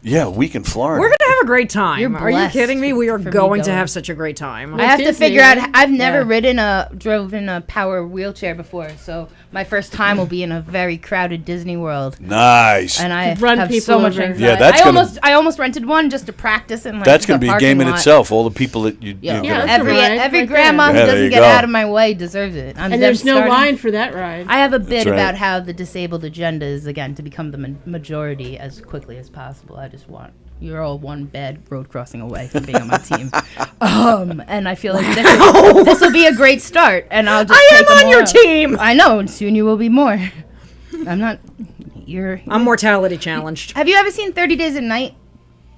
Yeah, a week in Florida. We're gonna have a great time. You're Are you blessed kidding me? We are for me going to going. have such a great time. I have to Disney, figure out. right? I've never Yeah. drove in a power wheelchair before, so my first time will be in a very crowded Disney World. Nice. And I Run have people so much over. anxiety. Yeah, that's gonna- I almost rented one just to practice and like. That's going the to be a game in parking lot. itself. All the people that you. Yeah, you're gonna- that's every a ride every right grandma there. who Yeah, there doesn't you get go. out of my way deserves it. And there's no line for that ride. I have a bit That's right. about how the disabled agenda is again to become the majority as quickly as possible. I just want. You're all one bad road crossing away from being on my team. And I feel like this will be a great start. And I'll just I take am them on your all. team. I know, and soon you will be more. I'm not. I'm mortality challenged. Have you ever seen 30 Days at Night?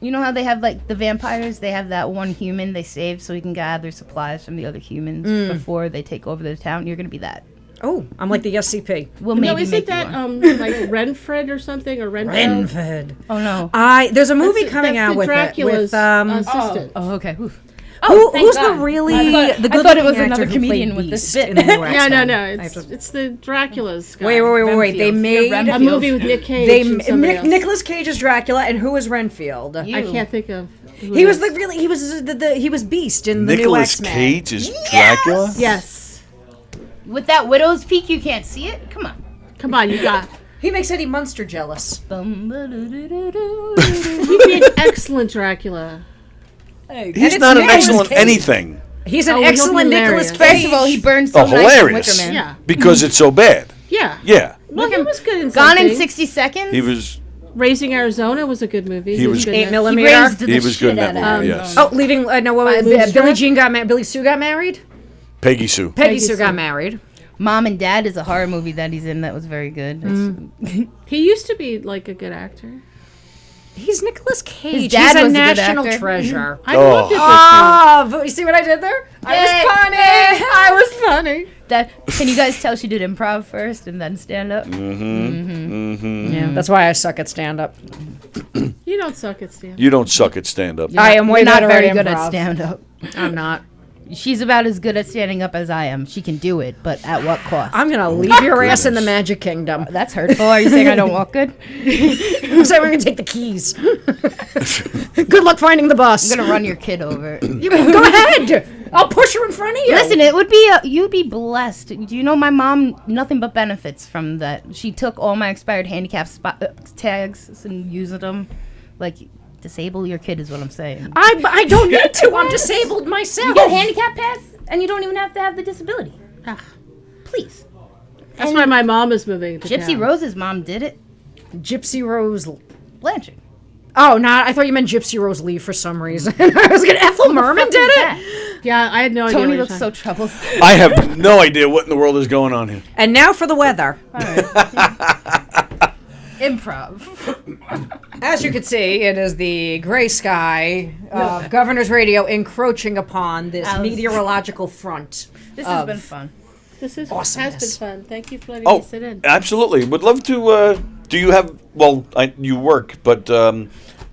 You know how they have like the vampires? They have that one human they save so he can gather supplies from the other humans before they take over the town. You're gonna be that. Oh, I'm like the SCP. We'll No, maybe isn't make that you one. like Renfred or something or Renfred? Renfred. Oh no. There's a movie That's coming out the with Dracula's it. With, assistant. Oh, okay. Oof. who's the God. really I the thought good it was looking another actor who comedian played with this Beast bit. in the new No, X-Men? it's the Dracula's guy. Wait. They Renfield. made You're a movie with Nick Cage They and somebody else. Nicolas Cage is Dracula, and who is Renfield? You. I can't think of. Who He it was is. like really. He was Beast in the new Nicolas X-Men. Cage is Dracula? Yes. With that widow's peak, you can't see it. Come on. Come on, you got. He makes Eddie Munster jealous. He'd be an excellent Dracula. He's not an excellent anything. He's an Oh, he'll be excellent Nicolas hilarious. Cage. First of all, he burns so Oh, nice in hilarious. Wicker Man. Yeah. Because it's so bad. Yeah. Yeah. Well, he was good in Gone something. in 60 seconds. He was Raising Arizona was a good movie. He was- good 8 in it. millimeter. He raised the he was shit good in that out of movie, it. yes. Oh, leaving. No, what was Billy Billie Jean got married. Billy Sue got married. Peggy Sue. Peggy Sue got married. Mom and Dad is a horror movie that he's in that was very good. He used to be like a good actor. He's Nicolas Cage. His dad He's a was a good national actor. treasure. I loved it. Oh, you see what I did there? Yay. I was funny. That can you guys tell she did improv first and then stand up? Yeah, that's why I suck at stand up. You don't suck at stand. You don't suck at stand up. I am way You're not better very at good at improv. stand up. I'm not. She's about as good at standing up as I am. She can do it, but at what cost? I'm gonna leave your ass in the Magic Kingdom. That's hurtful. Are you saying I don't walk good? I'm saying we're gonna take the keys. Good luck finding the bus. I'm gonna run your kid over. Go ahead. I'll push her in front of you. Listen, it would be you'd be blessed. Do you know my mom? Nothing but benefits from that. She took all my expired handicap tags and used them. Like, disable your kid is what I'm saying. I don't need to. I'm disabled myself. You get a handicap pass, and you don't even have to have the disability. Please. That's why my mom is moving to Gypsy town. Rose's mom did it. Gypsy Rose Blanchard. Oh, no, I thought you meant Gypsy Rose Lee for some reason. I was gonna. Ethel Merman did it. Yeah, I had no idea. Tony what you're looks so troubled. I have no idea what in the world is going on here. And now for the weather. Improv. As you can see, it is the gray sky of Governor's Radio encroaching upon this meteorological front. This has been fun. This is Awesomeness. has been fun. Thank you for letting Oh, me sit in. absolutely. Would love to. Do you have? Well, you work, but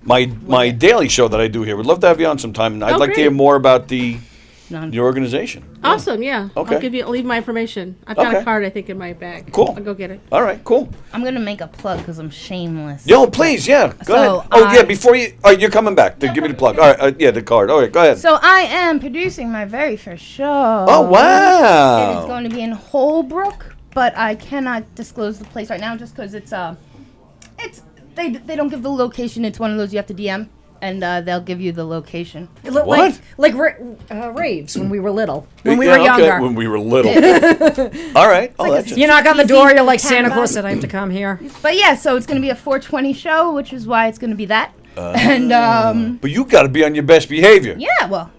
my daily show that I do here. Would love to have you on sometime. And I'd Oh, like to great. hear more about your organization. Awesome, yeah. Okay. I'll leave my information. I've got Okay. a card, I think, in my bag. Cool. I'll go get it. All right, cool. I'm gonna make a plug because I'm shameless. Yo, please, yeah, go So ahead. Oh, yeah, I- before you, you're coming back. Give me the plug. All right, yeah, the card. All right, go ahead. So I am producing my very first show. Oh, wow. It is going to be in Holbrook, but I cannot disclose the place right now just because it's they don't give the location. It's one of those you have to DM, and they'll give you the location. What? Like raves when we were little. When we Yeah, were okay, younger. when we were little. All right. Oh, that's You knock on the door, you're like, $10. Santa Claus said I have to come here. But yeah, so it's going to be a 420 show, which is why it's going to be that. And but you got to be on your best behavior. yeah, well,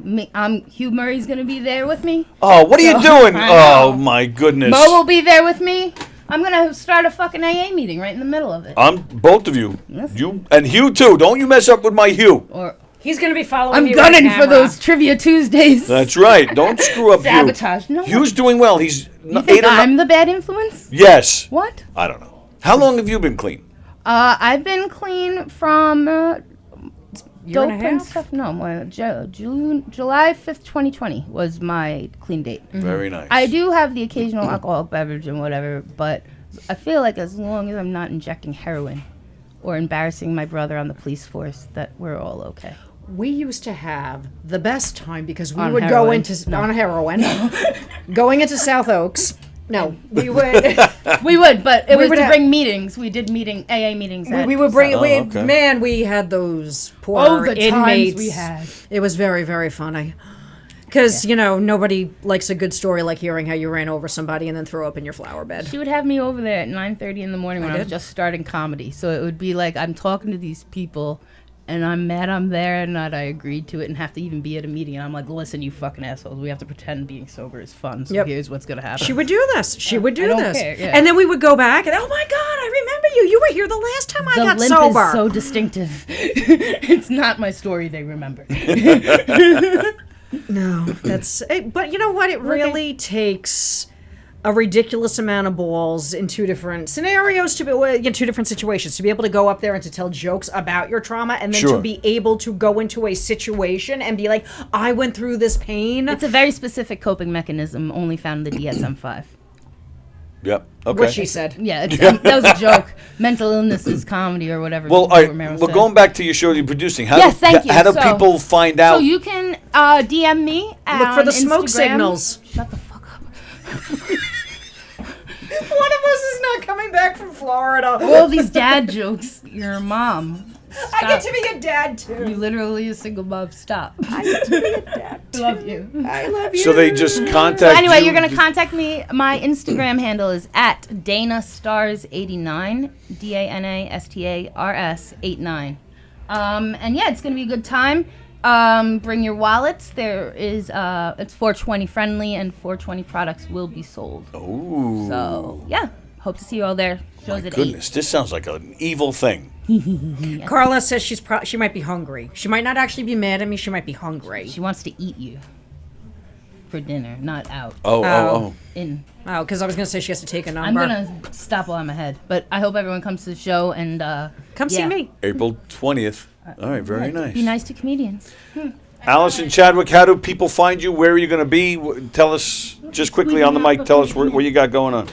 Hugh Murray's gonna be there with me. Oh, what are you doing? I know. Oh my goodness. Mo will be there with me. I'm gonna start a fucking AA meeting right in the middle of it. Both of you. Yes. You and Hugh too. Don't you mess up with my Hugh. Or He's going to be following I'm me gunning right for camera. those Trivia Tuesdays. That's right. Don't screw up Sabotage. Hugh. No. Hugh's doing well. He's You think I'm the bad influence? Yes. What? I don't know. How long have you been clean? I've been clean from Year and dope a and half? stuff. No, July 5th, 2020 was my clean date. Very nice. I do have the occasional alcoholic beverage and whatever, but I feel like as long as I'm not injecting heroin or embarrassing my brother on the police force, that we're all okay. We used to have the best time because we On would heroin. on heroin, going into South Oaks. No, we would. We would, but it We was would to have- bring meetings. We did AA meetings. We would bring. Oh, okay. Man, we had those poor Oh, the inmates. times we had. It was very, very funny. Because nobody likes a good story like hearing how you ran over somebody and then throw up in your flower bed. She would have me over there at 9:30 in the morning when I was did? just starting comedy. So it would be like I'm talking to these people, and I'm mad I'm there and that I agreed to it and have to even be at a meeting. And I'm like, listen, you fucking assholes, we have to pretend being sober is fun. So Yep. here's what's gonna happen. She would do this. She would do I don't this. care, yeah. And then we would go back and, oh my God, I remember you. You were here the last time I the got limp sober. is so distinctive. It's not my story they remember. No, that's. But you know what? It really takes a ridiculous amount of balls in two different scenarios to be in two different situations to be able to go up there and to tell jokes about your trauma and then Sure. to be able to go into a situation and be like, I went through this pain. It's a very specific coping mechanism only found in the DSM-5. Yep. Okay. What she said. Yeah, that was a joke. Mental illness is comedy or whatever. Well, all right. Romero Well, said. going back to your show you're producing. How Yes, do, thank you. How do So- people find out? So you can DM me Look for on the smoke Instagram. signals. Shut the fuck up. One of us is not coming back from Florida. All these dad jokes. Your mom. I get Stop. to be a dad too. You literally a single mom. Stop. I get to be a dad I love you. I love you. So they just contact So anyway, you. you're gonna contact me. My Instagram handle is at DanaStars89, DanaStars89. And yeah, it's gonna be a good time. Bring your wallets. There is it's 420 friendly, and 420 products will be sold. Ooh. So yeah, hope to see you all there. Shows My at goodness, this sounds like an evil thing. 8. Carla says she might be hungry. She might not actually be mad at me. She might be hungry. She wants to eat you for dinner, not out. Oh. In. Oh, because I was gonna say she has to take a I'm number. gonna stop while I'm ahead, but I hope everyone comes to the show and Come see me. April 20th. All right, very nice. Be nice to comedians. Allison Chadwick, how do people find you? Where are you going to be? Tell us just quickly on the mic. Tell us what you got going on.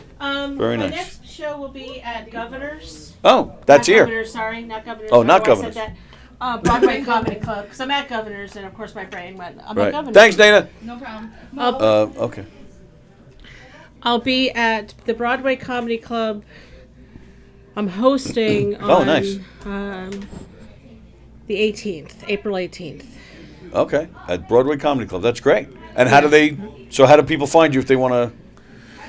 Very My nice. next show will be at Governor's. Oh, that's Not here. Governor's, sorry, not Governor's. Oh, not I know I said Governor's. that. Broadway Comedy Club, because I'm at Governor's, and of course my brain went. I'm at Right. Governor's. Thanks, Dana. No problem. Okay. I'll be at the Broadway Comedy Club. I'm hosting on Oh, nice. The 18th, April 18th. Okay. At Broadway Comedy Club. That's great. And how do people find you if they want to?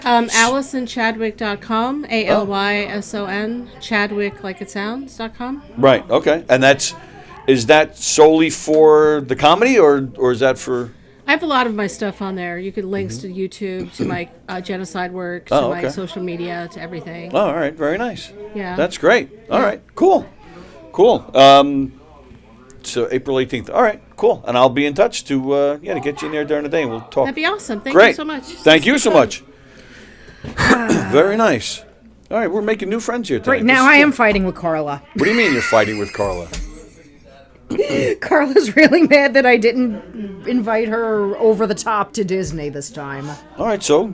AllisonChadwick.com, ALYSON, Chadwick like it sounds.com. Right. Okay. And is that solely for the comedy or is that for? I have a lot of my stuff on there. You can links to YouTube, to my genocide work, to Oh, my okay. social media, to everything. Oh, all right. Very nice. Yeah. That's great. All right. Cool. So April 18th. All right. Cool. And I'll be in touch to get you in there during the day and we'll talk. That'd be awesome. Thank Great. you so much. Thank you so much. Very nice. All right, we're making new friends here tonight. Right now, I am fighting with Carla. What do you mean you're fighting with Carla? Carla's really mad that I didn't invite her over the top to Disney this time. All right, so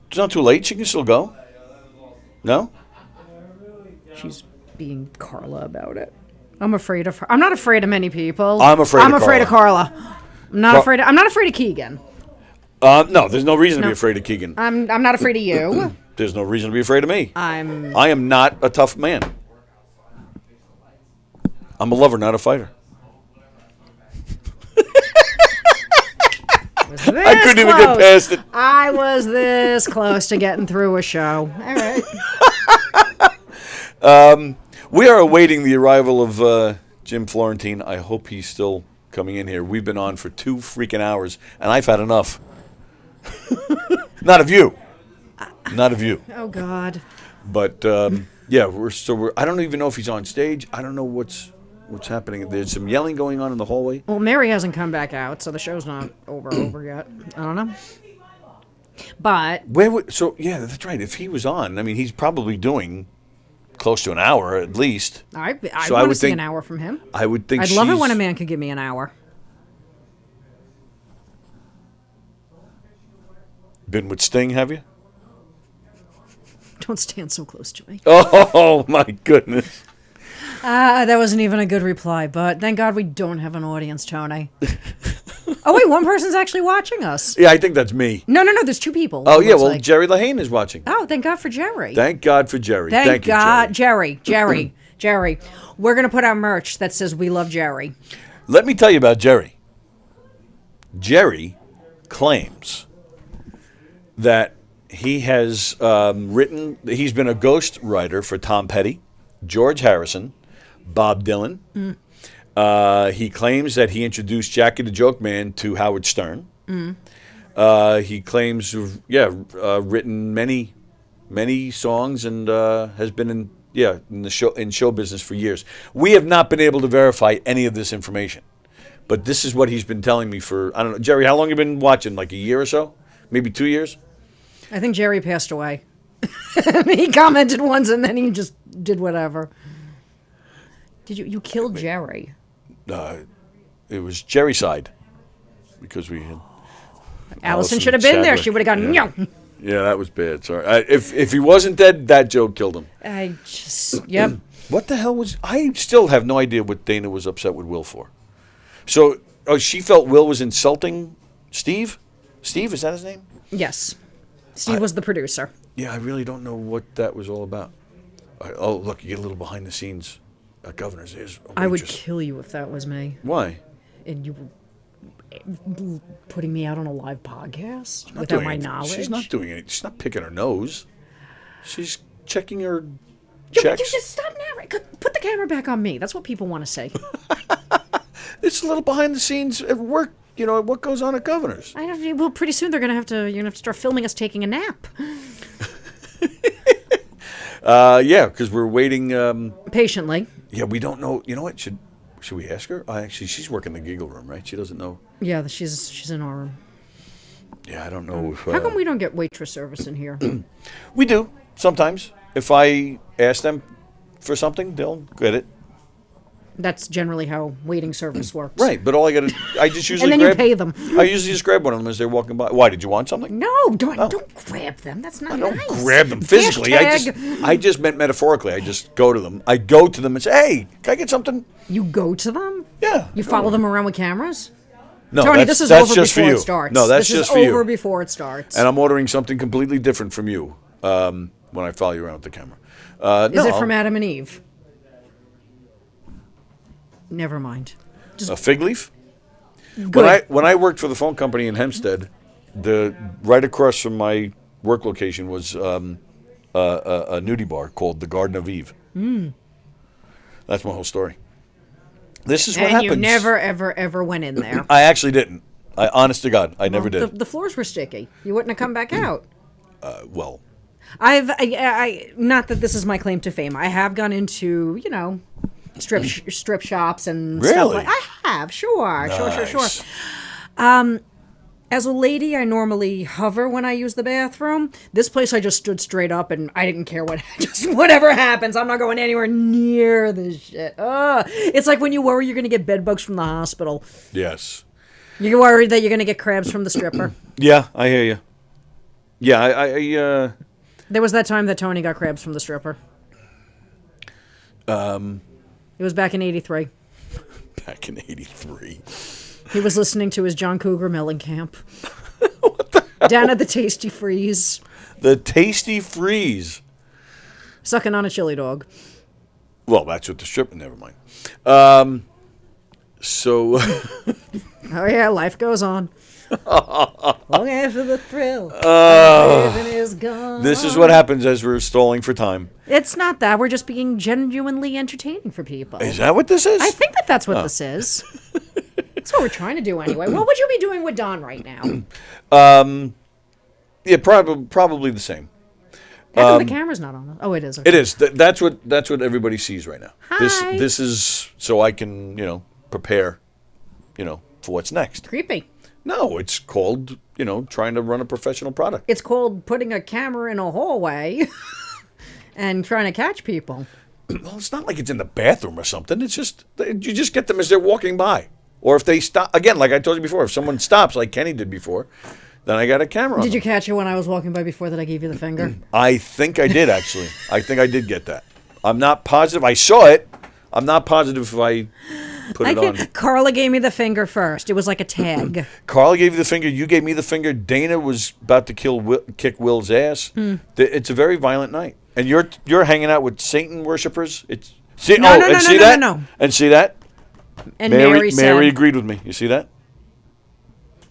it's not too late. She can still go. No? She's being Carla about it. I'm afraid of her. I'm not afraid of many people. I'm afraid I'm of afraid of Carla. I'm not afraid. I'm not afraid of Keegan. No, there's no reason to be No. afraid of Keegan. I'm not afraid of you. There's no reason to be afraid of me. I am not a tough man. I'm a lover, not a fighter. I couldn't even get past it. I was this close to getting through a show. All right. We are awaiting the arrival of Jim Florentine. I hope he's still coming in here. We've been on for 2 freaking hours, and I've had enough. Not of you. Not of you. Oh, God. But, yeah, we're. I don't even know if he's on stage. I don't know what's happening. There's some yelling going on in the hallway. Well, Mary hasn't come back out, so the show's not over yet. I don't know. But yeah, that's right. If he was on, I mean, he's probably doing close to an hour at least. I want to see an hour from him. I would think I'd love it when a man could give me an hour. Been with Sting, have you? Don't stand so close to me. Oh my goodness. That wasn't even a good reply, but thank God we don't have an audience, Tony. Oh, wait, one person's actually watching us. Yeah, I think that's me. No, there's 2 people. Oh, yeah, well, Jerry Lahane is watching. Oh, thank God for Jerry. Thank God for Jerry. Thank you, God, Jerry. Jerry. We're going to put out merch that says we love Jerry. Let me tell you about Jerry. Jerry claims that he has he's been a ghost writer for Tom Petty, George Harrison, Bob Dylan. He claims that he introduced Jackie the Joke Man to Howard Stern. He claims to have written many songs and has been in show business for years. We have not been able to verify any of this information, but this is what he's been telling me for, I don't know, Jerry, how long have you been watching? Like a year or so? Maybe 2 years? I think Jerry passed away. He commented once and then he just did whatever. Did you killed Jerry? It was Jerry side because we had Allison should have been there. She would have gone. Yeah. Yeah, that was bad. Sorry. If he wasn't dead, that joke killed him. Yep. What the hell was? I still have no idea what Dana was upset with Will for. So, she felt Will was insulting Steve. Steve, is that his name? Yes. Steve was the producer. Yeah, I really don't know what that was all about. Oh, look, you get a little behind the scenes. Governor's is. I would kill you if that was me. Why? And you were putting me out on a live podcast without my knowledge. She's not doing anything. She's not picking her nose. She's checking her checks. You just stop narrating. Put the camera back on me. That's what people want to say. It's a little behind the scenes at work. You know what goes on at Governor's. Well, pretty soon you're gonna have to start filming us taking a nap. Yeah, because we're waiting patiently. Yeah, we don't know. You know what? Should we ask her? Actually, she's working the giggle room, right? She doesn't know. Yeah, she's in our room. Yeah, I don't know if. How come we don't get waitress service in here? We do sometimes. If I ask them for something, they'll get it. That's generally how waiting service works. Right, but I just usually and then you pay them. I usually just grab one of them as they're walking by. Why, did you want something? No, don't grab them. That's not nice. I don't grab them physically. I just meant metaphorically. I just go to them. I go to them and say, hey, can I get something? You go to them? Yeah. You follow them around with cameras? No, Tony, this is over before it starts. No, that's just for you. This is over before it starts. And I'm ordering something completely different from you when I follow you around with the camera. Is it from Adam and Eve? Never mind. A fig leaf? Good. When I worked for the phone company in Hempstead, right across from my work location was a nudie bar called the Garden of Eve. That's my whole story. This is what happens. And you never, ever, ever went in there. I actually didn't. Honest to God, I never did. The floors were sticky. You wouldn't have come back out. Well, I not that this is my claim to fame. I have gone into, strip shops and stuff like. I have, sure. As a lady, I normally hover when I use the bathroom. This place, I just stood straight up and I didn't care whatever happens. I'm not going anywhere near this shit. It's like when you worry you're going to get bed bugs from the hospital. Yes. You're worried that you're going to get crabs from the stripper. Yeah, I hear you. Yeah, There was that time that Tony got crabs from the stripper. It was back in 83. Back in 83. He was listening to his John Cougar Mellencamp. What the hell? Down at the Tasty Freeze. The Tasty Freeze. Sucking on a chili dog. Well, that's what the stripper, never mind. Oh, yeah, life goes on. Long after the thrill, the craving is gone. This is what happens as we're stalling for time. It's not that. We're just being genuinely entertaining for people. Is that what this is? I think that's what this is. That's what we're trying to do anyway. What would you be doing with Don right now? Yeah, probably the same. How come the camera's not on? Oh, it is. Okay. It is. That's what everybody sees right now. Hi. This is so I can prepare, for what's next. Creepy. No, it's called trying to run a professional product. It's called putting a camera in a hallway and trying to catch people. Well, it's not like it's in the bathroom or something. It's just you just get them as they're walking by, or if they stop. Again, like I told you before, if someone stops, like Kenny did before, then I got a camera on Did them. you catch it when I was walking by before that I gave you the finger? I think I did, actually. I think I did get that. I'm not positive. I saw it. I'm not positive if I put it on. Carla gave me the finger first. It was like a tag. Carla gave you the finger. You gave me the finger. Dana was about to kick Will's ass. It's a very violent night. And you're hanging out with Satan worshipers. And see that? And Mary said, Mary agreed with me. You see that?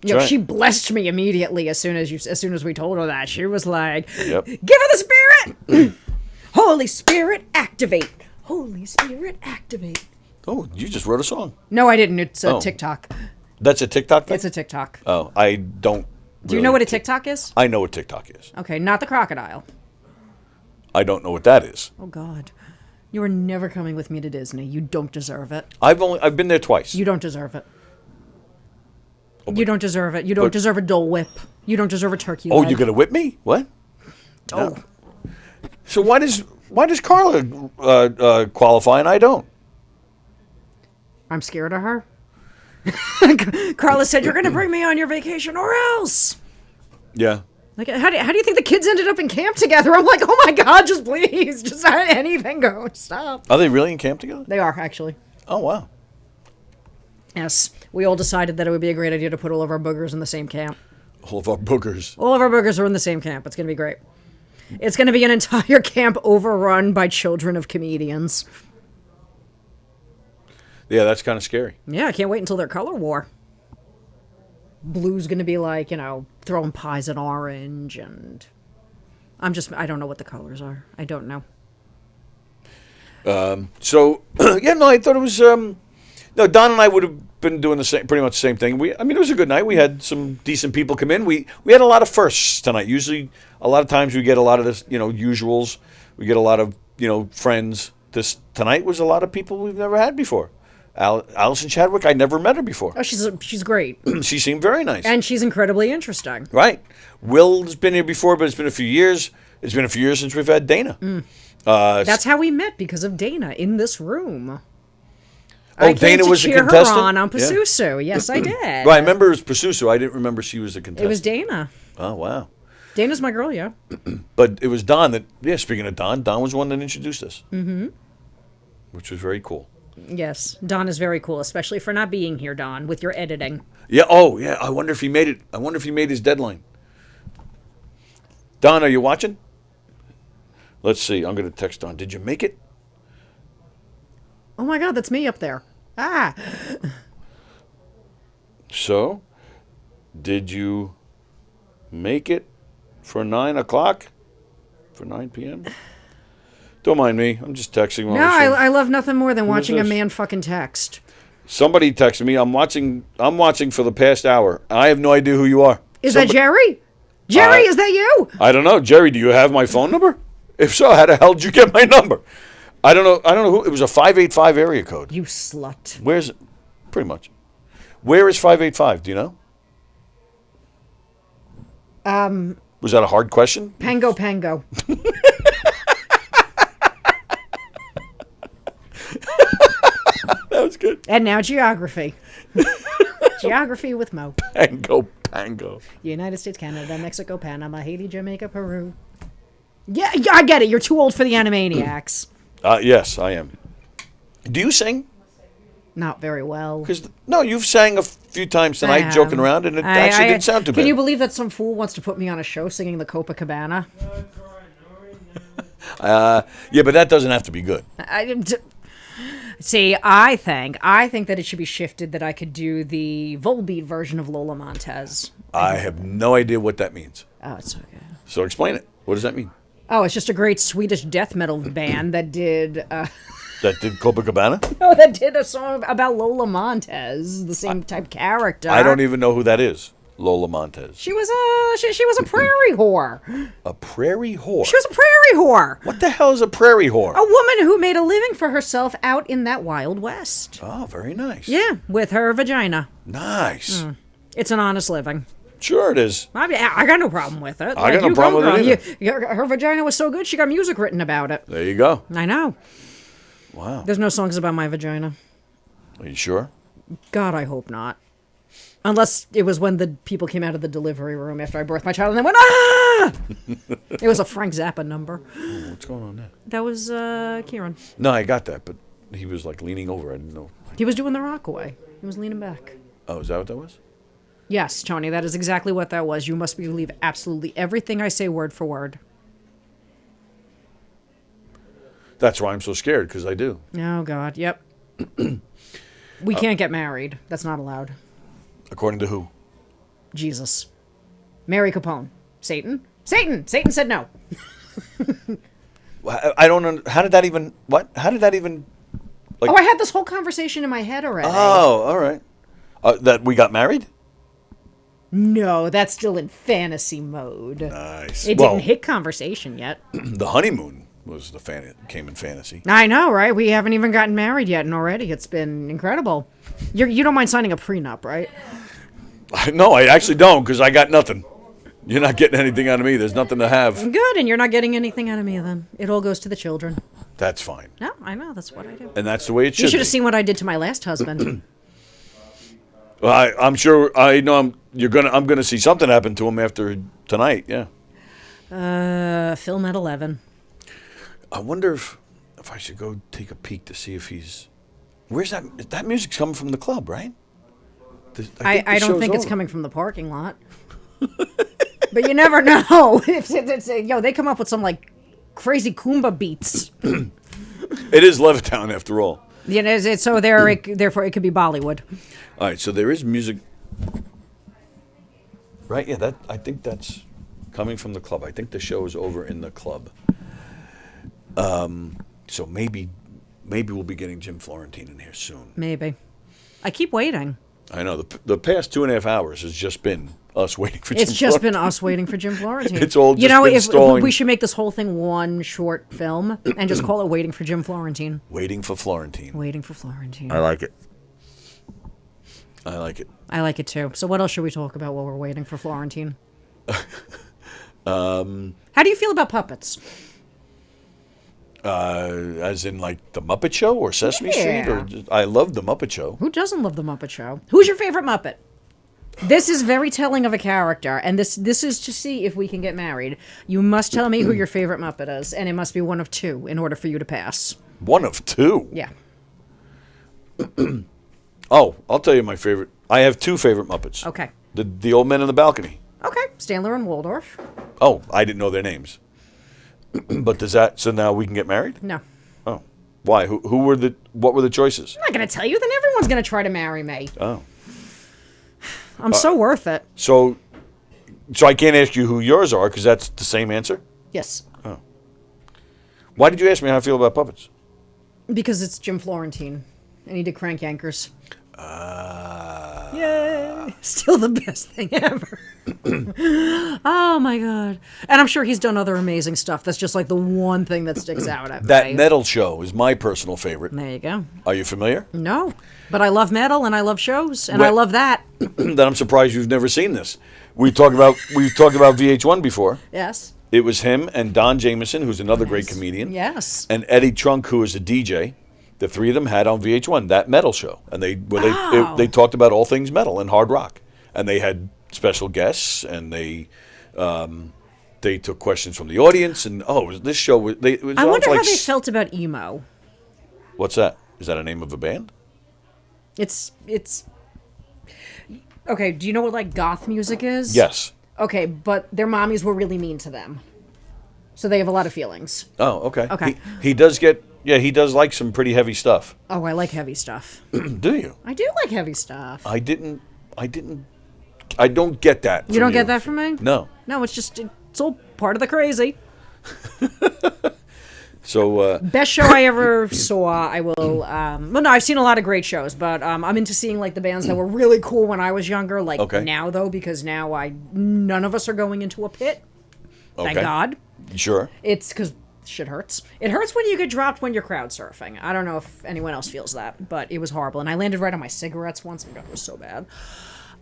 Right. She blessed me immediately as soon as we told her that. She was like, Yep. "Give her the Spirit, Holy Spirit, activate! Holy Spirit, activate!" Oh, you just wrote a song. No, I didn't. It's a TikTok. That's a TikTok thing? It's a TikTok. Oh, I don't. Do you know what a TikTok is? I know what TikTok is. Okay, not the crocodile. I don't know what that is. Oh God, you are never coming with me to Disney. You don't deserve it. I've been there twice. You don't deserve it. You don't deserve it. You don't deserve a Dole Whip. You don't deserve a turkey leg. Oh, you're gonna whip me? What? Oh. No. So why does Carla qualify and I don't? I'm scared of her. Carla said, "You're going to bring me on your vacation or else." Yeah. Like, how do you think the kids ended up in camp together? I'm like, oh my God, just please, just anything go. Stop. Are they really in camp together? They are, actually. Oh, wow. Yes. We all decided that it would be a great idea to put all of our boogers in the same camp. All of our boogers. All of our boogers are in the same camp. It's going to be great. It's going to be an entire camp overrun by children of comedians. Yeah, that's kind of scary. Yeah, I can't wait until their color war. Blue's going to be like, throwing pies at orange, and I don't know what the colors are. I don't know. So, I thought it was, Don and I would have been doing pretty much the same thing. It was a good night. We had some decent people come in. We had a lot of firsts tonight. Usually, a lot of times we get a lot of this, usuals. We get a lot of, friends. Tonight was a lot of people we've never had before. Allison Chadwick, I never met her before. Oh, she's great. She seemed very nice. And she's incredibly interesting. Right. Will's been here before, but it's been a few years. It's been a few years since we've had Dana. That's how we met, because of Dana in this room. Oh, Dana was a contestant? Her on Pasusu. Yeah. Yes, I did. Right, I remember it was Pasusu. I didn't remember she was a contestant. It was Dana. Oh, wow. Dana's my girl, yeah. But it was Don speaking of Don was the one that introduced us. Mm-hmm. Which was very cool. Yes, Don is very cool, especially for not being here, Don, with your editing. Yeah, yeah. I wonder if he made it. I wonder if he made his deadline. Don, are you watching? Let's see. I'm going to text Don. Did you make it? Oh my God, that's me up there. Ah. So, did you make it for 9 o'clock? For 9 p.m.? Don't mind me. I'm just texting. No, I love nothing more than watching a man fucking text. Somebody texted me. I'm watching for the past hour. I have no idea who you are. Is that Jerry? Jerry, is that you? I don't know. Jerry, do you have my phone number? If so, how the hell did you get my number? I don't know who. It was a 585 area code. You slut. Where's it? Pretty much. Where is 585? Do you know? Was that a hard question? Pango. That was good. And now geography. Geography with Moe. Pango. United States, Canada, Mexico, Panama, Haiti, Jamaica, Peru. Yeah, I get it. You're too old for the Animaniacs. Yes, I am. Do you sing? Not very well. No, you've sang a few times tonight, joking around, and it actually didn't sound too bad. Can you believe that some fool wants to put me on a show singing the Copacabana? Yeah, but that doesn't have to be good. See, I think that it should be shifted, that I could do the Volbeat version of Lola Montez. I have no idea what that means. Oh, it's okay. So explain it. What does that mean? Oh, it's just a great Swedish death metal band that did... That did Copacabana? No, that did a song about Lola Montez, the same type character. I don't even know who that is. Lola Montez. She was a prairie whore. A prairie whore? She was a prairie whore. What the hell is a prairie whore? A woman who made a living for herself out in that Wild West. Oh, very nice. Yeah, with her vagina. Nice. It's an honest living. Sure it is. I got no problem with it. I got no problem with it either. Her vagina was so good, she got music written about it. There you go. I know. Wow. There's no songs about my vagina. Are you sure? God, I hope not. Unless it was when the people came out of the delivery room after I birthed my child and they went, ah! It was a Frank Zappa number. Oh, what's going on there? That was Kieran. No, I got that, but he was like leaning over. I didn't know. He was doing the Rockaway. He was leaning back. Oh, is that what that was? Yes, Tony, that is exactly what that was. You must believe absolutely everything I say word for word. That's why I'm so scared, because I do. Oh, God, yep. We can't get married. That's not allowed. According to who? Jesus. Mary Capone. Satan? Satan! Satan said no. I don't know. How did that even... What? How did that even... Like, oh, I had this whole conversation in my head already. Oh, all right. That we got married? No, that's still in fantasy mode. Nice. It didn't hit conversation yet. The honeymoon was came in fantasy. I know, right? We haven't even gotten married yet, and already it's been incredible. You don't mind signing a prenup, right? No, I actually don't, because I got nothing. You're not getting anything out of me. There's nothing to have. Good, and you're not getting anything out of me then. It all goes to the children. That's fine. No, I know. That's what I do. And that's the way it should be. You should have seen what I did to my last husband. Well, I'm sure. I know. I'm gonna see something happen to him after tonight. Yeah. Film at 11. I wonder if I should go take a peek to see if he's. Where's that? That music's coming from the club, right? I don't think it's coming from the parking lot. But you never know. They come up with some like crazy Kumba beats. It is Levittown after all. You know, so therefore it could be Bollywood. All right, so there is music, right? Yeah, I think that's coming from the club. I think the show is over in the club. So maybe we'll be getting Jim Florentine in here soon. Maybe. I keep waiting. I know the past 2.5 hours has just been us waiting for. It's just been us waiting for Jim Florentine. It's all just been stalling. If we should make this whole thing one short film and just call it "Waiting for Jim Florentine." Waiting for Florentine. Waiting for Florentine. I like it. I like it. I like it too. So what else should we talk about while we're waiting for Florentine? How do you feel about puppets? As in like the Muppet Show or Sesame Street? Or I love the Muppet Show. Who doesn't love the Muppet Show? Who's your favorite Muppet? This is very telling of a character, and this is to see if we can get married. You must tell me who your favorite Muppet is, and it must be one of two in order for you to pass. One of two? Yeah. Oh, I'll tell you my favorite. I have two favorite Muppets. Okay. The old men in the balcony. Okay, Stanler and Waldorf. Oh, I didn't know their names. But does that, so now we can get married? No. Oh. Why? What were the choices? I'm not going to tell you, then everyone's going to try to marry me. Oh. I'm so worth it. So I can't ask you who yours are, because that's the same answer? Yes. Oh. Why did you ask me how I feel about puppets? Because it's Jim Florentine, and he did Crank Yankers. Yay! Still the best thing ever. Oh my god! And I'm sure he's done other amazing stuff. That's just like the one thing that sticks out at me. That metal show is my personal favorite. There you go. Are you familiar? No, but I love metal and I love shows and I love that. Then I'm surprised you've never seen this. We've talked about VH1 before. Yes. It was him and Don Jameson, who's another great comedian. Yes. And Eddie Trunk, who is a DJ. The three of them had on VH1 that metal show, and they talked about all things metal and hard rock, and they had special guests, and they took questions from the audience, and this show it was. I wonder how they felt about emo. What's that? Is that a name of a band? It's okay. Do you know what like goth music is? Yes. Okay, but their mommies were really mean to them, so they have a lot of feelings. Oh, okay. Okay. He does get Yeah, he does like some pretty heavy stuff. Oh, I like heavy stuff. Do you? I do like heavy stuff. I don't get that. You don't get that from me? No. No, it's all part of the crazy. So best show I ever saw, I will. Well, no, I've seen a lot of great shows, but I'm into seeing like the bands that were really cool when I was younger. Like now, though, because now none of us are going into a pit. Thank God. Sure. It's because shit hurts. It hurts when you get dropped when you're crowd surfing. I don't know if anyone else feels that, but it was horrible. And I landed right on my cigarettes once. Oh my God, it was so bad.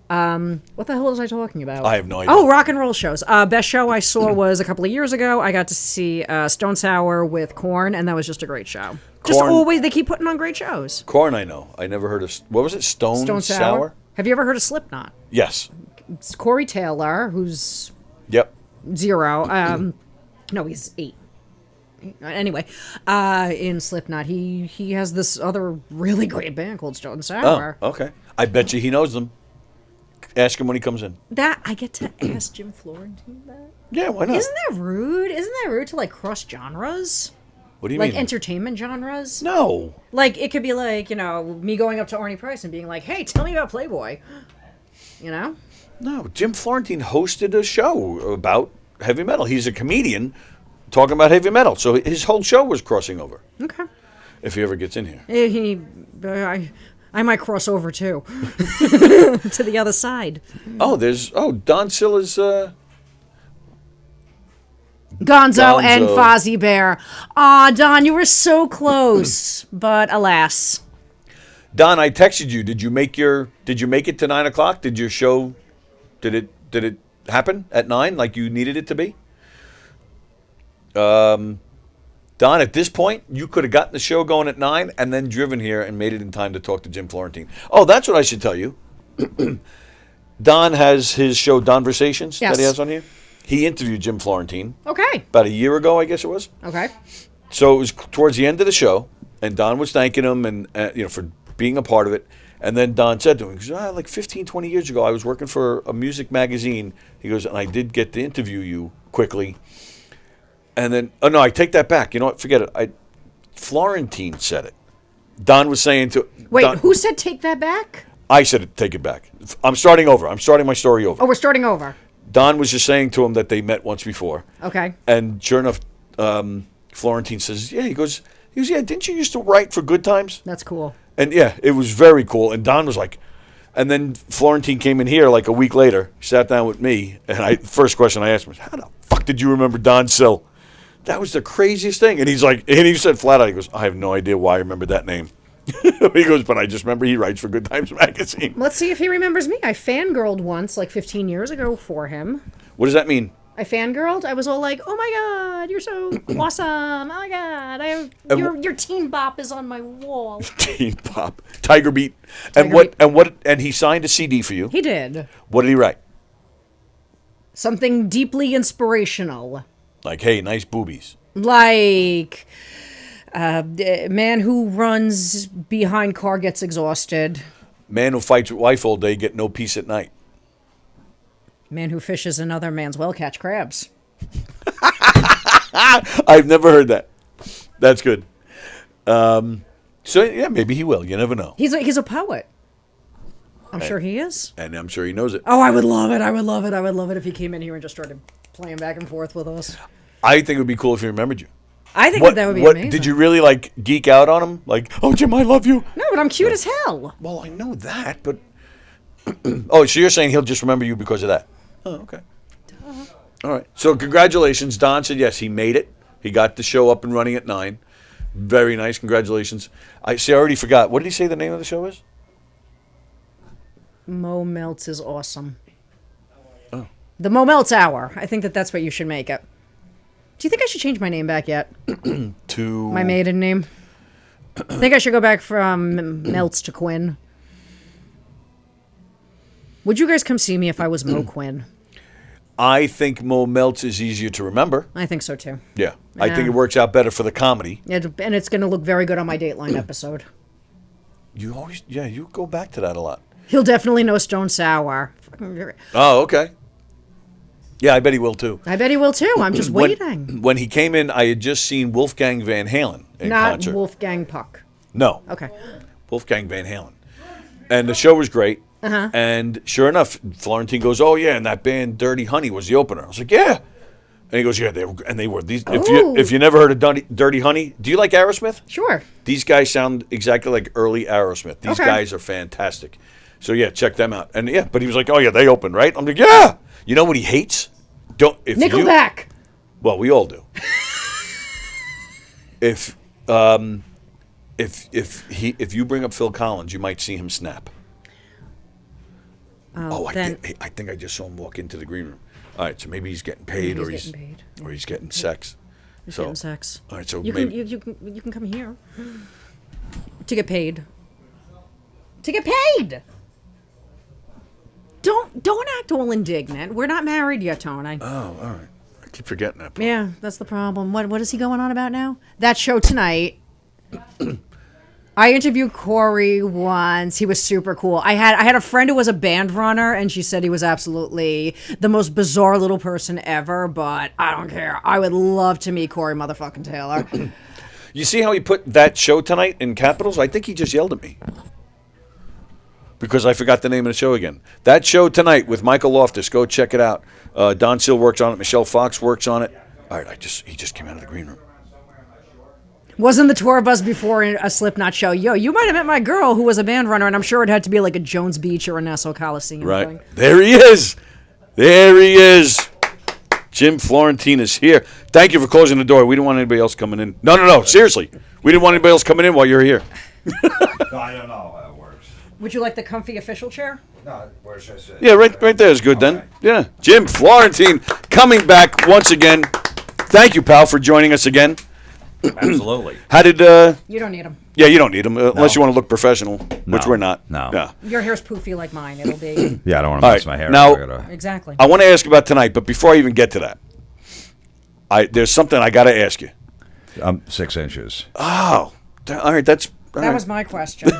What the hell was I talking about? I have no idea. Oh, rock and roll shows. Best show I saw was a couple of years ago. I got to see Stone Sour with Korn, and that was just a great show. Just always, they keep putting on great shows. Korn, I know. I never heard of, what was it, Stone Sour? Have you ever heard of Slipknot? Yes. It's Corey Taylor, who's... Yep. 0. No, he's 8. Anyway, in Slipknot, he has this other really great band called Stone Sour. Oh, okay. I bet you he knows them. Ask him when he comes in. That I get to ask Jim Florentine that. Yeah, why not? Isn't that rude? Isn't that rude to like cross genres? What do you mean? Like entertainment genres? No. Like it could be like, me going up to Arnie Price and being like, "Hey, tell me about Playboy." You know? No, Jim Florentine hosted a show about heavy metal. He's a comedian talking about heavy metal. So his whole show was crossing over. Okay. If he ever gets in here. I might cross over too. To the other side. Don Sill is Gonzo and Fozzie Bear. Aw, Don, you were so close. But alas. Don, I texted you. Did you make it to 9 o'clock? Did your show did it happen at 9 like you needed it to be? Don, at this point, you could have gotten the show going at 9 and then driven here and made it in time to talk to Jim Florentine. Oh, that's what I should tell you. Don has his show, Donversations, that he has on here. He interviewed Jim Florentine. Okay. About a year ago, I guess it was. Okay. So it was towards the end of the show, and Don was thanking him and for being a part of it. And then Don said to him, he goes, like 15, 20 years ago, I was working for a music magazine. He goes, and I did get to interview you quickly. And then, oh no, I take that back. You know what? Forget it. Florentine said it. Don was saying to... Wait, Don, who said take that back? I said it, take it back. I'm starting over. I'm starting my story over. Oh, we're starting over. Don was just saying to him that they met once before. Okay. And sure enough, Florentine says, yeah, he goes, yeah, didn't you used to write for Good Times? That's cool. And yeah, it was very cool. And Don was like... And then Florentine came in here like a week later, sat down with me, and first question I asked him was, how the fuck did you remember Don Sill? That was the craziest thing. And he's like, and he said flat out, he goes, I have no idea why I remember that name. He goes, but I just remember he writes for Good Times Magazine. Let's see if he remembers me. I fangirled once, like 15 years ago for him. What does that mean? I fangirled. I was all like, oh my God, you're so awesome. Oh my God, your Teen Bop is on my wall. Teen Bop. Tiger Beat. And he signed a CD for you. He did. What did he write? Something deeply inspirational. Like, hey, nice boobies. Like, man who runs behind car gets exhausted. Man who fights with wife all day get no peace at night. Man who fishes another man's well catch crabs. I've never heard that. That's good. So yeah, maybe he will. You never know. He's a poet. I'm sure he is. And I'm sure he knows it. Oh, I would love it. I would love it. I would love it if he came in here and just started playing back and forth with us. I think it would be cool if he remembered you. I think that would be amazing. Did you really like geek out on him? Like, oh, Jim, I love you. No, but I'm cute as hell. Well, I know that, but oh, so you're saying he'll just remember you because of that? Oh, okay. Duh. All right. So congratulations. Don said yes, he made it. He got the show up and running at 9. Very nice. Congratulations. I already forgot. What did he say the name of the show is? Moe Meltz is awesome. Oh. The Moe Meltz Hour. I think that's what you should make it. Do you think I should change my name back yet? To... My maiden name? I think I should go back from Meltz to Quinn. Would you guys come see me if I was Mo Quinn? I think Moe Meltz is easier to remember. I think so, too. Yeah. I think it works out better for the comedy. And it's going to look very good on my Dateline episode. You go back to that a lot. He'll definitely know Stone Sour. Oh, okay. Yeah, I bet he will too. I bet he will too. I'm just waiting. When he came in, I had just seen Wolfgang Van Halen in Not concert. Wolfgang Puck. No. Okay. Wolfgang Van Halen. And the show was great. Uh-huh. And sure enough, Florentine goes, "Oh yeah, and that band Dirty Honey was the opener." I was like, "Yeah." And he goes, "Yeah, they were these. If you never heard of Dirty Honey, do you like Aerosmith? Sure. These guys sound exactly like early Aerosmith. These Okay. guys are fantastic. So yeah, check them out. And yeah, but he was like, "Oh yeah, they opened, right?" I'm like, "Yeah." You know what he hates? Nickelback. Well, we all do. If you bring up Phil Collins, you might see him snap. I think I just saw him walk into the green room. All right, so maybe he's getting paid, or he's getting sex. He's getting sex. All right, so you maybe you can come here to get paid. To get paid. Don't act all indignant. We're not married yet, Tony. Oh, all right. I keep forgetting that part. Yeah, that's the problem. What is he going on about now? That show tonight. I interviewed Corey once. He was super cool. I had a friend who was a band runner, and she said he was absolutely the most bizarre little person ever, but I don't care. I would love to meet Corey motherfucking Taylor. You see how he put that show tonight in capitals? I think he just yelled at me. Because I forgot the name of the show again. That show tonight with Michael Loftus. Go check it out. Don Sill works on it. Michelle Fox works on it. All right, he just came out of the green room. Wasn't the tour of us before a Slipknot show? Yo, you might have met my girl who was a band runner, and I'm sure it had to be like a Jones Beach or a Nassau Coliseum Right. thing. There he is. There he is. Jim Florentine is here. Thank you for closing the door. We didn't want anybody else coming in. No. Seriously. We didn't want anybody else coming in while you're here. No, I don't know how it works. Would you like the comfy official chair? No, where should I sit? Yeah, right there is good then. Yeah. Jim Florentine coming back once again. Thank you, pal, for joining us again. Absolutely. How did You don't need them. Yeah, you don't need them unless you want to look professional, which we're not. No. Yeah. Your hair's poofy like mine. It'll be. Yeah, I don't want to All mess right, my hair. now- up. Exactly. I want to ask about tonight, but before I even get to that, there's something I got to ask you. I'm 6 inches. Oh, all right. That's all That right. was my question.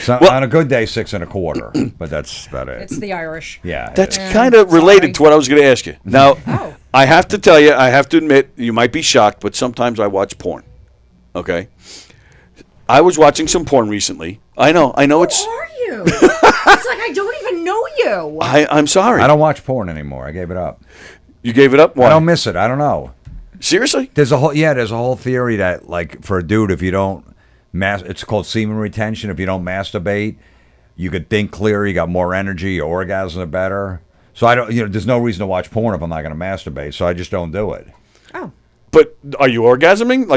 So on a good day, 6 1/4, but that's about it. It's the Irish. Yeah. That's it is. kind of related to what I was going to ask you. Now, Oh. I have to tell you, I have to admit, you might be shocked, but sometimes I watch porn. Okay? I was watching some porn recently. I know it's. Who are you? It's like I don't even know you. I'm sorry. I don't watch porn anymore. I gave it up. You gave it up? Why? I don't miss it. I don't know. Seriously? There's a whole theory that, like, for a dude, if you don't it's called semen retention. If you don't masturbate, you could think clearer. You got more energy. Your orgasms are better. So I don't. There's no reason to watch porn if I'm not going to masturbate. So I just don't do it. Oh. But are you orgasming?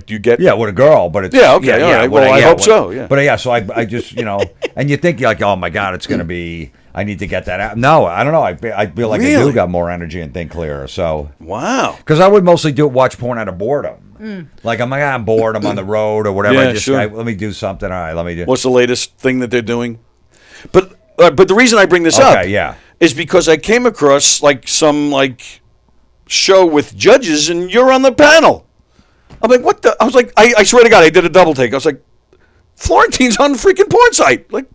Do you get? Yeah, with a girl, but it's yeah. Okay, all right. Well, I hope so. Yeah. But yeah, so I just and you think like, oh my God, it's gonna be. I need to get that out. No, I don't know. I feel like I Really? do got more energy and think clearer. So wow. Because I would mostly watch porn out of boredom. Like I'm bored. I'm on the road or whatever. Yeah, sure. Let me do something. All right, let me do. What's the latest thing that they're doing? But the reason I bring this up is because I came across some show with judges and you're on the panel. I'm like, what the? I was like, I swear to God, I did a double take. I was like, Florentine's on the freaking porn site. Like,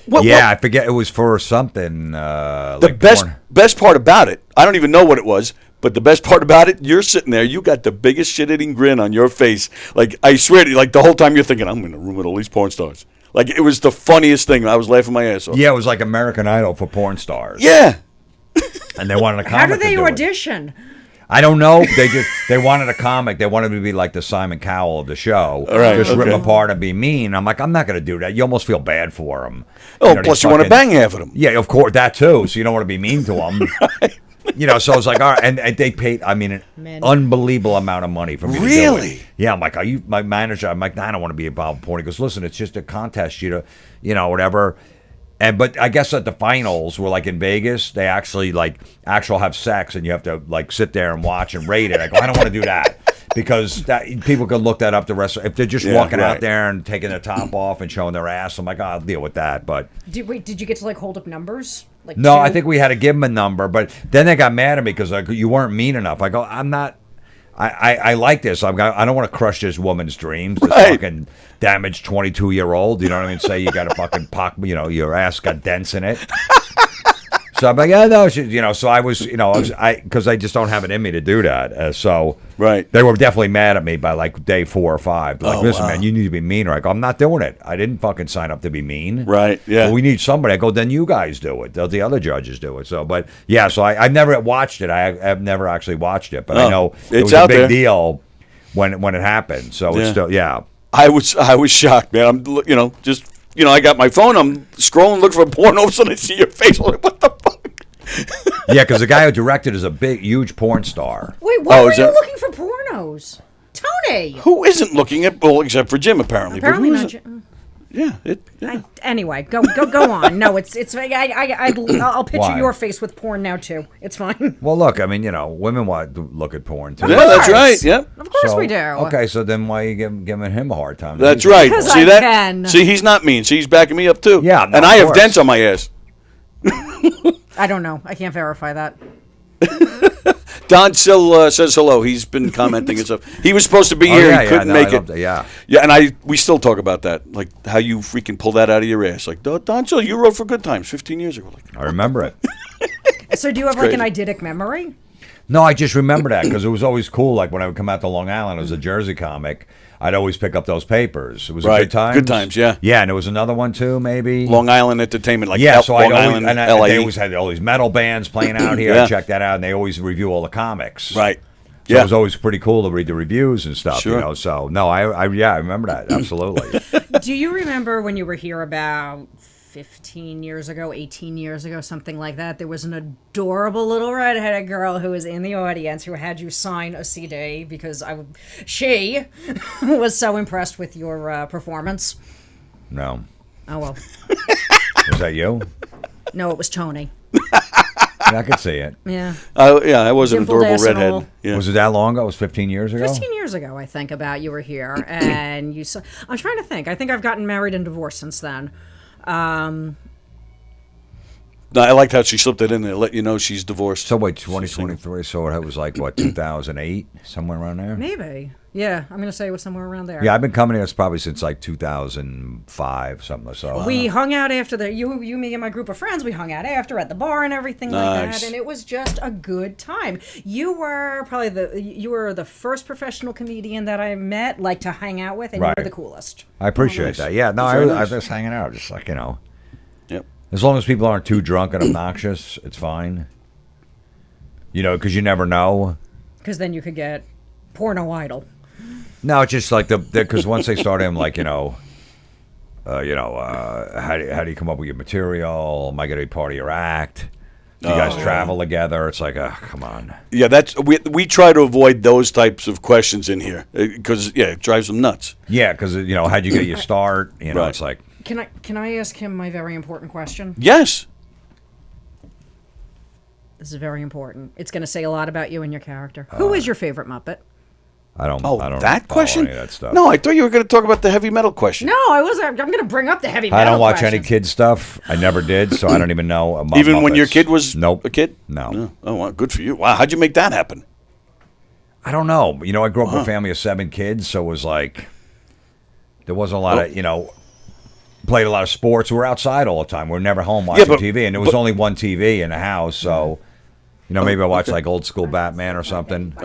what? I forget. It was for something. The best part about it, I don't even know what it was, but the best part about it, you're sitting there, you got the biggest shit-eating grin on your face. Like, I swear to you, the whole time you're thinking, I'm in a room with all these porn stars. Like, it was the funniest thing. I was laughing my ass off. Yeah, it was like American Idol for porn stars. Yeah. And they wanted a comic. How do they to do it. audition? I don't know. They wanted a comic. They wanted me to be like the Simon Cowell of the show. All right, just rip okay. them apart and be mean. I'm like, I'm not going to do that. You almost feel bad for them. Plus you want to bang half of them. Yeah, of course, that too. So you don't want to be mean to them. So it's like, all right, and they paid, an unbelievable amount of money for me to do it. Really? Yeah, I'm like, are you my manager? I'm like, nah, I don't want to be involved in porn. He goes, listen, it's just a contest, whatever. But I guess at the finals were in Vegas, they actually have sex and you have to sit there and watch and rate it. I go, I don't want to do that because people can look that up the rest. If they're just walking out there and taking their top off and showing their ass, I'm like, I'll deal with that. But Did you get to hold up numbers? no, I think we had to give them a number, but then they got mad at me because you weren't mean enough. I go, I'm not. I like this. I don't want to crush this woman's dreams. This fucking damaged 22-year-old. You know what I mean? Say you got a fucking your ass got dents in it. So I'm like, yeah, no, so I was, because I just don't have it in me to do that. So right, they were definitely mad at me by like day 4 or 5. Like, listen, man, you need to be meaner. I go, I'm not doing it. I didn't fucking sign up to be mean. Right, yeah. Well, we need somebody. I go, then you guys do it. The other judges do it. So, but yeah, so I've never watched it. I've never actually watched it, but I know it was a big deal when it happened. So it's still, I was shocked, man. I'm, I got my phone. I'm scrolling, looking for porn. All of a sudden, I see your face. I'm like, what the fuck? Yeah, because the guy who directed is a big, huge porn star. Wait, why were you looking for pornos? Tony! Who isn't looking at, except for Jim, apparently. Apparently not Jim. Yeah. Anyway, go on. No, it's I'll picture Why? your face with porn now, too. It's fine. Well, look, I mean, women want to look at porn, too. Yeah, that's right, yeah. Of course we do. Okay, so then why are you giving him a hard time? That's right. Because See I that? can. See, he's not mean. See, he's backing me up, too. Yeah, no, and I of have course. dents on my ass. I don't know. I can't verify that. Don Sill says hello. He's been commenting and stuff. He was supposed to be here. He couldn't make it. Yeah, and we still talk about that, like how you freaking pull that out of your ass. Like, Don Sill, you wrote for Good Times 15 years ago. Like, I remember it. So do you have like an eidetic memory? No, I just remember that because it was always cool. Like when I would come out to Long Island as a Jersey comic, I'd always pick up those papers. It was right. Good Times. Good Times, yeah. Yeah, and there was another one too, maybe. Long Island Entertainment, like yeah. So Long Island, LA. they always had all these metal bands playing out here. Yeah. I checked that out, and they always review all the comics. Right. So it was always pretty cool to read the reviews and stuff. Sure. So no, I remember that absolutely. Do you remember when you were here about 15 years ago, 18 years ago, something like that? There was an adorable little redheaded girl who was in the audience who had you sign a CD because she was so impressed with your performance. No. Oh, well. Was that you? No, it was Tony. Yeah, I could see it. Yeah. I was an Dimpled adorable ass and redhead. all. Yeah. Was it that long ago? It was 15 years ago? 15 years ago, I think, about you were here. And you saw. I'm trying to think. I think I've gotten married and divorced since then. No, I liked how she slipped it in there, let you know she's divorced. So wait, 2023, so it was like, what, 2008? Somewhere around there? Maybe. Yeah, I'm going to say it was somewhere around there. Yeah, I've been coming here probably since like 2005, something or so. We hung out after you, me, and my group of friends. We hung out after at the bar and everything like that, and it was just a good time. You were probably the first professional comedian that I met, like to hang out with, and you were the coolest. I appreciate that. Yeah, no, I was just hanging out, just like, Yep. As long as people aren't too drunk and obnoxious, it's fine. Because you never know. Because then you could get porno idol. No, it's just like because once they start him, like, how do you come up with your material? Am I going to be part of your act? Do you guys travel together? It's like, come on. Yeah, we try to avoid those types of questions in here because it drives them nuts. Yeah, because how'd you get your start? Right. It's like. Can I ask him my very important question? Yes. This is very important. It's going to say a lot about you and your character. Who is your favorite Muppet? I don't. That question? Any of that stuff. No, I thought you were going to talk about the heavy metal question. No, I wasn't. I'm going to bring up the heavy metal. I don't watch questions. any kid stuff. I never did, so I don't even know. About Even when your Muppets. kid was nope. a kid? No. Oh, well, good for you. Wow, how'd you make that happen? I don't know. I grew up with a family of 7 kids, so it was like there wasn't a lot of played a lot of sports. We were outside all the time. We were never home watching TV, and there was only one TV in the house, so maybe I watched like old school Batman or something.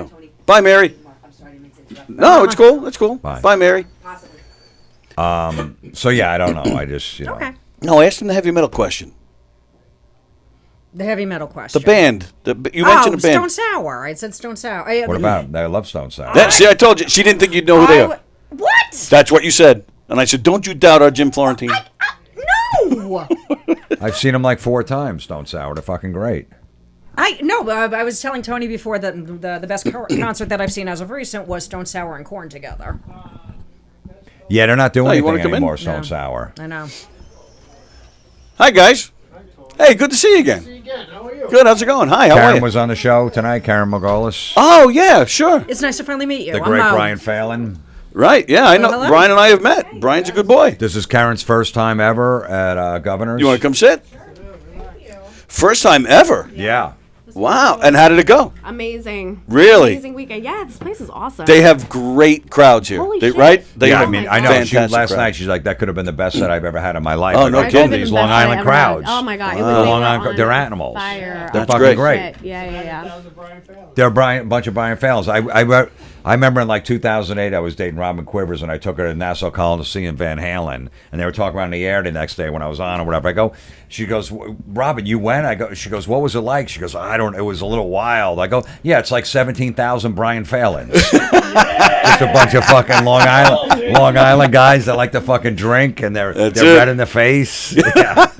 Bye, Mary. No, it's cool. It's cool. Bye, Mary. So yeah, I don't know. I just Okay. No, I asked him the heavy metal question. The heavy metal question. The band. You mentioned a band. Stone Sour. I said Stone Sour. What about? I love Stone Sour. See, I told you. She didn't think you'd know who they are. What? That's what you said. And I said, don't you doubt our Jim Florentine. No. I've seen them like 4 times. Stone Sour. They're fucking great. I was telling Tony before that the best concert that I've seen as of recent was Stone Sour and Korn together. Yeah, they're not doing you wanna anything come in? anymore. Stone Sour. I know. Hi, guys. Hey, good to see you again. How are you? Good. How's it going? Hi. How are Karen you? was on the show tonight. Karen Margolis. Oh yeah, sure. It's nice to finally meet you. The great Brian Phelan. Right. Yeah, I know. Hello. Brian and I have met. Brian's a good boy. This is Karen's first time ever at Governor's. You want to come sit? First time ever. Yeah. Wow. And how did it go? Amazing. Really? Amazing weekend. Yeah, this place is awesome. They have great crowds here. Holy They, shit. right? They Yeah, have I mean, I know. She, fantastic last crowd. night, she's like, that could have been the best set I've ever had in my life. Oh, Like, no I kidding. told These The Long best I Island ever had. crowds. Oh my god, it Wow. was Long they Island, were on they're animals. fire. That's Holy great. shit. Yeah. They're a bunch of Brian Fallons. I remember in like 2008, I was dating Robin Quivers, and I took her to Nassau Coliseum, Van Halen, and they were talking around the air the next day when I was on or whatever. She goes, Robin, you went? She goes, what was it like? She goes, I don't. It was a little wild. I go, yeah, it's like 17,000 Brian Fallons. Just a bunch of fucking Long Island guys that like to fucking drink, and they're red in the face. Yeah.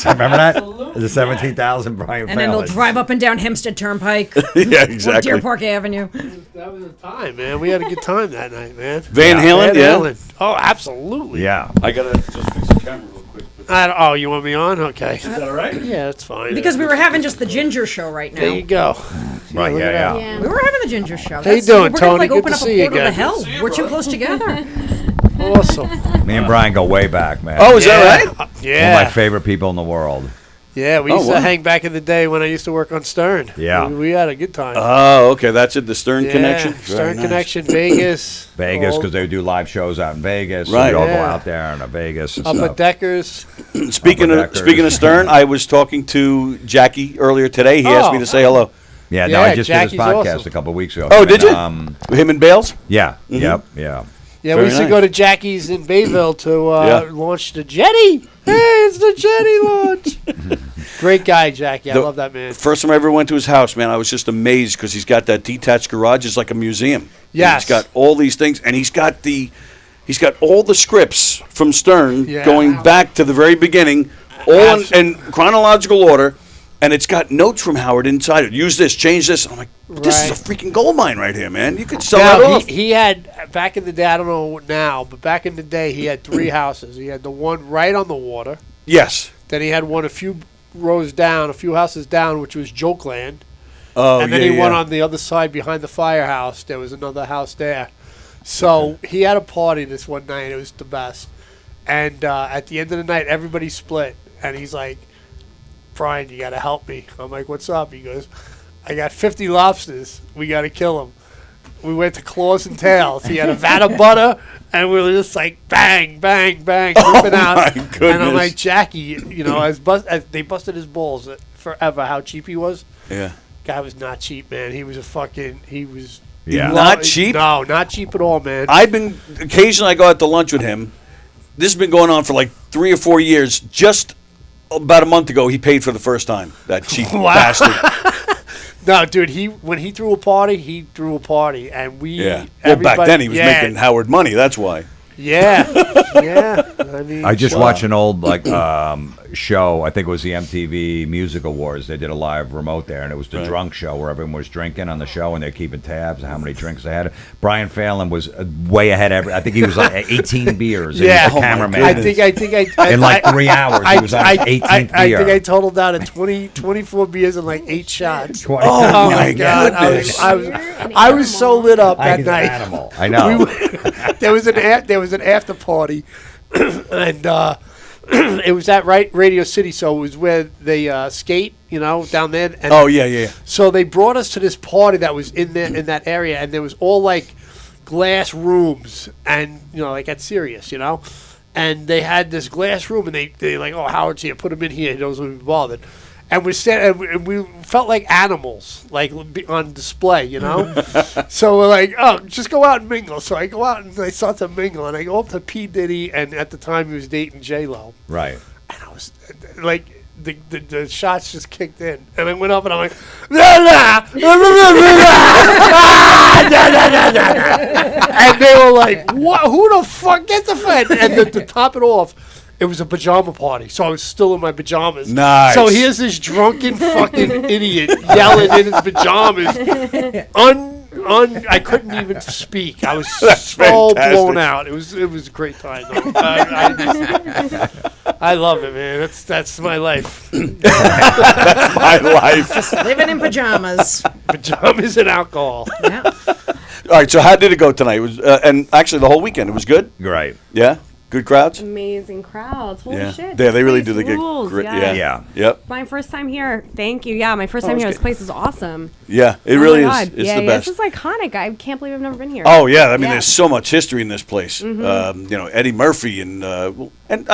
Remember that? The 17,000 Brian And then they'll Fallons. drive up and down Hempstead Turnpike. Yeah, Or exactly. Deer Park Avenue. That was a time, man. We had a good time that night, man. Van Halen, yeah. Halen. Oh, absolutely. Yeah. I got to just fix the camera real quick. Oh, you want me on? Okay. Is that all right? Yeah, that's fine. Because we were having just the ginger show right now. There you go. Right, look at yeah. that. We were having the ginger show. How you doing, we're Tony? Gonna, like, Good open to up see a you portal to again. hell. We're too close together. Awesome. Me and Brian go way back, man. Oh, is that right? Yeah. One of my favorite people in the world. Yeah, we used to hang back in the day when I used to work on Stern. Yeah. We had a good time. Oh, okay. That's it. The Stern Connection. Stern Very nice. Connection, Vegas. Vegas, all because they do live shows out in Vegas. So Right. we all go Yeah. out there and Vegas and Up stuff. at Deckers. Speaking of Stern, I was talking to Jackie earlier today. He asked me to say hello. Yeah, no, Yeah, I just did Jackie's his podcast awesome. a couple of weeks ago. Oh, did you? And, Him and Bales? yeah, Mhm. yep, yeah. Yeah, Very we used to nice. go to Jackie's in Bayville to Yeah. launch the Jetty. Hey, it's the Jetty launch. Great guy, Jackie. I love that man. First time I ever went to his house, man, I was just amazed because he's got that detached garage. It's like a museum. Yes. He's got all these things, and he's got all the scripts from Stern Yeah. going back to the very beginning, all in chronological order, and it's got notes from Howard inside it. Use this, change this. I'm like, this is a freaking gold mine right here, man. You could sell that Now, off. he had, back in the day, I don't know now, but back in the day, he had 3 houses. He had the one right on the water. Yes. Then he had one a few rows down, a few houses down, which was Jokeland. Oh, and then yeah, he went yeah. on the other side behind the firehouse. There was another house there. So he had a party this one night. It was the best. And at the end of the night, everybody split. And he's like, Brian, you got to help me. I'm like, what's up? He goes, I got 50 lobsters. We got to kill them. We went to Claws and Tails. He had a vat of butter, and we were just like bang, bang, bang, ripping out. my And I'm goodness. like, Jackie, you know, as they busted his balls forever, how cheap he was. Yeah. Guy was not cheap, man. He was Yeah. Not cheap? No, not cheap at all, man. Occasionally I go out to lunch with him. This has been going on for like 3 or 4 years. Just about a month ago, he paid for the first time. That cheap bastard. No, dude. When he threw a party, and we. Yeah. Well, back then he was making Howard money. That's why. Yeah, yeah. I mean, I just watched an old show. I think it was the MTV Music Awards. They did a live remote there, and it was the drunk show where everyone was drinking on the show, and they're keeping tabs of how many drinks they had. Brian Fallon was way ahead. I think he was like 18 beers. And Yeah, he was the cameraman. I think I in like 3 hours he was on his 18th I beer. think I totaled out at 24 beers and like 8 shots. 20. Oh my god! I was so lit up that He's an night. animal. I know. There was an after party, and it was at Radio City, so it was where they skate, you know, down there. And Oh, yeah. So they brought us to this party that was in that area, and there was all like glass rooms, and you know, like at Sirius, you know, and they had this glass room, and they like, oh, Howard's here, put him in here, he doesn't be bothered. And we felt like animals, like on display, you know. So we're like, oh, just go out and mingle. So I go out and I start to mingle, and I go up to P Diddy, and at the time he was dating J Lo. Right. And I was like, the shots just kicked in, and I went up and I'm like, and they were like, what? Who the fuck? Get the fuck? And to top it off, it was a pajama party, so I was still in my pajamas. Nice. So here's this drunken fucking idiot yelling in his pajamas. I couldn't even speak. I was so fantastic. blown out. It was a great time. Though. I love it, man. That's my life. That's my life. Just living in pajamas. Pajamas and alcohol. Yeah. All right, so how did it go tonight? It was, and actually the whole weekend, it was good? Right. Yeah? Good crowds? Amazing crowds. Holy Yeah. shit. Yeah, they really This do the place gig. rules, Yeah. yes. Yep. My first time here. Thank you. Yeah, my first time that's here. This good. place is awesome. Yeah, it Oh my really is. God. It's yeah, the best. This is iconic. I can't believe I've never been here. Oh yeah, I mean, there's so much history in this place. Mhm. You know, Eddie Murphy and I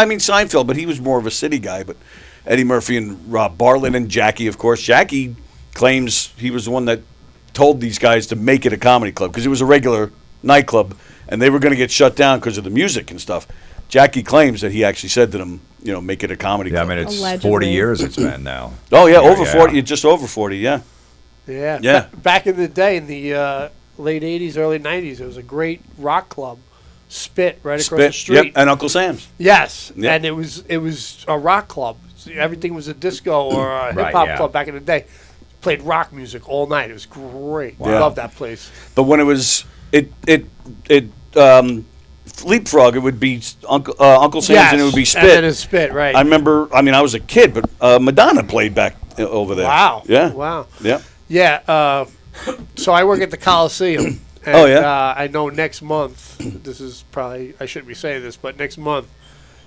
mean Seinfeld, but he was more of a city guy. But Eddie Murphy and Rob Bartlett and Jackie, of course. Jackie claims he was the one that told these guys to make it a comedy club because it was a regular nightclub, and they were going to get shut down because of the music and stuff. Jackie claims that he actually said to them, you know, make it a comedy club. I mean, it's 40 years it's been now. Oh yeah, over 40, just over 40. Yeah. Yeah. Yeah. Back in the day, in the late 80s, early 90s, there was a great rock club, Spit, right across the street. Yep, and Uncle Sam's. Yes. Yep. And it was a rock club. So everything was a disco or a Right, hip hop yeah. club back in the day. Played rock music all night. It was great. I Wow. love that place. But when it was Leapfrog, it would be Uncle Sam's, and it would be Yes, Spit. and then it's Spit, right. I remember. I mean, I was a kid, but Madonna played back over there. Wow. Yeah. Wow. Yeah. Yeah. So I work at the Coliseum. And, Oh, yeah? I know next month, this is probably, I shouldn't be saying this, but next month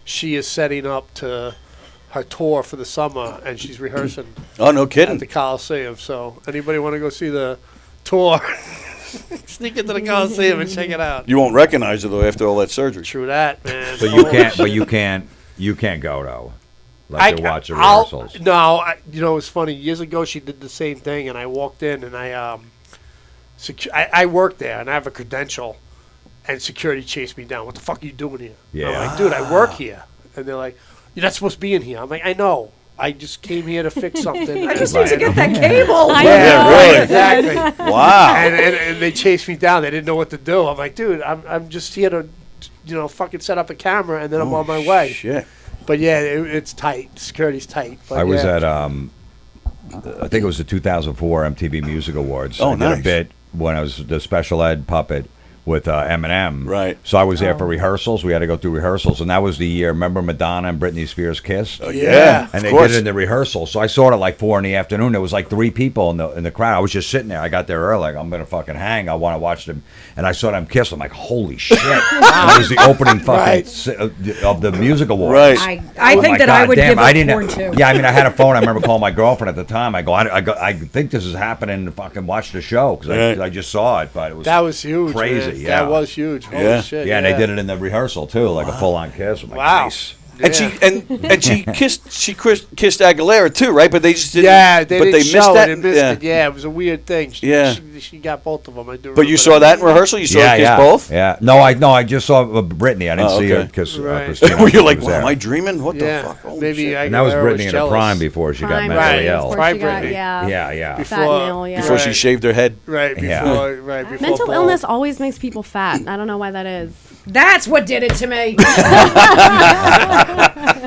she is setting up to her tour for the summer, and she's rehearsing. Oh, no kidding. At the Coliseum. So anybody want to go see the tour, sneak into the Coliseum and check it out. You won't recognize her though after all that surgery. True that, man. But you can't go though. Like to watch the rehearsals. You know, it's funny. Years ago, she did the same thing, and I walked in, and I worked there, and I have a credential, and security chased me down. What the fuck are you doing here? Yeah. I'm like, dude, I work here, and they're like, you're not supposed to be in here. I'm like, I know. I just came here to fix something. I just need to get that cable. Yeah, really. Exactly. Wow. And they chased me down. They didn't know what to do. I'm like, dude, I'm just here to, fucking set up a camera, and then I'm on my way. Shit. But yeah, it's tight. Security's tight. But I was yeah. at I think it was the 2004 MTV Music Awards. Oh, I did nice. a bit when I was the special ed puppet with Eminem. Right. So I was there for rehearsals. We had to go through rehearsals, and that was the year. Remember Madonna and Britney Spears kissed? Oh, yeah, And of they course. did it in the rehearsal. So I saw it at like 4 in the afternoon. There was like 3 people in the crowd. I was just sitting there. I got there early. Like, I'm gonna fucking hang. I want to watch them. And I saw them kiss. I'm like, holy shit! That was the opening fucking of the music awards. Right. I think that I would give up porn too. Yeah, I mean, I had a phone. I remember calling my girlfriend at the time. I go, I think this is happening. To fucking watch the show because I just saw it, but it was That was huge. crazy. Man. Yeah, That was huge. Holy Yeah. shit. yeah, and they did it in the rehearsal too, like a full-on kiss. I'm like, Wow. nice. And she kissed Aguilera too, right? But they just didn't. Yeah, they but didn't they show missed it. that. They missed it. Yeah, it was a weird thing. She got both of them. I do. But you remember saw that in rehearsal. You saw her kiss both. Yeah. No, I just saw Britney. I didn't see her kiss Right. Christina. Were you She like, was wow, there. am I dreaming? What Yeah. the fuck? Holy Maybe shit. And that was Aguilera Britney in her jealous. prime before she got Prime mentally Britney, ill. before Prime she got- Britney. yeah. Yeah. Fat Before- male, yeah. Before she shaved her head. Right before. Yeah. Right before. Mental ball. illness always makes people fat. I don't know why that is. That's what did it to me.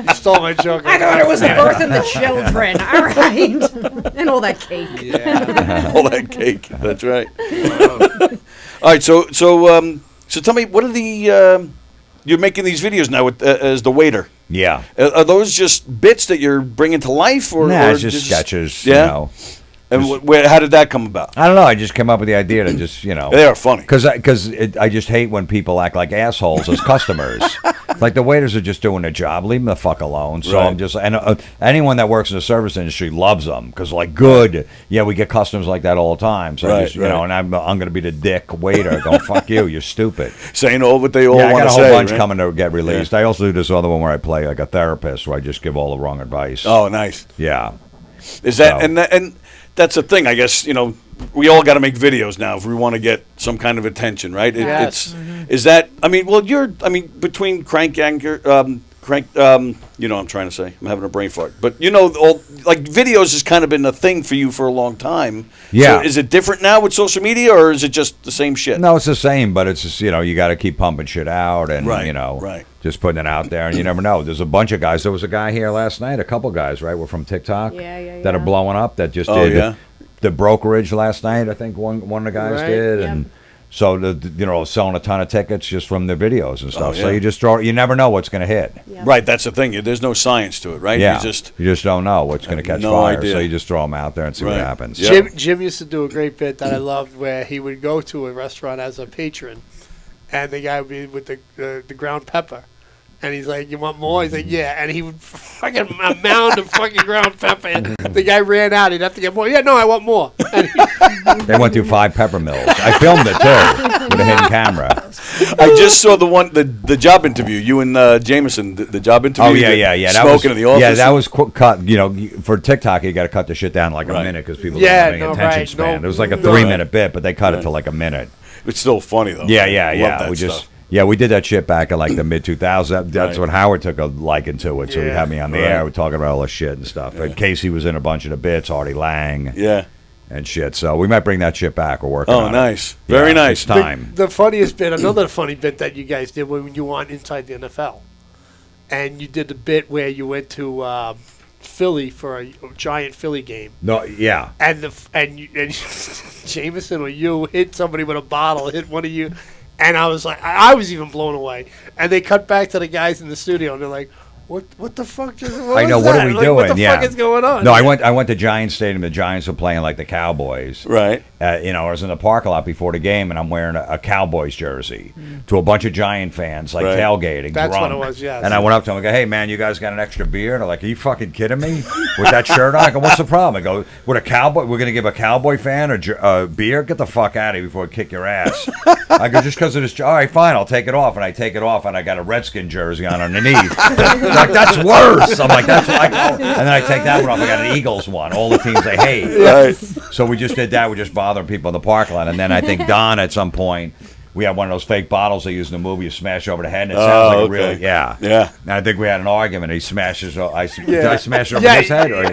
You stole my joke. I thought it was the birth of the children. All right. And all that cake. Yeah. All that cake. That's right. All right. So tell me, what are the you're making these videos now with as the waiter? Yeah. Are those just bits that you're bringing to life, or Nah, or it's just sketches. Yeah. You know. And how did that come about? I don't know. I just came up with the idea to just, They are funny. Because I just hate when people act like assholes as customers. Like the waiters are just doing their job. Leave them the fuck alone. So Right. I'm just, and anyone that works in the service industry loves them because, like, good. Yeah, we get customers like that all the time. So I Right, just, right. and I'm going to be the dick waiter going, fuck you, you're stupid. Saying all what they all Yeah, I want got to a say. whole bunch right? coming to get released. I also do this other one where I play like a therapist where I just give all the wrong advice. Oh, nice. Yeah. Is that So- and that's the thing, I guess. We all got to make videos now if we want to get some kind of attention, right? Yes. Is that? I mean, between Crank Anchor, Crank. You know what I'm trying to say. I'm having a brain fart. But videos has kind of been a thing for you for a long time. Yeah. So is it different now with social media, or is it just the same shit? No, it's the same, but it's just, you got to keep pumping shit out and, Right. just putting it out there. And you never know. There's a bunch of guys. There was a guy here last night, a couple guys, right? We're from TikTok that are blowing up that just Oh, did yeah? the brokerage last night. I think one of the guys Right. did. Yep. And so, selling a ton of tickets just from their videos and stuff. Oh, So yeah. you never know what's going to hit. Right. That's the thing. There's no science to it, right? Yeah. You just You just don't know what's going to catch no fire. idea. So you just throw them out there and see Right. what happens. Yeah. Jim used to do a great bit that I loved where he would go to a restaurant as a patron, and the guy would be with the ground pepper. And he's like, "You want more?" He's like, "Yeah." And he would fucking a mound of fucking ground pepper. And the guy ran out. He'd have to get more. Yeah, no, I want more. And They went through 5 pepper mills. I filmed it too with a hidden camera. I just saw the job interview. You and Jameson, the job interview. Oh yeah. That Smoking was, in the office. Yeah, that was cut. You know, for TikTok, you got to cut the shit down like a minute because people don't have any attention span. It was like a 3-minute bit, but they cut it to like a minute. It's still funny though. Yeah. Love that We stuff. we did that shit back in like the mid 2000s. That's when Howard took a liking to it, so he had me on the air. We're talking about all this shit and stuff. And Casey was in a bunch of the bits, Artie Lang, and shit. So we might bring that shit back. We're working on it. Nice, very nice. It's time. the funniest bit, another funny bit that you guys did when you were on Inside the NFL, and you did the bit where you went to Philly for a giant Philly game. No, yeah. And Jameson or you hit somebody with a bottle, hit one of you. And I was like, I was even blown away. And they cut back to the guys in the studio, and they're like, "What the fuck? What I know. was What that? are we Like, doing? What the yeah. fuck is going on?" No, I went to Giants Stadium. The Giants were playing like the Cowboys. Right. You know, I was in the parking lot before the game, and I'm wearing a Cowboys jersey to a bunch of Giant fans, like tailgating, That's drunk. what it was, yes. And I went up to them and go, "Hey, man, you guys got an extra beer?" And they're like, "Are you fucking kidding me? With that shirt on?" I go, "What's the problem?" I go, "With a Cowboy, we're going to give a Cowboy fan a beer? Get the fuck out of here before I kick your ass." I go, "Just because of this, all right, fine, I'll take it off." And I take it off, and I got a Redskin jersey on underneath. They're like, "That's worse." I'm like, "That's like," and then I take that one off. I got an Eagles one. All the teams I hate. Right. So we just did that. We just bothering people in the parking lot. And then I think Don at some point, we had one of those fake bottles they use in the movie. You smash over the head, and it sounds like a really, yeah. And I think we had an argument. He smashes. Did I smash it over his head, or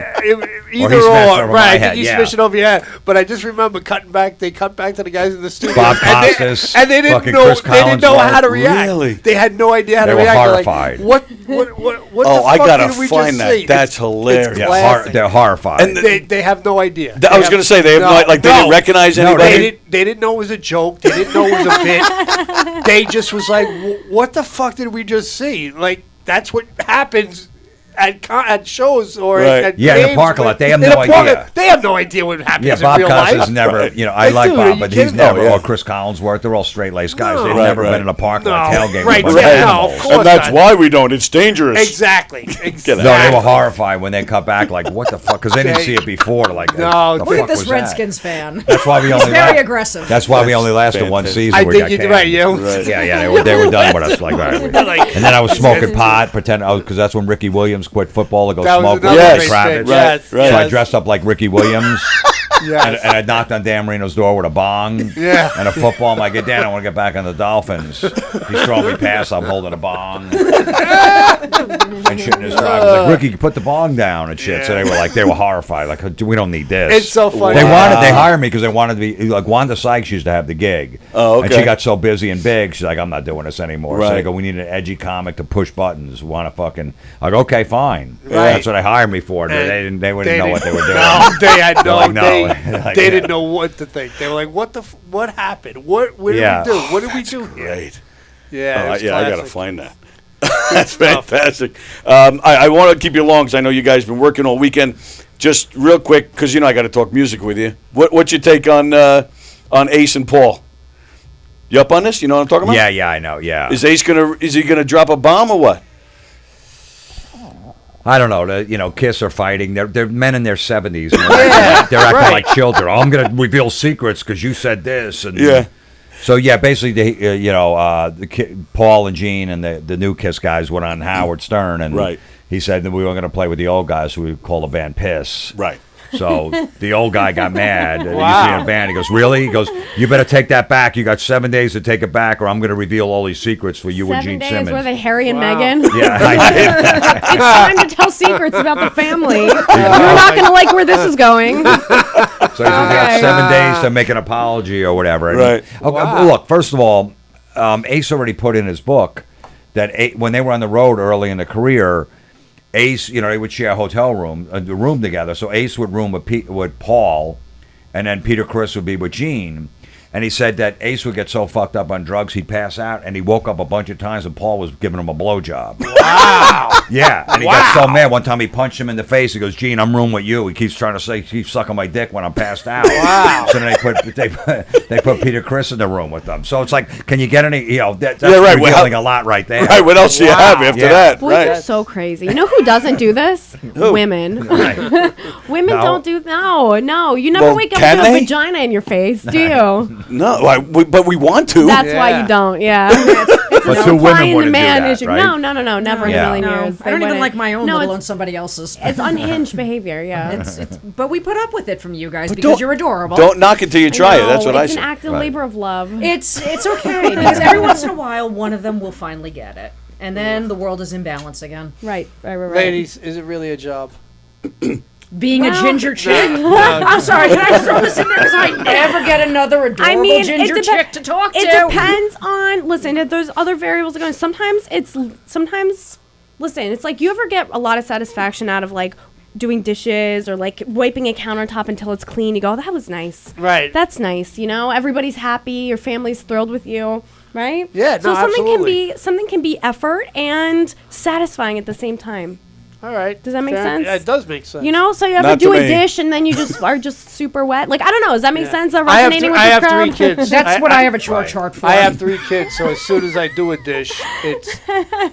either or, right? I think you smash it over your head. But I just remember cutting back. They cut back to the guys in the studio, Bob Costas, and they didn't know. They didn't know how to react. Really? They had no idea how to They were react. horrified. Like, what Oh, the I fuck gotta did we find just that. see? That's It's hilarious. classic. They're horrified. And They have no idea. I was going to say they have they didn't recognize anybody. They didn't know it was a joke. They didn't know it was a bit. They just was like, "What the fuck did we just see?" Like that's what happens at shows or at in the games parking lot. They have in no the parking- idea. They have no idea what happens Yeah, in Bob real Costas life. never, you know, I Like, like dude, are Bob, you but he's kidding? never, Oh, yeah. or Chris Collinsworth, they're all straight-laced guys. No. They've Right, never right. been in a parking lot No. tailgating. Right, with a bunch of yeah, no, animals. of course And that's not. why we don't. It's dangerous. Exactly. Get No, out. they were horrified when they cut back, like, what the fuck? Because they didn't Okay. see it before. Like, No, the Look fuck at this was that? Redskins fan. That's why we He's only very lasted- aggressive. That's why we only lasted one Fantastic. season. I We think got you're canned. right, you. Right. Yeah, they were done with us. Like, all right. And then I was smoking pot, pretending, because that's when Ricky Williams quit football to go That was smoke with another Lenny great Kravitz. bit. Yes, So I yes. dressed up like Ricky Williams. Yes. And I knocked on Dan Marino's door with a bong and a football. I'm like, "Hey, Dan, I want to get back on the Dolphins." He's throwing me past. I'm holding a bong and shit in his drive. He's like, "Ricky, put the bong down," and shit. So they were horrified. Like, "We don't need this." It's so funny. They hired me because they wanted to be like Wanda Sykes used to have the gig. Oh, okay. And she got so busy and big, she's like, "I'm not doing this anymore." So Right. they go, "We need an edgy comic to push buttons. Want to fucking?" I go, "Okay, fine." Right. That's what they hired me for. They didn't know what they were doing. No, they had They're no. like, no. They didn't know what to think. They were like, "What happened? What did we do? What did we do?" Great. Yeah, it was I got to classic. find that. That's fantastic. I want to keep you long because I know you guys have been working all weekend. Just real quick, because I got to talk music with you. What's your take on Ace and Paul? You up on this? You know what I'm talking about? Yeah, I know. Yeah. Is he gonna drop a bomb or what? I don't know. Kiss are fighting. They're men in their 70s. They're acting like children. "Oh, I'm going to reveal secrets because you said this." And Yeah. So basically, Paul and Gene and the new Kiss guys went on Howard Stern, and he said that we were going to play with the old guys, who we call the band Piss. Right. So the old guy got mad. You see in a band, he goes, "Really?" He goes, "You better take that back. You got 7 days to take it back, or I'm going to reveal all these secrets for you and 7 Gene days Simmons." were they Harry and Meghan? Yeah, I did. It's time to tell secrets about the family. You're not going to like where this is going. So he says you got 7 days to make an apology or whatever. And Right. Look, first of all, Ace already put in his book that when they were on the road early in the career, Ace, they would share a hotel room, the room together. So Ace would room with Paul, and then Peter Criss would be with Gene. And he said that Ace would get so fucked up on drugs he'd pass out, and he woke up a bunch of times and Paul was giving him a blowjob. Wow. Yeah, and he got so mad. One time he punched him in the face. He goes, "Gene, I'm room with you." He keeps trying to say, he keeps sucking my dick when I'm passed out. Wow. So then they put Peter Criss in the room with them. So it's like, can you get any? That's right. revealing a lot right there. Right. What else do you have after that? Boys Right. are so crazy. You know who doesn't do this? Women. Women don't do. No. You never Well, wake up can with a they? vagina in your face, do you? No, but we want to. That's why you don't. Yeah. It's But a two women supply and wouldn't do demand that, issue. right? No, never in a million No, years. I don't even like my own, No, let it's- alone somebody else's. It's unhinged behavior. Yeah. But we put up with it from you guys because you're adorable. Don't knock it till you try it. That's what I It's say. an active labor of love. It's okay because every once in a while one of them will finally get it, and then the world is in balance again. Right. Ladies, is it really a job? Being a ginger chick. No. I'm sorry. Can I throw this in there because I never get another adorable ginger chick to talk to? It depends on. Listen, if there's other variables going. Sometimes. Listen, it's like you ever get a lot of satisfaction out of like doing dishes or like wiping a countertop until it's clean. You go, that was nice. Right. That's nice. You know, everybody's happy. Your family's thrilled with you. Right. Yeah. So No, something absolutely. can be effort and satisfying at the same time. All right. Does that make Fair- sense? Yeah, it does make sense. You know, so you ever Not do to a me. dish and then you just are just super wet. Like I don't know. Does that make sense? That I have resonating th- with I this have crowd? 3 kids. That's what I have a chore chart for. I have 3 kids, so as soon as I do a dish, it's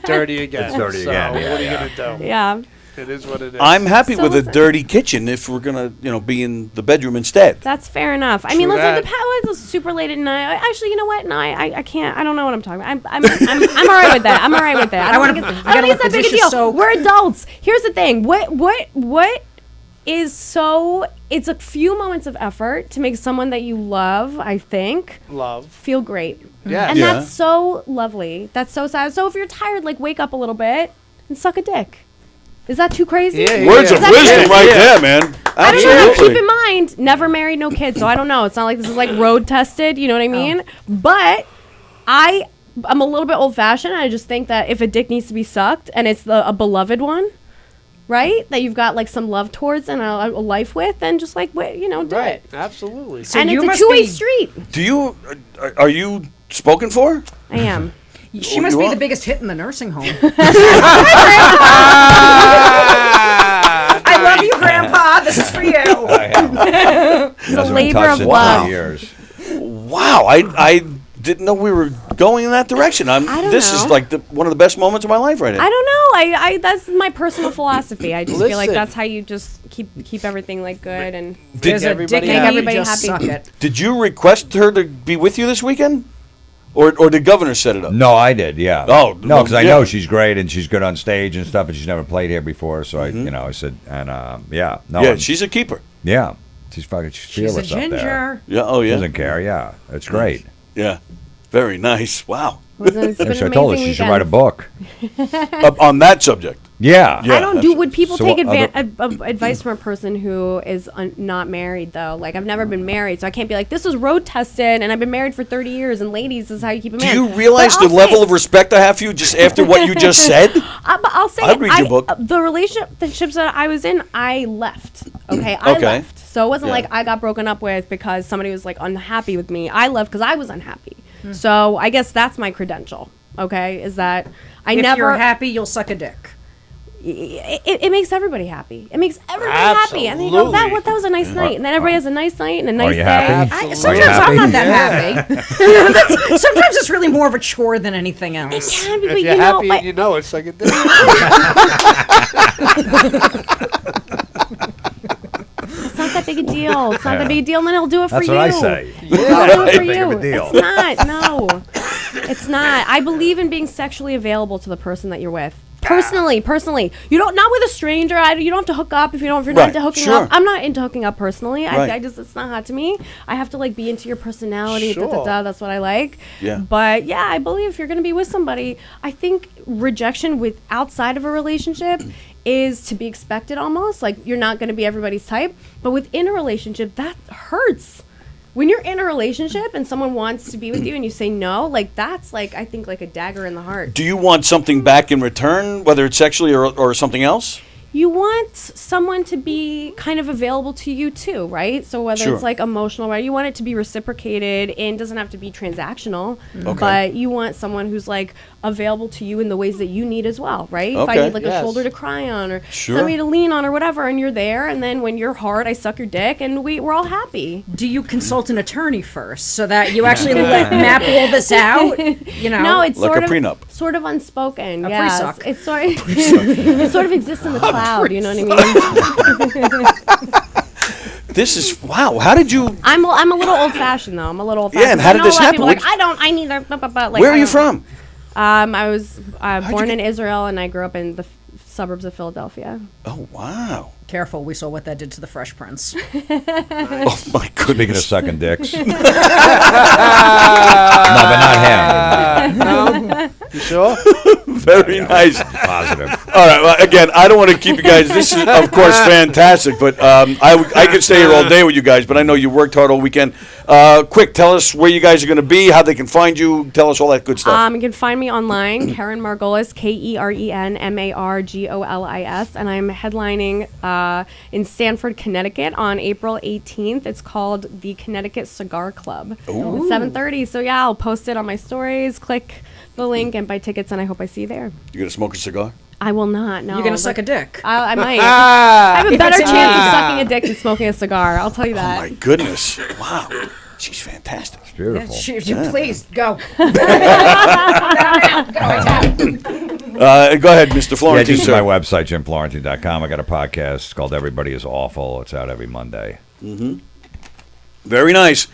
dirty again. It's dirty so again, what yeah, are you yeah. gonna do? Yeah. It is what it is. I'm happy So with a listen. dirty kitchen if we're gonna, be in the bedroom instead. That's fair enough. I mean, True listen, that. the power was super late at night. Actually, you know what? No, I can't. I don't know what I'm talking about. I'm all right with that. I'm all right with that. I don't think it's that big a deal. We're adults. Here's the thing. What is so? It's a few moments of effort to make someone that you love, I think, feel great. Yeah. And Yeah. that's so lovely. That's so sad. So if you're tired, like wake up a little bit and suck a dick. Is that too crazy? Yeah, Words of Is that wisdom crazy? right there, man. I don't know. Absolutely. Keep in mind, never married, no kids. So I don't know. It's not like this is like road tested. You know what I mean? But I'm a little bit old fashioned. I just think that if a dick needs to be sucked and it's a beloved one, right? That you've got like some love towards and a life with, then just like do Right. it. Absolutely. So And you it's a must two-way be- street. Do you? Are you spoken for? I am. She must be the biggest hit in the nursing home. I love you, Grandpa. This is for you. It's a labor of love. Years. Wow, I didn't know we were going in that direction. This is know. like one of the best moments of my life right now. I don't know. I that's my personal philosophy. I just feel like Listen. that's how you just keep everything like good and There's a everybody dick in happy. you, Everybody just happy. suck it. Did you request her to be with you this weekend, or did Governor set it up? No, I did. Yeah. Oh, no, because I yeah. know she's great and she's good on stage and stuff, and she's never played here before. So I said, and yeah, no, Yeah, and- she's a keeper. yeah, she's fucking She's a fearless up there. ginger. Yeah. Oh yeah. Doesn't care. Yeah, it's great. Yeah. Very nice. Wow. It's been So I an told her amazing she should write a weekend. book. On that subject. Yeah. Yeah. I don't do. Would people So take what advice from a person who is not married though? Like I've never been married, so I can't be like this is road tested, and I've been married for 30 years. And ladies, this is how you keep a Do man. you realize But the I'll level say- of respect I have for you just after what you just said? But I'll say I'd read your book. The relationships that I was in, I left. Okay, I Okay. left. So it wasn't Yeah. like I got broken up with because somebody was like unhappy with me. I left because I was unhappy. So I guess that's my credential. Okay, is that I If never you're happy, you'll suck a dick. It makes everybody happy. It makes everybody happy. And then you go, that was a nice night. And then everybody has a nice night and a nice you day. happy? Sometimes I'm not that happy. Sometimes it's really more of a chore than anything else. It can be, If but you're you know, happy but and you know it's like a dick. it's not that big a deal. It's not that big a deal, and then he'll do it for That's you. what I say. He'll do it for Big of you. a deal. It's not. No, it's not. I believe in being sexually available to the person that you're with. Personally, you don't not with a stranger. You don't have to hook up if you're not Right, into hooking sure. up. I'm not into hooking up personally. Right. I just it's not hot to me. I have to like be into your personality. Sure. That's what I like. Yeah. But yeah, I believe if you're gonna be with somebody, I think rejection with outside of a relationship is to be expected almost. Like you're not gonna be everybody's type. But within a relationship, that hurts. When you're in a relationship and someone wants to be with you and you say no, like that's like I think like a dagger in the heart. Do you want something back in return, whether it's sexually or something else? you want someone to be kind of available to you too, right? So whether it's like emotional, right? You want it to be reciprocated and doesn't have to be transactional, but you want someone who's like available to you in the ways that you need as well, right? If I need like a shoulder to cry on or somebody to lean on or whatever, and you're there, and then when you're hard, I suck your dick, and we're all happy. Do you consult an attorney first so that you actually map all this out? You know, no, it's like sort a of prenup. Sort of unspoken. A Yes, pre-suck. it's sort of it sort of exists in the cloud. You know what I mean? This is wow. How did you? I'm a little old fashioned though. I'm a little old fashioned. Yeah, and how did this happen? Like, I need a. Like, Where are you from? I was born in Israel, and I grew up in the suburbs of Philadelphia. Oh wow. Careful, we saw what that did to the Fresh Prince. Oh my goodness. Speaking of sucking dicks. No, but not him. No? You sure? Very nice. Positive. All right. Well, again, I don't want to keep you guys. This is, of course, fantastic. But I could stay here all day with you guys. But I know you worked hard all weekend. Quick, tell us where you guys are going to be, how they can find you. Tell us all that good stuff. You can find me online, Keren Margolis, KerenMargolis, and I'm headlining in Stamford, Connecticut on April 18th. It's called the Connecticut Cigar Club. Ooh. It's 7:30. So yeah, I'll post it on my stories. Click the link and buy tickets, and I hope I see you there. You gonna smoke a cigar? I will not. No. You're gonna suck a dick. I might. I have a better chance of sucking a dick than smoking a cigar. I'll tell you that. Oh my goodness! Wow, she's fantastic. It's beautiful. Please go. Go ahead, Mr. Florentine. Yeah, just sir. my website, jimflorentine.com. I got a podcast called Everybody is Awful. It's out every Monday. Mm-hmm. Very nice.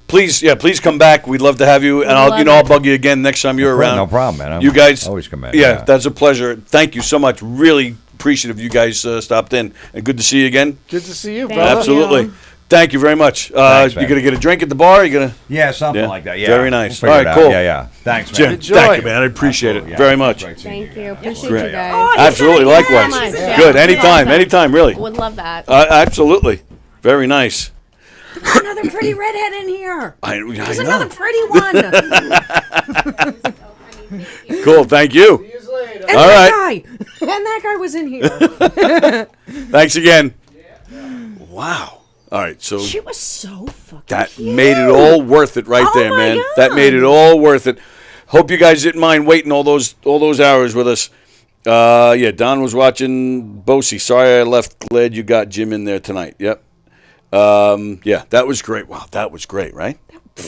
Please come back. We'd love to have you, and I'll bug you again next time you're around. No problem, man. You guys always come back. Yeah, that's a pleasure. Thank you so much. Really appreciative you guys stopped in, and good to see you again. Good to see you, Thank brother. Absolutely. Thank you very much. Thanks, you man. gonna get a drink at the bar? You gonna? Yeah, something like that. Yeah. Very nice. We'll All figure right, it out. cool. Yeah. Thanks, man. Jim, Enjoy. thank you, man. I appreciate it very much. Thank you. Appreciate Great. you guys. Oh, Absolutely. Likewise. so much. Good. Yeah. Anytime. Awesome. Anytime. Really. Would love that. Absolutely. Very nice. Another pretty redhead in here. There's know. another pretty one. Cool. Thank you. See you later. And All that right. guy. And that guy was in here. Thanks again. Wow. All right. So She was so fucking that cute. made it all worth it right there, my man. God. That made it all worth it. Hope you guys didn't mind waiting all those hours with us. Yeah, Don was watching Bosie. Sorry I left. Glad you got Jim in there tonight. Yep. Yeah, that was great. Wow, that was great, right?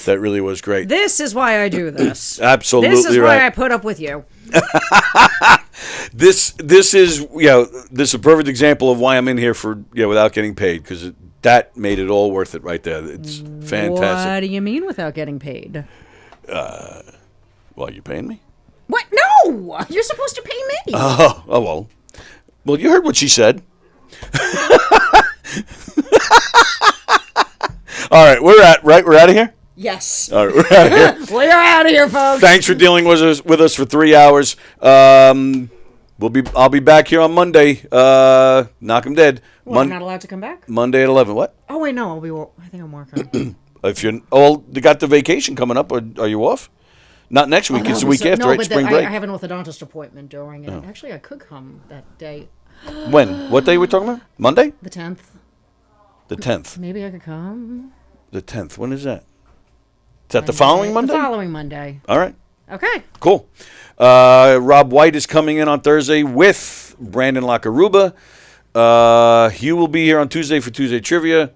That really was great. This is why I do this. Absolutely This is right. why I put up with you. This is this is a perfect example of why I'm in here for without getting paid, because that made it all worth it right there. It's fantastic. What do you mean without getting paid? Well, you paying me? What? No! You're supposed to pay me. Oh well. Well, you heard what she said. All right, we're out of here. Yes. All right, we're out of here. We're out of here, folks. Thanks for dealing with us for 3 hours. I'll be back here on Monday. Knock 'em dead. Well, I'm not allowed to come back? Monday at 11. What? Oh, wait, no. I think I'm working. If you they got the vacation coming up. Are you off? Not next week. It's the week after, no, right? but Spring I break. have an orthodontist appointment during it. Actually, I could come that day. When? What day are we talking about? Monday? The 10th. The 10th. Maybe I could come. The 10th. When is that? Is that the following Monday? The following Monday. All right. Okay. Cool. Rob White is coming in on Thursday with Brandon Lacaruba. Hugh will be here on Tuesday for Tuesday Trivia.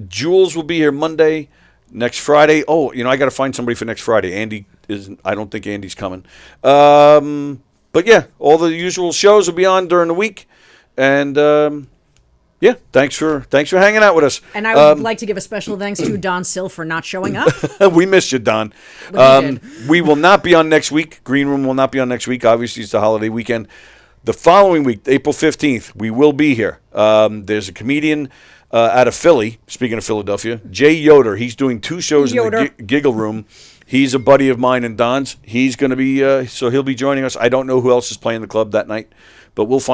Jules will be here Monday. Next Friday. Oh, I got to find somebody for next Friday. Andy isn't. I don't think Andy's coming. But yeah, all the usual shows will be on during the week. And yeah, thanks for hanging out with us. And I would like to give a special thanks to Don Sill for not showing up. We missed you, Don. We will not be on next week. Green Room will not be on next week. Obviously, it's the holiday weekend. The following week, April 15th, we will be here. There's a comedian out of Philly, speaking of Philadelphia, Jay Yoder. He's doing 2 shows in the Giggle Room. He's a buddy of mine and Don's. He's going to be, so he'll be joining us. I don't know who else is playing the club that night, but we'll find